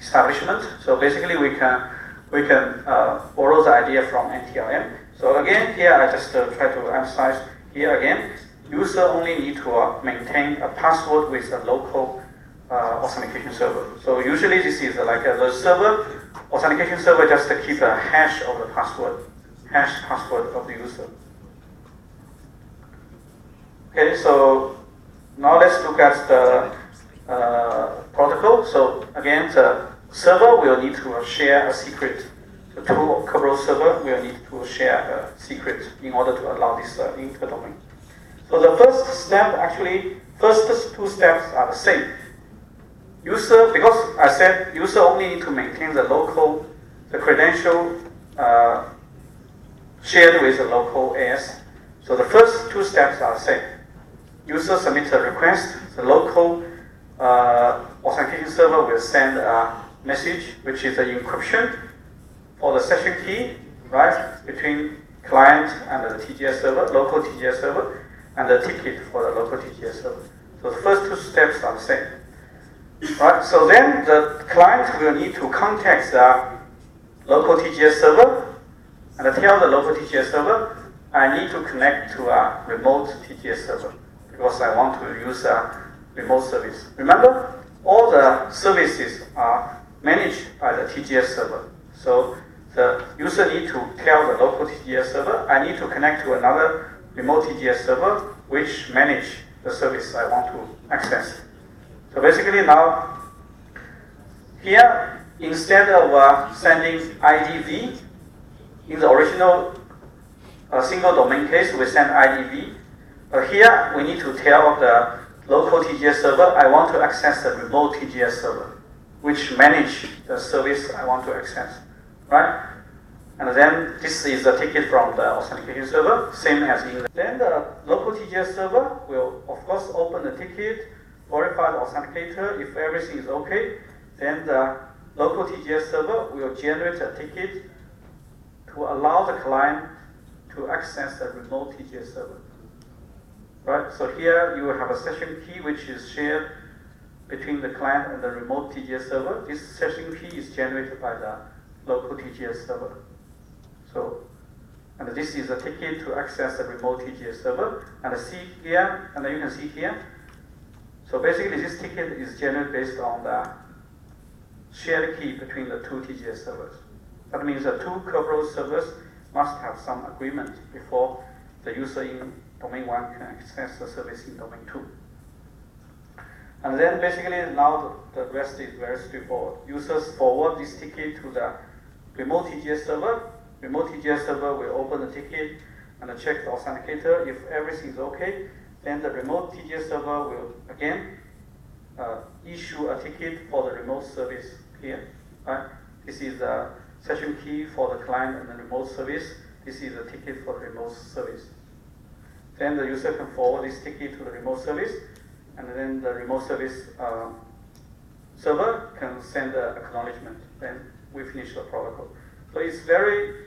A: establishment. So basically, we can borrow the idea from NTRM. So again, here I just try to emphasize here again, user only need to maintain a password with a local authentication server. So usually this is like the server, authentication server just to keep a hash of the password, hash password of the user. Okay, so now let's look at the protocol. So again, the server will need to share a secret. The two Kerberos server will need to share a secret in order to allow this inter-domain. So the first step, actually, first two steps are the same. User, because I said user only need to maintain the credential shared with the local AS. So the first two steps are the same. User submits a request, the local authentication server will send a message, which is an encryption for the session key, right, between client and the TGS server, local TGS server, and the ticket for the local TGS server. So the first two steps are the same. Right, so then the client will need to contact the local TGS server and tell the local TGS server, I need to connect to a remote TGS server because I want to use a remote service. Remember, all the services are managed by the TGS server. So the user need to tell the local TGS server, I need to connect to another remote TGS server which manage the service I want to access. So basically now, here, instead of sending IDV, in the original single domain case, we send IDV. But here, we need to tell the local TGS server, I want to access the remote TGS server, which manage the service I want to access, right? And then this is the ticket from the authentication server, same as in the. Then the local TGS server will, of course, open the ticket, verify the authenticator. If everything is okay, then the local TGS server will generate a ticket to allow the client to access the remote TGS server. Right? So here you will have a session key which is shared between the client and the remote TGS server. This session key is generated by the local TGS server. So, and this is a ticket to access the remote TGS server. And see here, and you can see here. So basically, this ticket is generated based on the shared key between the two TGS servers. That means the two Kerberos servers must have some agreement before the user in domain 1 can access the service in domain 2. And then basically now the rest is very straightforward. Users forward this ticket to the remote TGS server. Remote TGS server will open the ticket and check the authenticator. If everything is okay, then the remote TGS server will again issue a ticket for the remote service here. Right? This is the session key for the client and the remote service. This is the ticket for the remote service. Then the user can forward this ticket to the remote service, and then the remote service server can send an acknowledgement. Then we finish the protocol. So it's very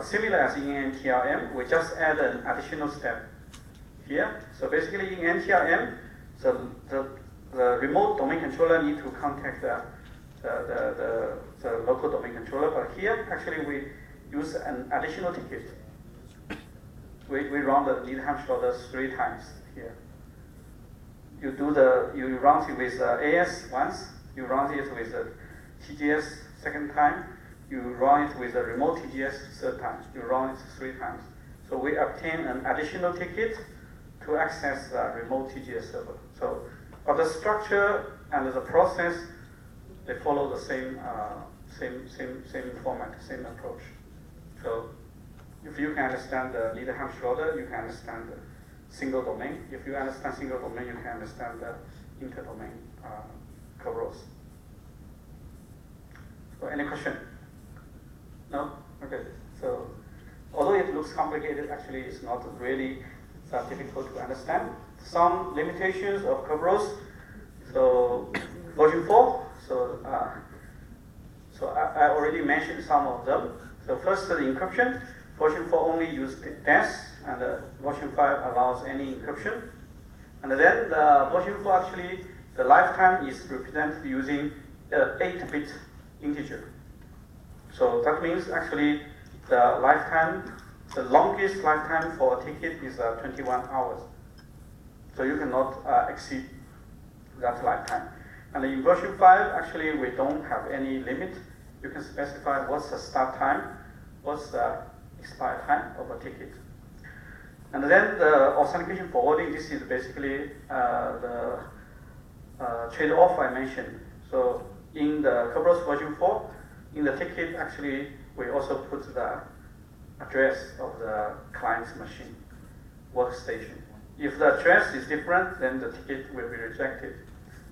A: similar as in NTRM. We just add an additional step here. So basically in NTRM, the remote domain controller need to contact the local domain controller, but here actually we use an additional ticket. We run the lead Schroeder 3 times here. You run it with AS once, you run it with the TGS second time, you run it with the remote TGS third time, you run it 3 times. So we obtain an additional ticket to access the remote TGS server. So, but the structure and the process, they follow the same format, same approach. So if you can understand the Liederham Schroeder, you can understand the single domain. If you understand single domain, you can understand the interdomain Kerberos. So any question? No? Okay. So although it looks complicated, actually it's not really that difficult to understand. Some limitations of Kerberos. So version 4. So I already mentioned some of them. So first, the encryption. Version 4 only uses DES, and version 5 allows any encryption. And then the version 4 actually, the lifetime is represented using 8-bit integer. So that means actually the lifetime, the longest lifetime for a ticket is 21 hours. So you cannot exceed that lifetime. And in version 5, actually we don't have any limit. You can specify what's the start time, what's the expire time of a ticket. And then the authentication forwarding, this is basically the trade-off I mentioned. So in the Kerberos version 4, in the ticket, actually, we also put the address of the client's machine, workstation. If the address is different, then the ticket will be rejected.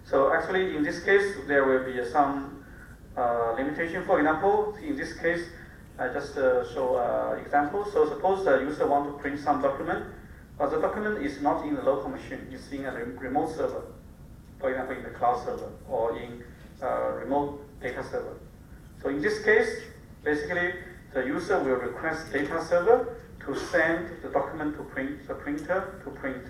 A: So actually, in this case, there will be some limitation. For example, in this case, I just show an example. So suppose the user wants to print some document, but the document is not in the local machine, it's in a remote server. For example, in the cloud server or in a remote data server. So in this case, basically, the user will request data server to send the document to the printer to print.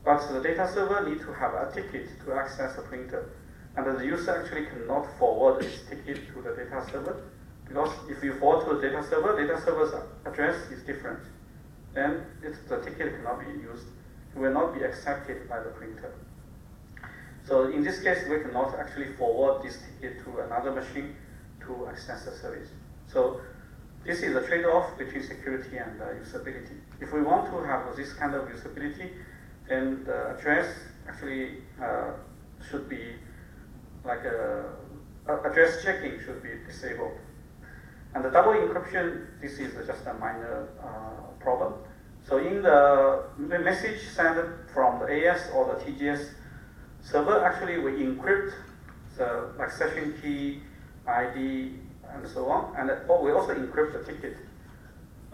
A: But the data server needs to have a ticket to access the printer. And the user actually cannot forward this ticket to the data server, because if you forward to the data server's address is different. Then the ticket cannot be used. It will not be accepted by the printer. So in this case, we cannot actually forward this ticket to another machine to access the service. So this is a trade-off between security and usability. If we want to have this kind of usability, then the address actually should be like address checking should be disabled. And the double encryption, this is just a minor problem. So in the message sent from the AS or the TGS server, actually we encrypt the like session key, ID, and so on. And we also encrypt the ticket.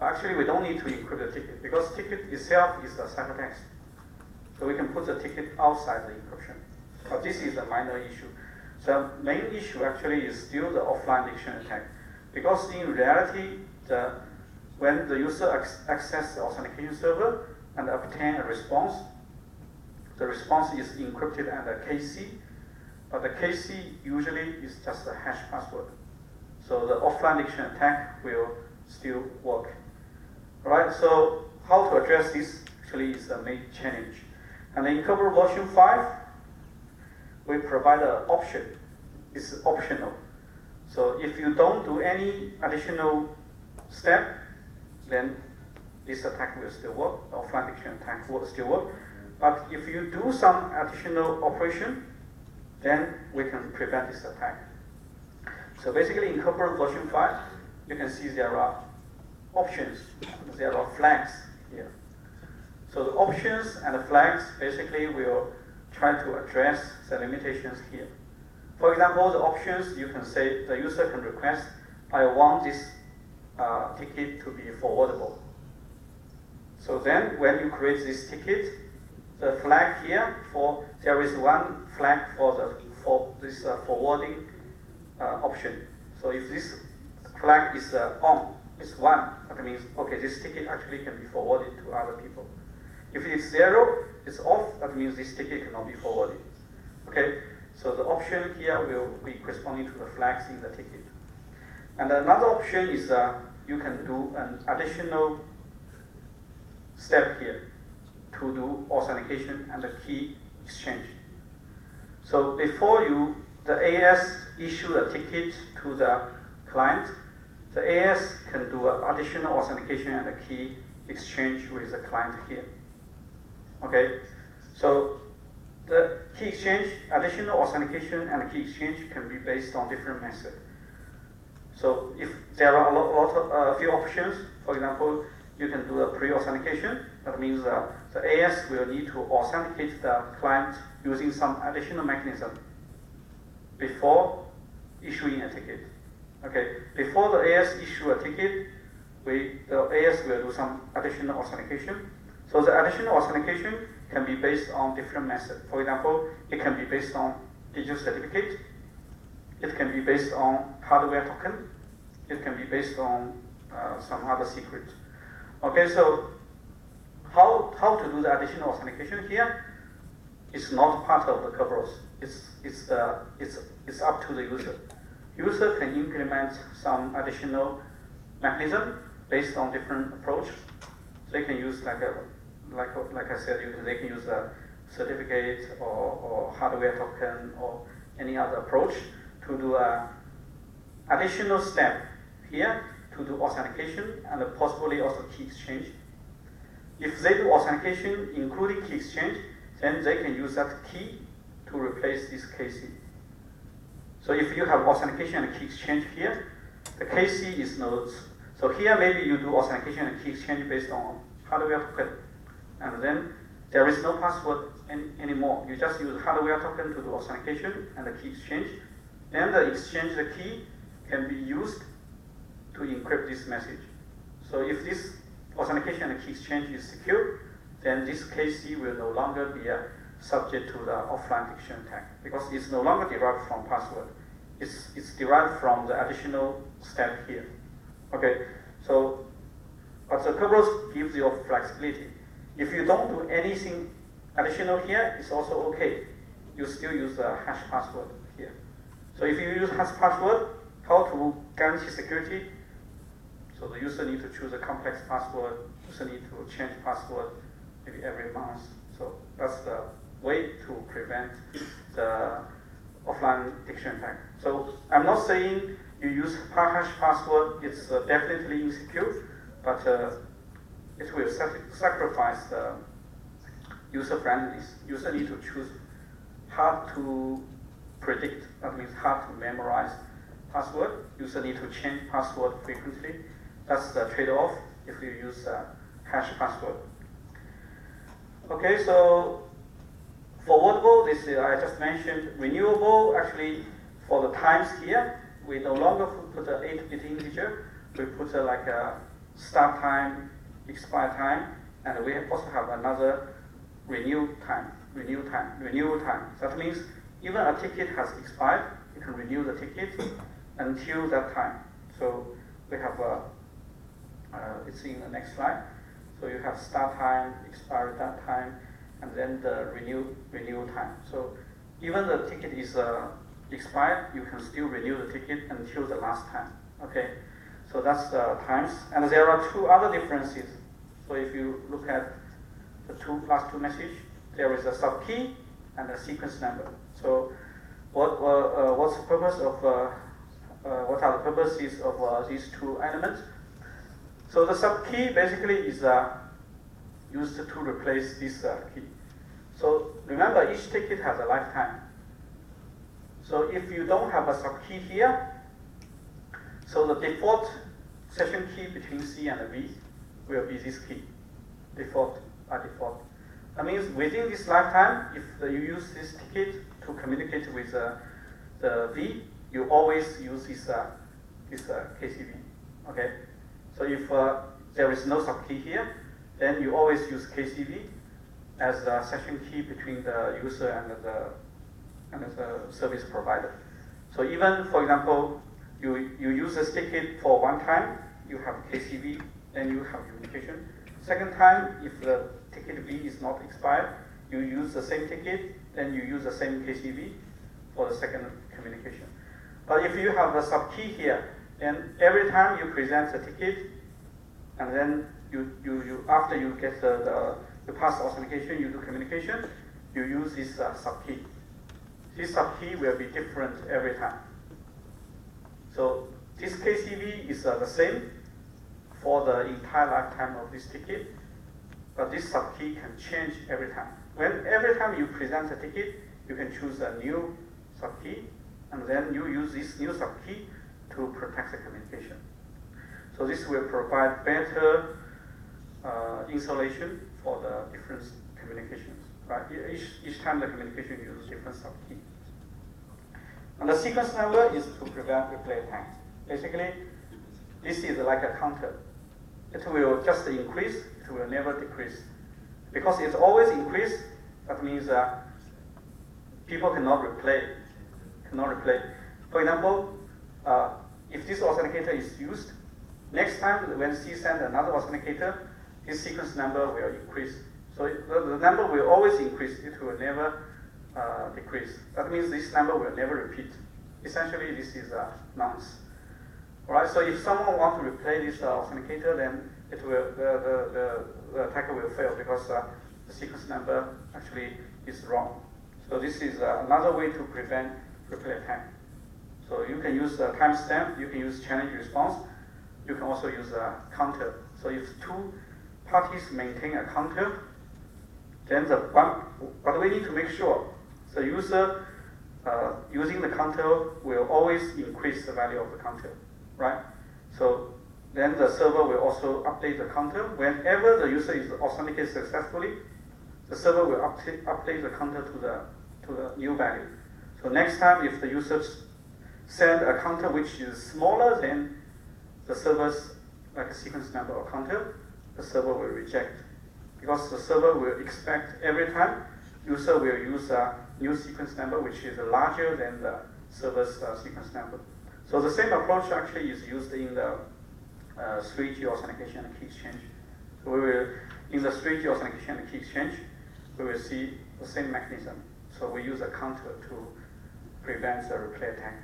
A: Actually, we don't need to encrypt the ticket because ticket itself is a ciphertext. So we can put the ticket outside the encryption. But this is a minor issue. The main issue actually is still the offline dictionary attack. Because in reality, when the user accesses the authentication server and obtain a response, the response is encrypted and a KC, but the KC usually is just a hash password. So the offline dictionary attack will still work. Alright, so how to address this actually is the main challenge. And in Kerberos version 5, we provide an option. It's optional. So if you don't do any additional step, then this attack will still work. The offline dictionary attack will still work. But if you do some additional operation, then we can prevent this attack. So basically in Kerberos version 5, you can see there are options, there are flags here. So the options and the flags basically will try to address the limitations here. For example, the options, you can say the user can request, I want this ticket to be forwardable. So then when you create this ticket, the flag here, there is one flag for this forwarding option. So if this flag is on, it's 1, that means, okay, this ticket actually can be forwarded to other people. If it's 0, it's off, that means this ticket cannot be forwarded. Okay, so the option here will be corresponding to the flags in the ticket. And another option is you can do an additional step here to do authentication and the key exchange. So before the AS issue a ticket to the client, the AS can do additional authentication and a key exchange with the client here. Okay, so the key exchange, additional authentication and key exchange can be based on different methods. So if there are a few options, for example, you can do a pre-authentication. That means the AS will need to authenticate the client using some additional mechanism before issuing a ticket. Okay, before the AS issue a ticket, the AS will do some additional authentication. So the additional authentication can be based on different methods. For example, it can be based on digital certificate. It can be based on hardware token. It can be based on some other secret. Okay, so how to do the additional authentication here is not part of the Kerberos. It's up to the user. User can implement some additional mechanism based on different approach. They can use like I said, they can use a certificate or hardware token or any other approach to do a additional step here to do authentication and possibly also key exchange. If they do authentication including key exchange, then they can use that key to replace this KC. So if you have authentication and key exchange here, the KC is no. So here maybe you do authentication and key exchange based on hardware token, and then there is no password anymore. You just use hardware token to do authentication and the key exchange. Then the exchange, the key, can be used to encrypt this message. So if this authentication and key exchange is secure, then this KC will no longer be subject to the offline dictionary attack because it's no longer derived from password. It's derived from the additional step here. Okay, so but the Kerberos gives you flexibility. If you don't do anything additional here, it's also okay. You still use the hash password here. So if you use hash password, how to guarantee security? So the user need to choose a complex password. User need to change password maybe every month. So that's the way to prevent the offline dictionary attack. So I'm not saying you use hash password, it's definitely insecure, but it will sacrifice the user friendliness. User need to choose hard to predict, that means hard to memorize password. User need to change password frequently. That's the trade-off if you use hash password. Okay, so forwardable, this I just mentioned. Renewable, actually, for the times here, we no longer put an 8-bit integer. We put like a start time, expire time, and we also have another renew time. That means even a ticket has expired, you can renew the ticket until that time. So we have it's in the next slide. So you have start time, expiry that time, and then the renew time. So even the ticket is expired, you can still renew the ticket until the last time. Okay, so that's the times. And there are two other differences. So if you look at the last two messages, there is a subkey and a sequence number. So what's the purpose of what are the purposes of these two elements? So the subkey basically is used to replace this key. So remember, each ticket has a lifetime. So if you don't have a subkey here, so the default session key between C and V will be this key, by default. That means within this lifetime, if you use this ticket to communicate with the V, you always use this KCV. Okay. So if there is no subkey here, then you always use KCV as the session key between the user and the service provider. So even, for example, you use this ticket for one time, you have KCV, then you have communication. Second time, if the ticket V is not expired, you use the same ticket, then you use the same KCV for the second communication. But if you have a subkey here, then every time you present the ticket, and then you after you get you pass the authentication, you do communication, you use this subkey. This subkey will be different every time. So this KCV is the same for the entire lifetime of this ticket, but this subkey can change every time. Every time you present a ticket, you can choose a new subkey, and then you use this new subkey to protect the communication. So this will provide better insulation for the different communications. Right? Each time the communication uses different subkey. And the sequence number is to prevent replay attacks. Basically, this is like a counter. It will just increase, it will never decrease. Because it's always increase, that means people cannot replay. For example, if this authenticator is used, next time when C sends another authenticator, this sequence number will increase. So the number will always increase, it will never decrease. That means this number will never repeat. Essentially, this is nonce. Alright, so if someone wants to replay this authenticator, then it will the attacker will fail because the sequence number actually is wrong. So this is another way to prevent replay attack. So you can use timestamp, you can use challenge response, you can also use a counter. So if two parties maintain a counter, then but we need to make sure the user using the counter will always increase the value of the counter, right? So then the server will also update the counter. Whenever the user is authenticated successfully, the server will update the counter to the new value. So next time, if the users send a counter which is smaller than the server's like a sequence number or counter, the server will reject. Because the server will expect every time user will use a new sequence number which is larger than the server's sequence number. So the same approach actually is used in the 3G authentication and key exchange. So we will, in the 3G authentication and key exchange, we will see the same mechanism. So we use a counter to prevent the replay attack.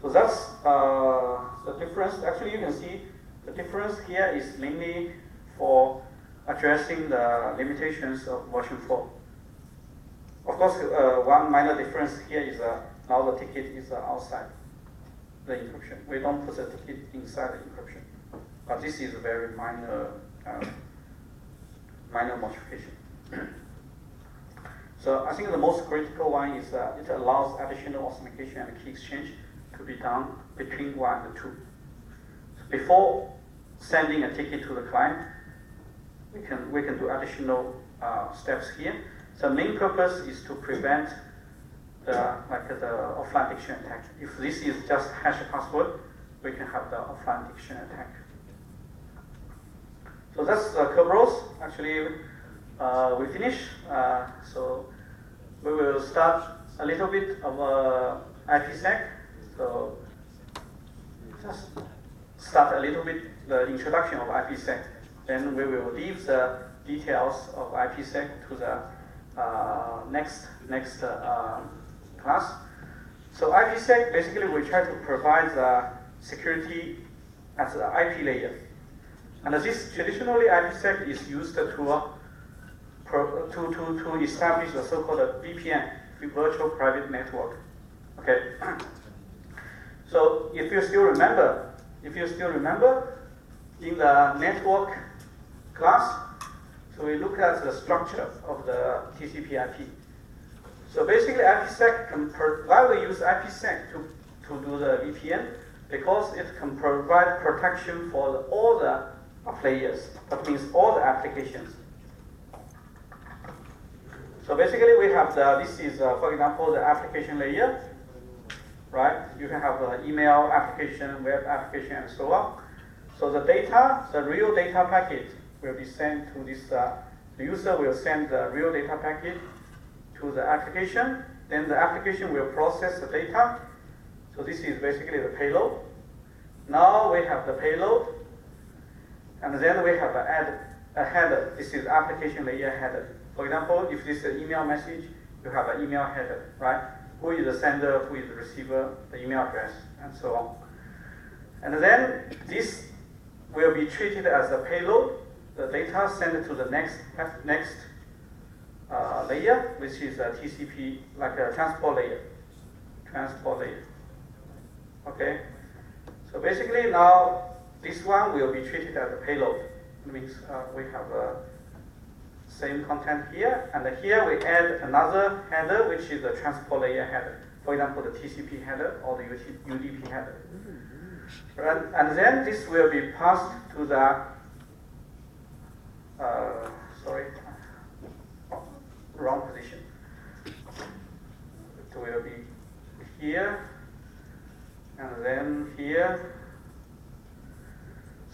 A: So that's the difference. Actually, you can see the difference here is mainly for addressing the limitations of version 4. Of course, one minor difference here is now the ticket is outside the encryption. We don't put the ticket inside the encryption. But this is a very minor modification. So I think the most critical one is that it allows additional authentication and key exchange to be done between 1 and 2. So before sending a ticket to the client, we can do additional steps here. The main purpose is to prevent the offline dictionary attack. If this is just hash password, we can have the offline dictionary attack. So that's the Kerberos. Actually, we finish. So we will start a little bit of IPsec. So just start a little bit the introduction of IPsec. Then we will leave the details of IPsec to the next class. So IPsec, basically we try to provide the security at the IP layer. And this traditionally IPsec is used to establish the so-called VPN, virtual private network. Okay. So if you still remember, in the network class, so we look at the structure of the TCP/IP. So basically, IPsec why we use IPsec to do the VPN? Because it can provide protection for all the players. That means all the applications. So basically, we have this is, for example, the application layer, right? You can have the email application, web application, and so on. So the data, the real data packet will be sent to this, the user will send the real data packet to the application. Then the application will process the data. So this is basically the payload. Now we have the payload. And then we have a header. This is application layer header. For example, if this is an email message, you have an email header, right? Who is the sender, who is the receiver, the email address, and so on. And then this will be treated as a payload. The data sent to the next layer, which is a TCP, like a transport layer. Okay. So basically now this one will be treated as a payload. It means we have same content here, and here we add another header, which is the transport layer header. For example, the TCP header or the UDP header. And then this will be passed to the, wrong position. It will be here, and then here.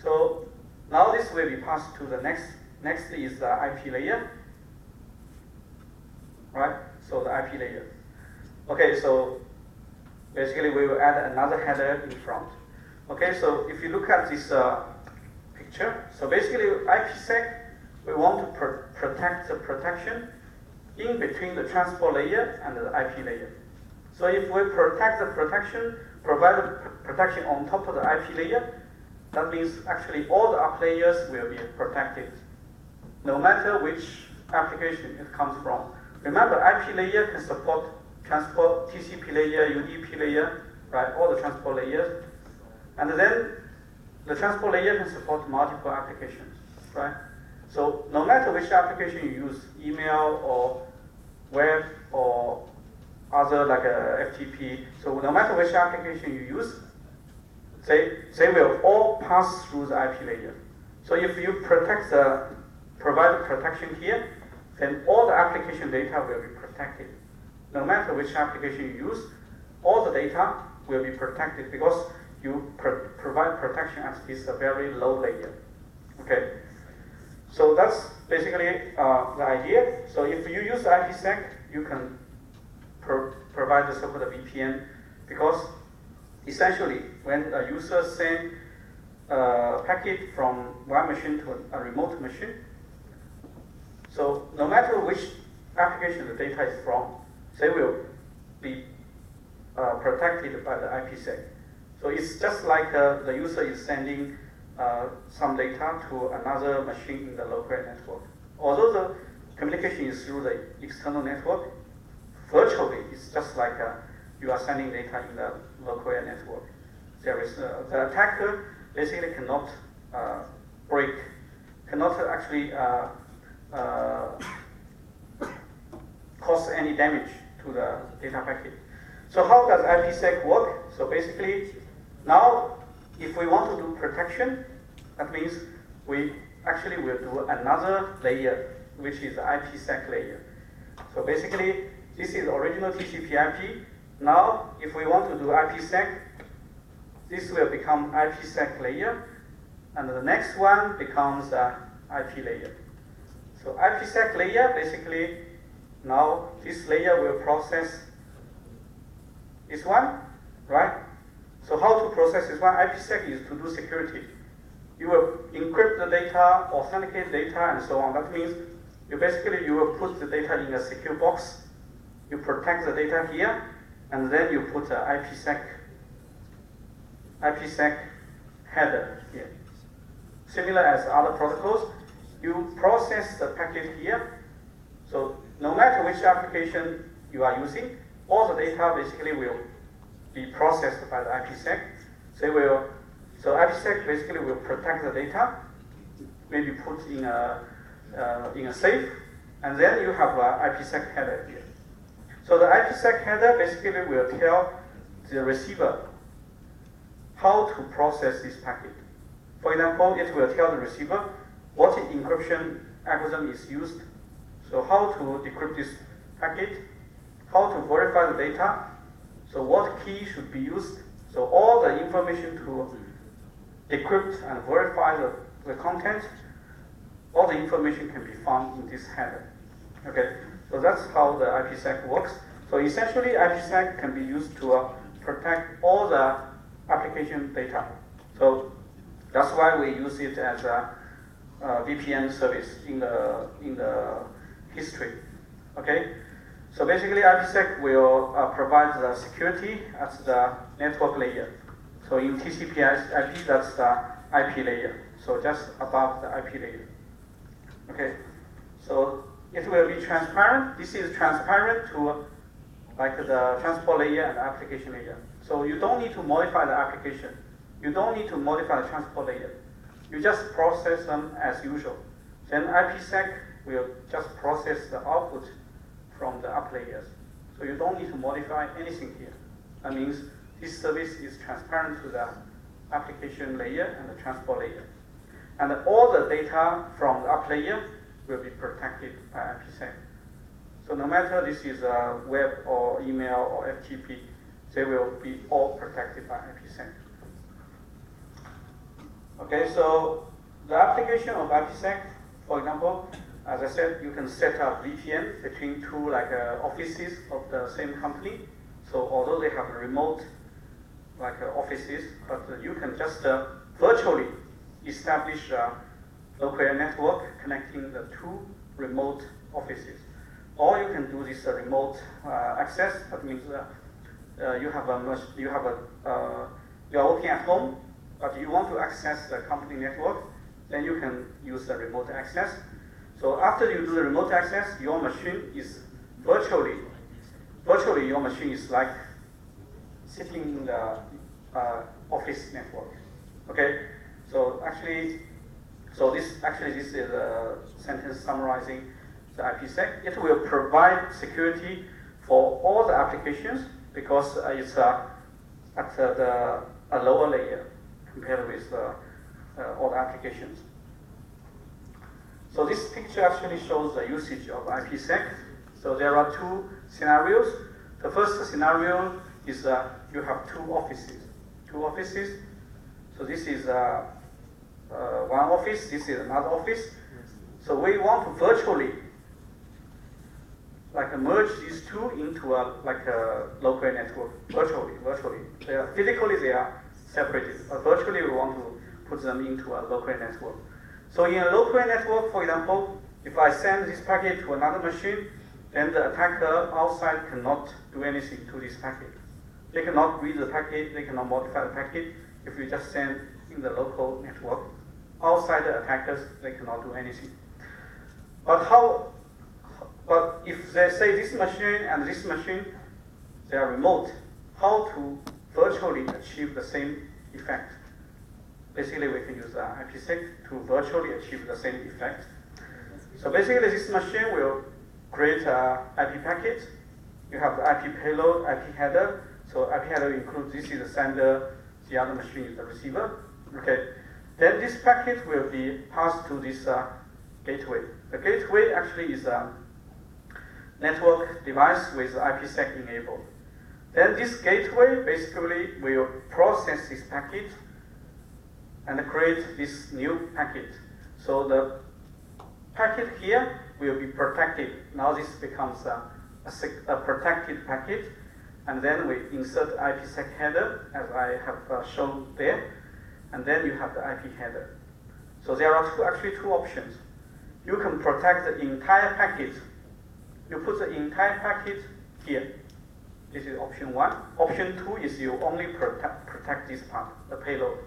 A: So now this will be passed to the next is the IP layer, right? So the IP layer. Okay, so basically we will add another header in front. Okay, so if you look at this picture, so basically IPsec, we want to protect the protection in between the transport layer and the IP layer. So if we protect the protection, provide the protection on top of the IP layer, that means actually all the players will be protected, no matter which application it comes from. Remember, IP layer can support transport, TCP layer, UDP layer, right? All the transport layers. And then the transport layer can support multiple applications, right? So no matter which application you use, email or web or other like a FTP, so no matter which application you use, they will all pass through the IP layer. So if you provide protection here, then all the application data will be protected. No matter which application you use, all the data will be protected because you provide protection at this very low layer. Okay, so that's basically the idea. So if you use IPsec, you can provide the so-called VPN, because essentially when a user sends a packet from one machine to a remote machine, so no matter which application the data is from, they will be protected by the IPsec. So it's just like the user is sending some data to another machine in the local network. Although the communication is through the external network, virtually it's just like you are sending data in the local network. There is the attacker basically cannot actually cause any damage to the data packet. So how does IPsec work? So basically, now if we want to do protection, that means we actually will do another layer, which is the IPsec layer. So basically, this is original TCP/IP. Now, if we want to do IPsec, this will become IPsec layer, and the next one becomes the IP layer. So IPsec layer, basically, now this layer will process this one, right? So how to process this one? IPsec is to do security. you will encrypt the data, authenticate data, and so on. That means you will put the data in a secure box, you protect the data here, and then you put an IPsec header here. Similar as other protocols, you process the packet here. So no matter which application you are using, all the data basically will be processed by the IPsec. So IPsec basically will protect the data, maybe put in a safe, and then you have an IPsec header here. So the IPsec header basically will tell the receiver how to process this packet. For example, it will tell the receiver what encryption algorithm is used, so how to decrypt this packet, how to verify the data, so what key should be used. So all the information to decrypt and verify the content, all the information can be found in this header. Okay, so that's how the IPsec works. So essentially, IPsec can be used to protect all the application data. So that's why we use it as a VPN service in the history. Okay, so basically, IPsec will provide the security at the network layer. So in TCP/IP, that's the IP layer. So just above the IP layer. Okay, so it will be transparent. This is transparent to like the transport layer and the application layer. So you don't need to modify the application. You don't need to modify the transport layer. You just process them as usual. Then IPsec will just process the output from the up layers. So you don't need to modify anything here. That means this service is transparent to the application layer and the transport layer. And all the data from the up layer will be protected by IPsec. So no matter this is a web or email or FTP, they will be all protected by IPsec. Okay, so the application of IPsec, for example, as I said, you can set up VPN between two offices of the same company. So although they have remote offices, but you can just virtually establish a local area network connecting the two remote offices. Or you can do this remote access. That means you are working at home, but you want to access the company network, then you can use the remote access. So after you do the remote access, your machine is virtually your machine is like sitting in the office network. Okay, so this is a sentence summarizing the IPsec. It will provide security for all the applications because it's at a lower layer compared with all the applications. So this picture actually shows the usage of IPsec. So there are two scenarios. The first scenario is you have two offices. So this is one office, this is another office. So we want to virtually merge these two into a local network. Virtually. Physically they are separated, but virtually we want to put them into a local network. So in a local network, for example, if I send this packet to another machine, then the attacker outside cannot do anything to this packet. They cannot read the packet, they cannot modify the packet if you just send in the local network. Outside the attackers, they cannot do anything. But if they say this machine and this machine, they are remote, how to virtually achieve the same effect? Basically, we can use IPsec to virtually achieve the same effect. So basically, this machine will create an IP packet. You have the IP payload, IP header. So IP header includes this is the sender, the other machine is the receiver. Okay. Then this packet will be passed to this gateway. The gateway actually is a network device with IPsec enabled. Then this gateway basically will process this packet and create this new packet. So the packet here will be protected. Now this becomes a protected packet, and then we insert IPsec header as I have shown there, and then you have the IP header. So there are actually two options. You can protect the entire packet. You put the entire packet here. This is option 1. Option 2 is you only protect this part, the payload.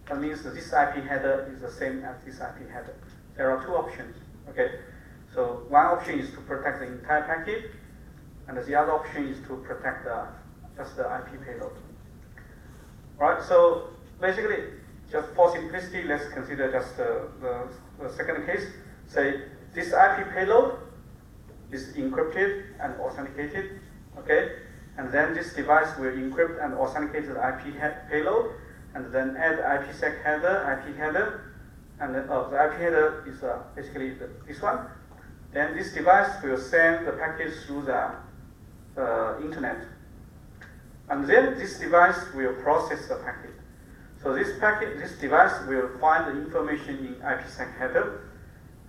A: That means that this IP header is the same as this IP header. There are two options. Okay. So one option is to protect the entire packet, and the other option is to protect just the IP payload. Right. So basically, just for simplicity, let's consider just the second case. Say this IP payload is encrypted and authenticated. Okay. And then this device will encrypt and authenticate the IP payload, and then add IPsec header, IP header, and then, the IP header is basically this one. Then this device will send the packet through the internet, and then this device will process the packet. So this device will find the information in IPsec header,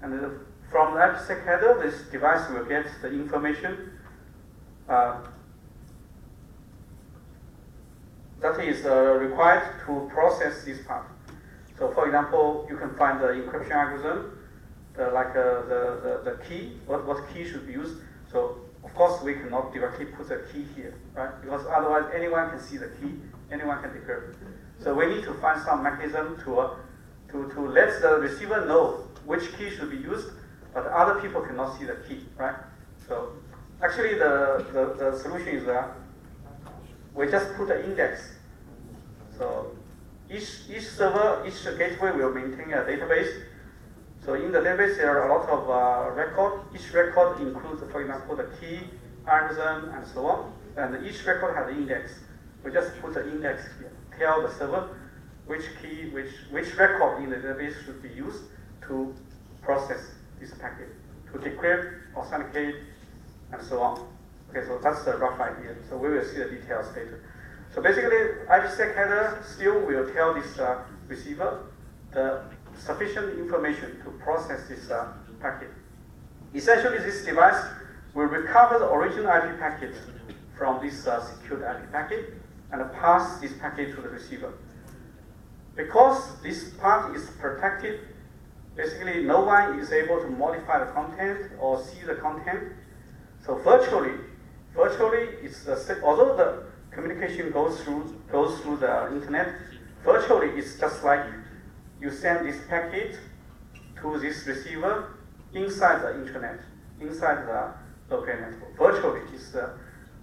A: and from the IPsec header, this device will get the information that is required to process this part. So, for example, you can find the encryption algorithm, the key, what key should be used. So, of course, we cannot directly put the key here, right? Because otherwise, anyone can see the key, anyone can decrypt. So, we need to find some mechanism to let the receiver know which key should be used, but other people cannot see the key, right? So, actually, the solution is that we just put an index. So each server, each gateway will maintain a database. So in the database, there are a lot of records. Each record includes, for example, the key, algorithm, and so on. And each record has an index. We just put the index here. Tell the server which key, which record in the database should be used to process this packet, to decrypt, authenticate, and so on. Okay, so that's the rough idea. So we will see the details later. So basically, IPsec header still will tell this receiver the sufficient information to process this packet. Essentially, this device will recover the original IP packet from this secured IP packet and pass this packet to the receiver. Because this part is protected, basically no one is able to modify the content or see the content. So virtually, it's although the communication goes through the internet, virtually it's just like you send this packet to this receiver inside the internet, inside the local network. Virtually,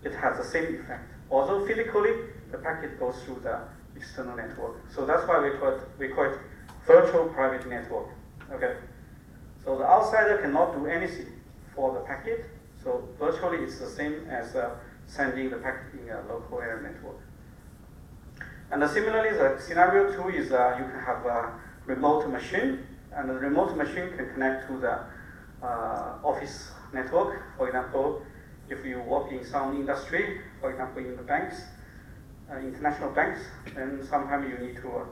A: it has the same effect. Although physically, the packet goes through the external network. So that's why we call it virtual private network. Okay. So the outsider cannot do anything for the packet. So virtually, it's the same as sending the packet in a local area network. And similarly, the scenario 2 is you can have a remote machine, and the remote machine can connect to the office network. For example, if you work in some industry, for example, in the banks, international banks, then sometimes you need to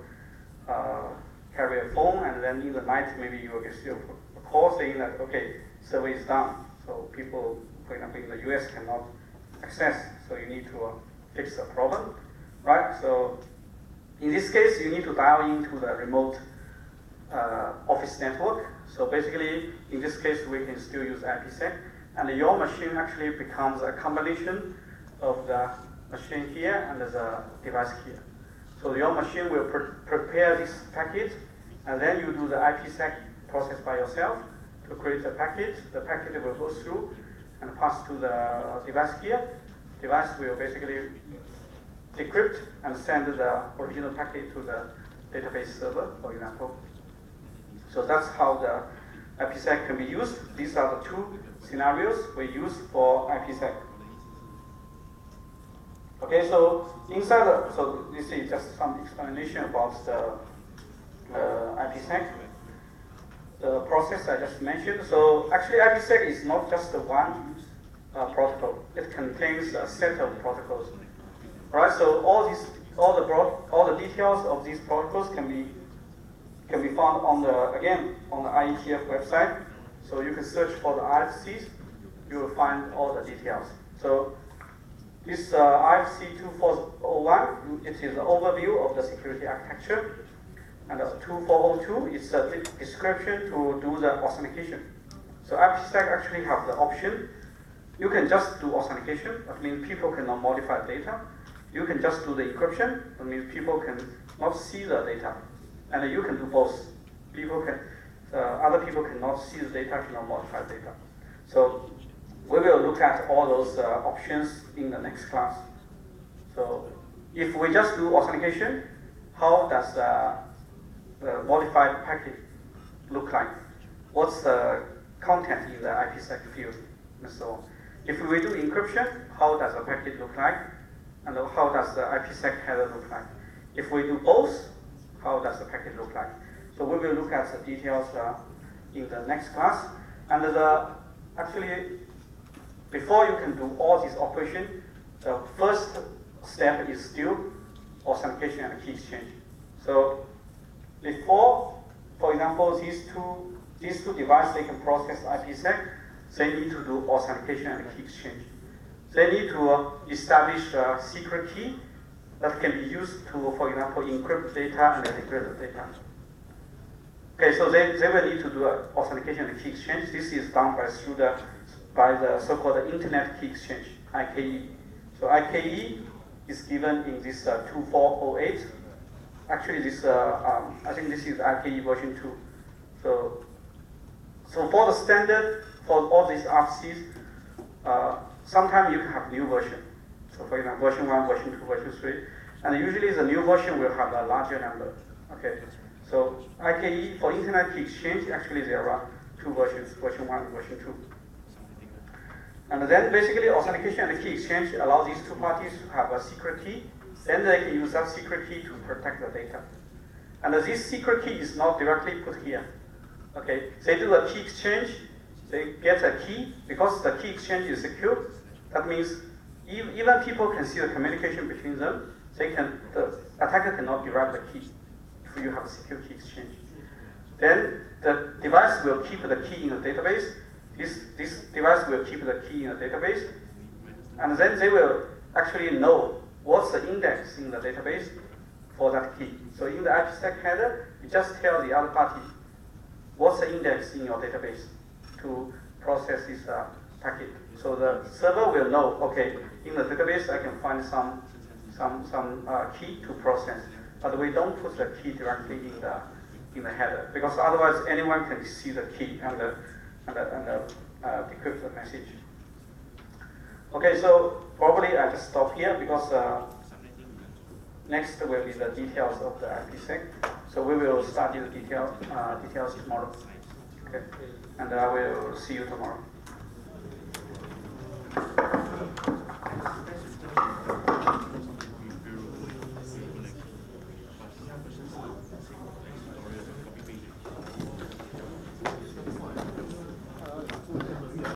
A: carry a phone, and then in the night maybe you will get a call saying that, okay, survey is done. So people, for example, in the US cannot access, so you need to fix the problem, right? So in this case, you need to dial into the remote office network. So basically, in this case, we can still use IPsec, and your machine actually becomes a combination of the machine here and the device here. So your machine will prepare this packet, and then you do the IPsec process by yourself to create the packet. The packet will go through and pass to the device here. Device will basically decrypt and send the original packet to the database server, for example. So that's how the IPsec can be used. These are the two scenarios we use for IPsec. Okay, so so this is just some explanation about the IPsec, the process I just mentioned. So actually, IPsec is not just the one protocol. It contains a set of protocols. All right. So all the details of these protocols can be found on the IETF website. So you can search for the RFCs. You will find all the details. So this RFC 2401, it is an overview of the security architecture. And 2402 is a description to do the authentication. So IPsec actually have the option. You can just do authentication. That means people cannot modify data. You can just do the encryption. That means people can not see the data. And you can do both. Other people cannot see the data, cannot modify data. So we will look at all those options in the next class. So if we just do authentication, how does the modified packet look like? What's the content in the IPsec field, and so on. If we do encryption, how does the packet look like? And how does the IPsec header look like? If we do both, how does the packet look like? So we will look at the details in the next class. And actually, before you can do all these operations, the first step is still authentication and key exchange. So before, for example, these two devices, they can process IPsec, they need to do authentication and key exchange. They need to establish a secret key that can be used to, for example, encrypt data and decrypt the data. Okay, so they will need to do authentication and key exchange. This is done by the so-called Internet Key Exchange, IKE. So IKE is given in this 2408. Actually, this I think this is IKE version 2. So for the standard, for all these RFCs, sometimes you can have new version. So for example, version 1, version 2, version 3. And usually the new version will have a larger number. Okay. So IKE for Internet Key Exchange, actually there are two versions, version 1 and version 2. And then basically authentication and key exchange allow these two parties to have a secret key. Then they can use that secret key to protect the data. And this secret key is not directly put here. Okay, they do a key exchange, they get a key. Because the key exchange is secure, that means even people can see the communication between them. The attacker cannot derive the key if you have a secure key exchange. Then the device will keep the key in the database. This device will keep the key in the database. And then they will actually know what's the index in the database for that key. So in the IPsec header, you just tell the other party what's the index in your database to process this packet. So the server will know, okay, in the database I can find some key to process, but we don't put the key directly in the header, because otherwise anyone can see the key and decrypt the message. Okay, so probably I just stop here because next will be the details of the IPsec. So we will study the details tomorrow. Okay, and I will see you tomorrow.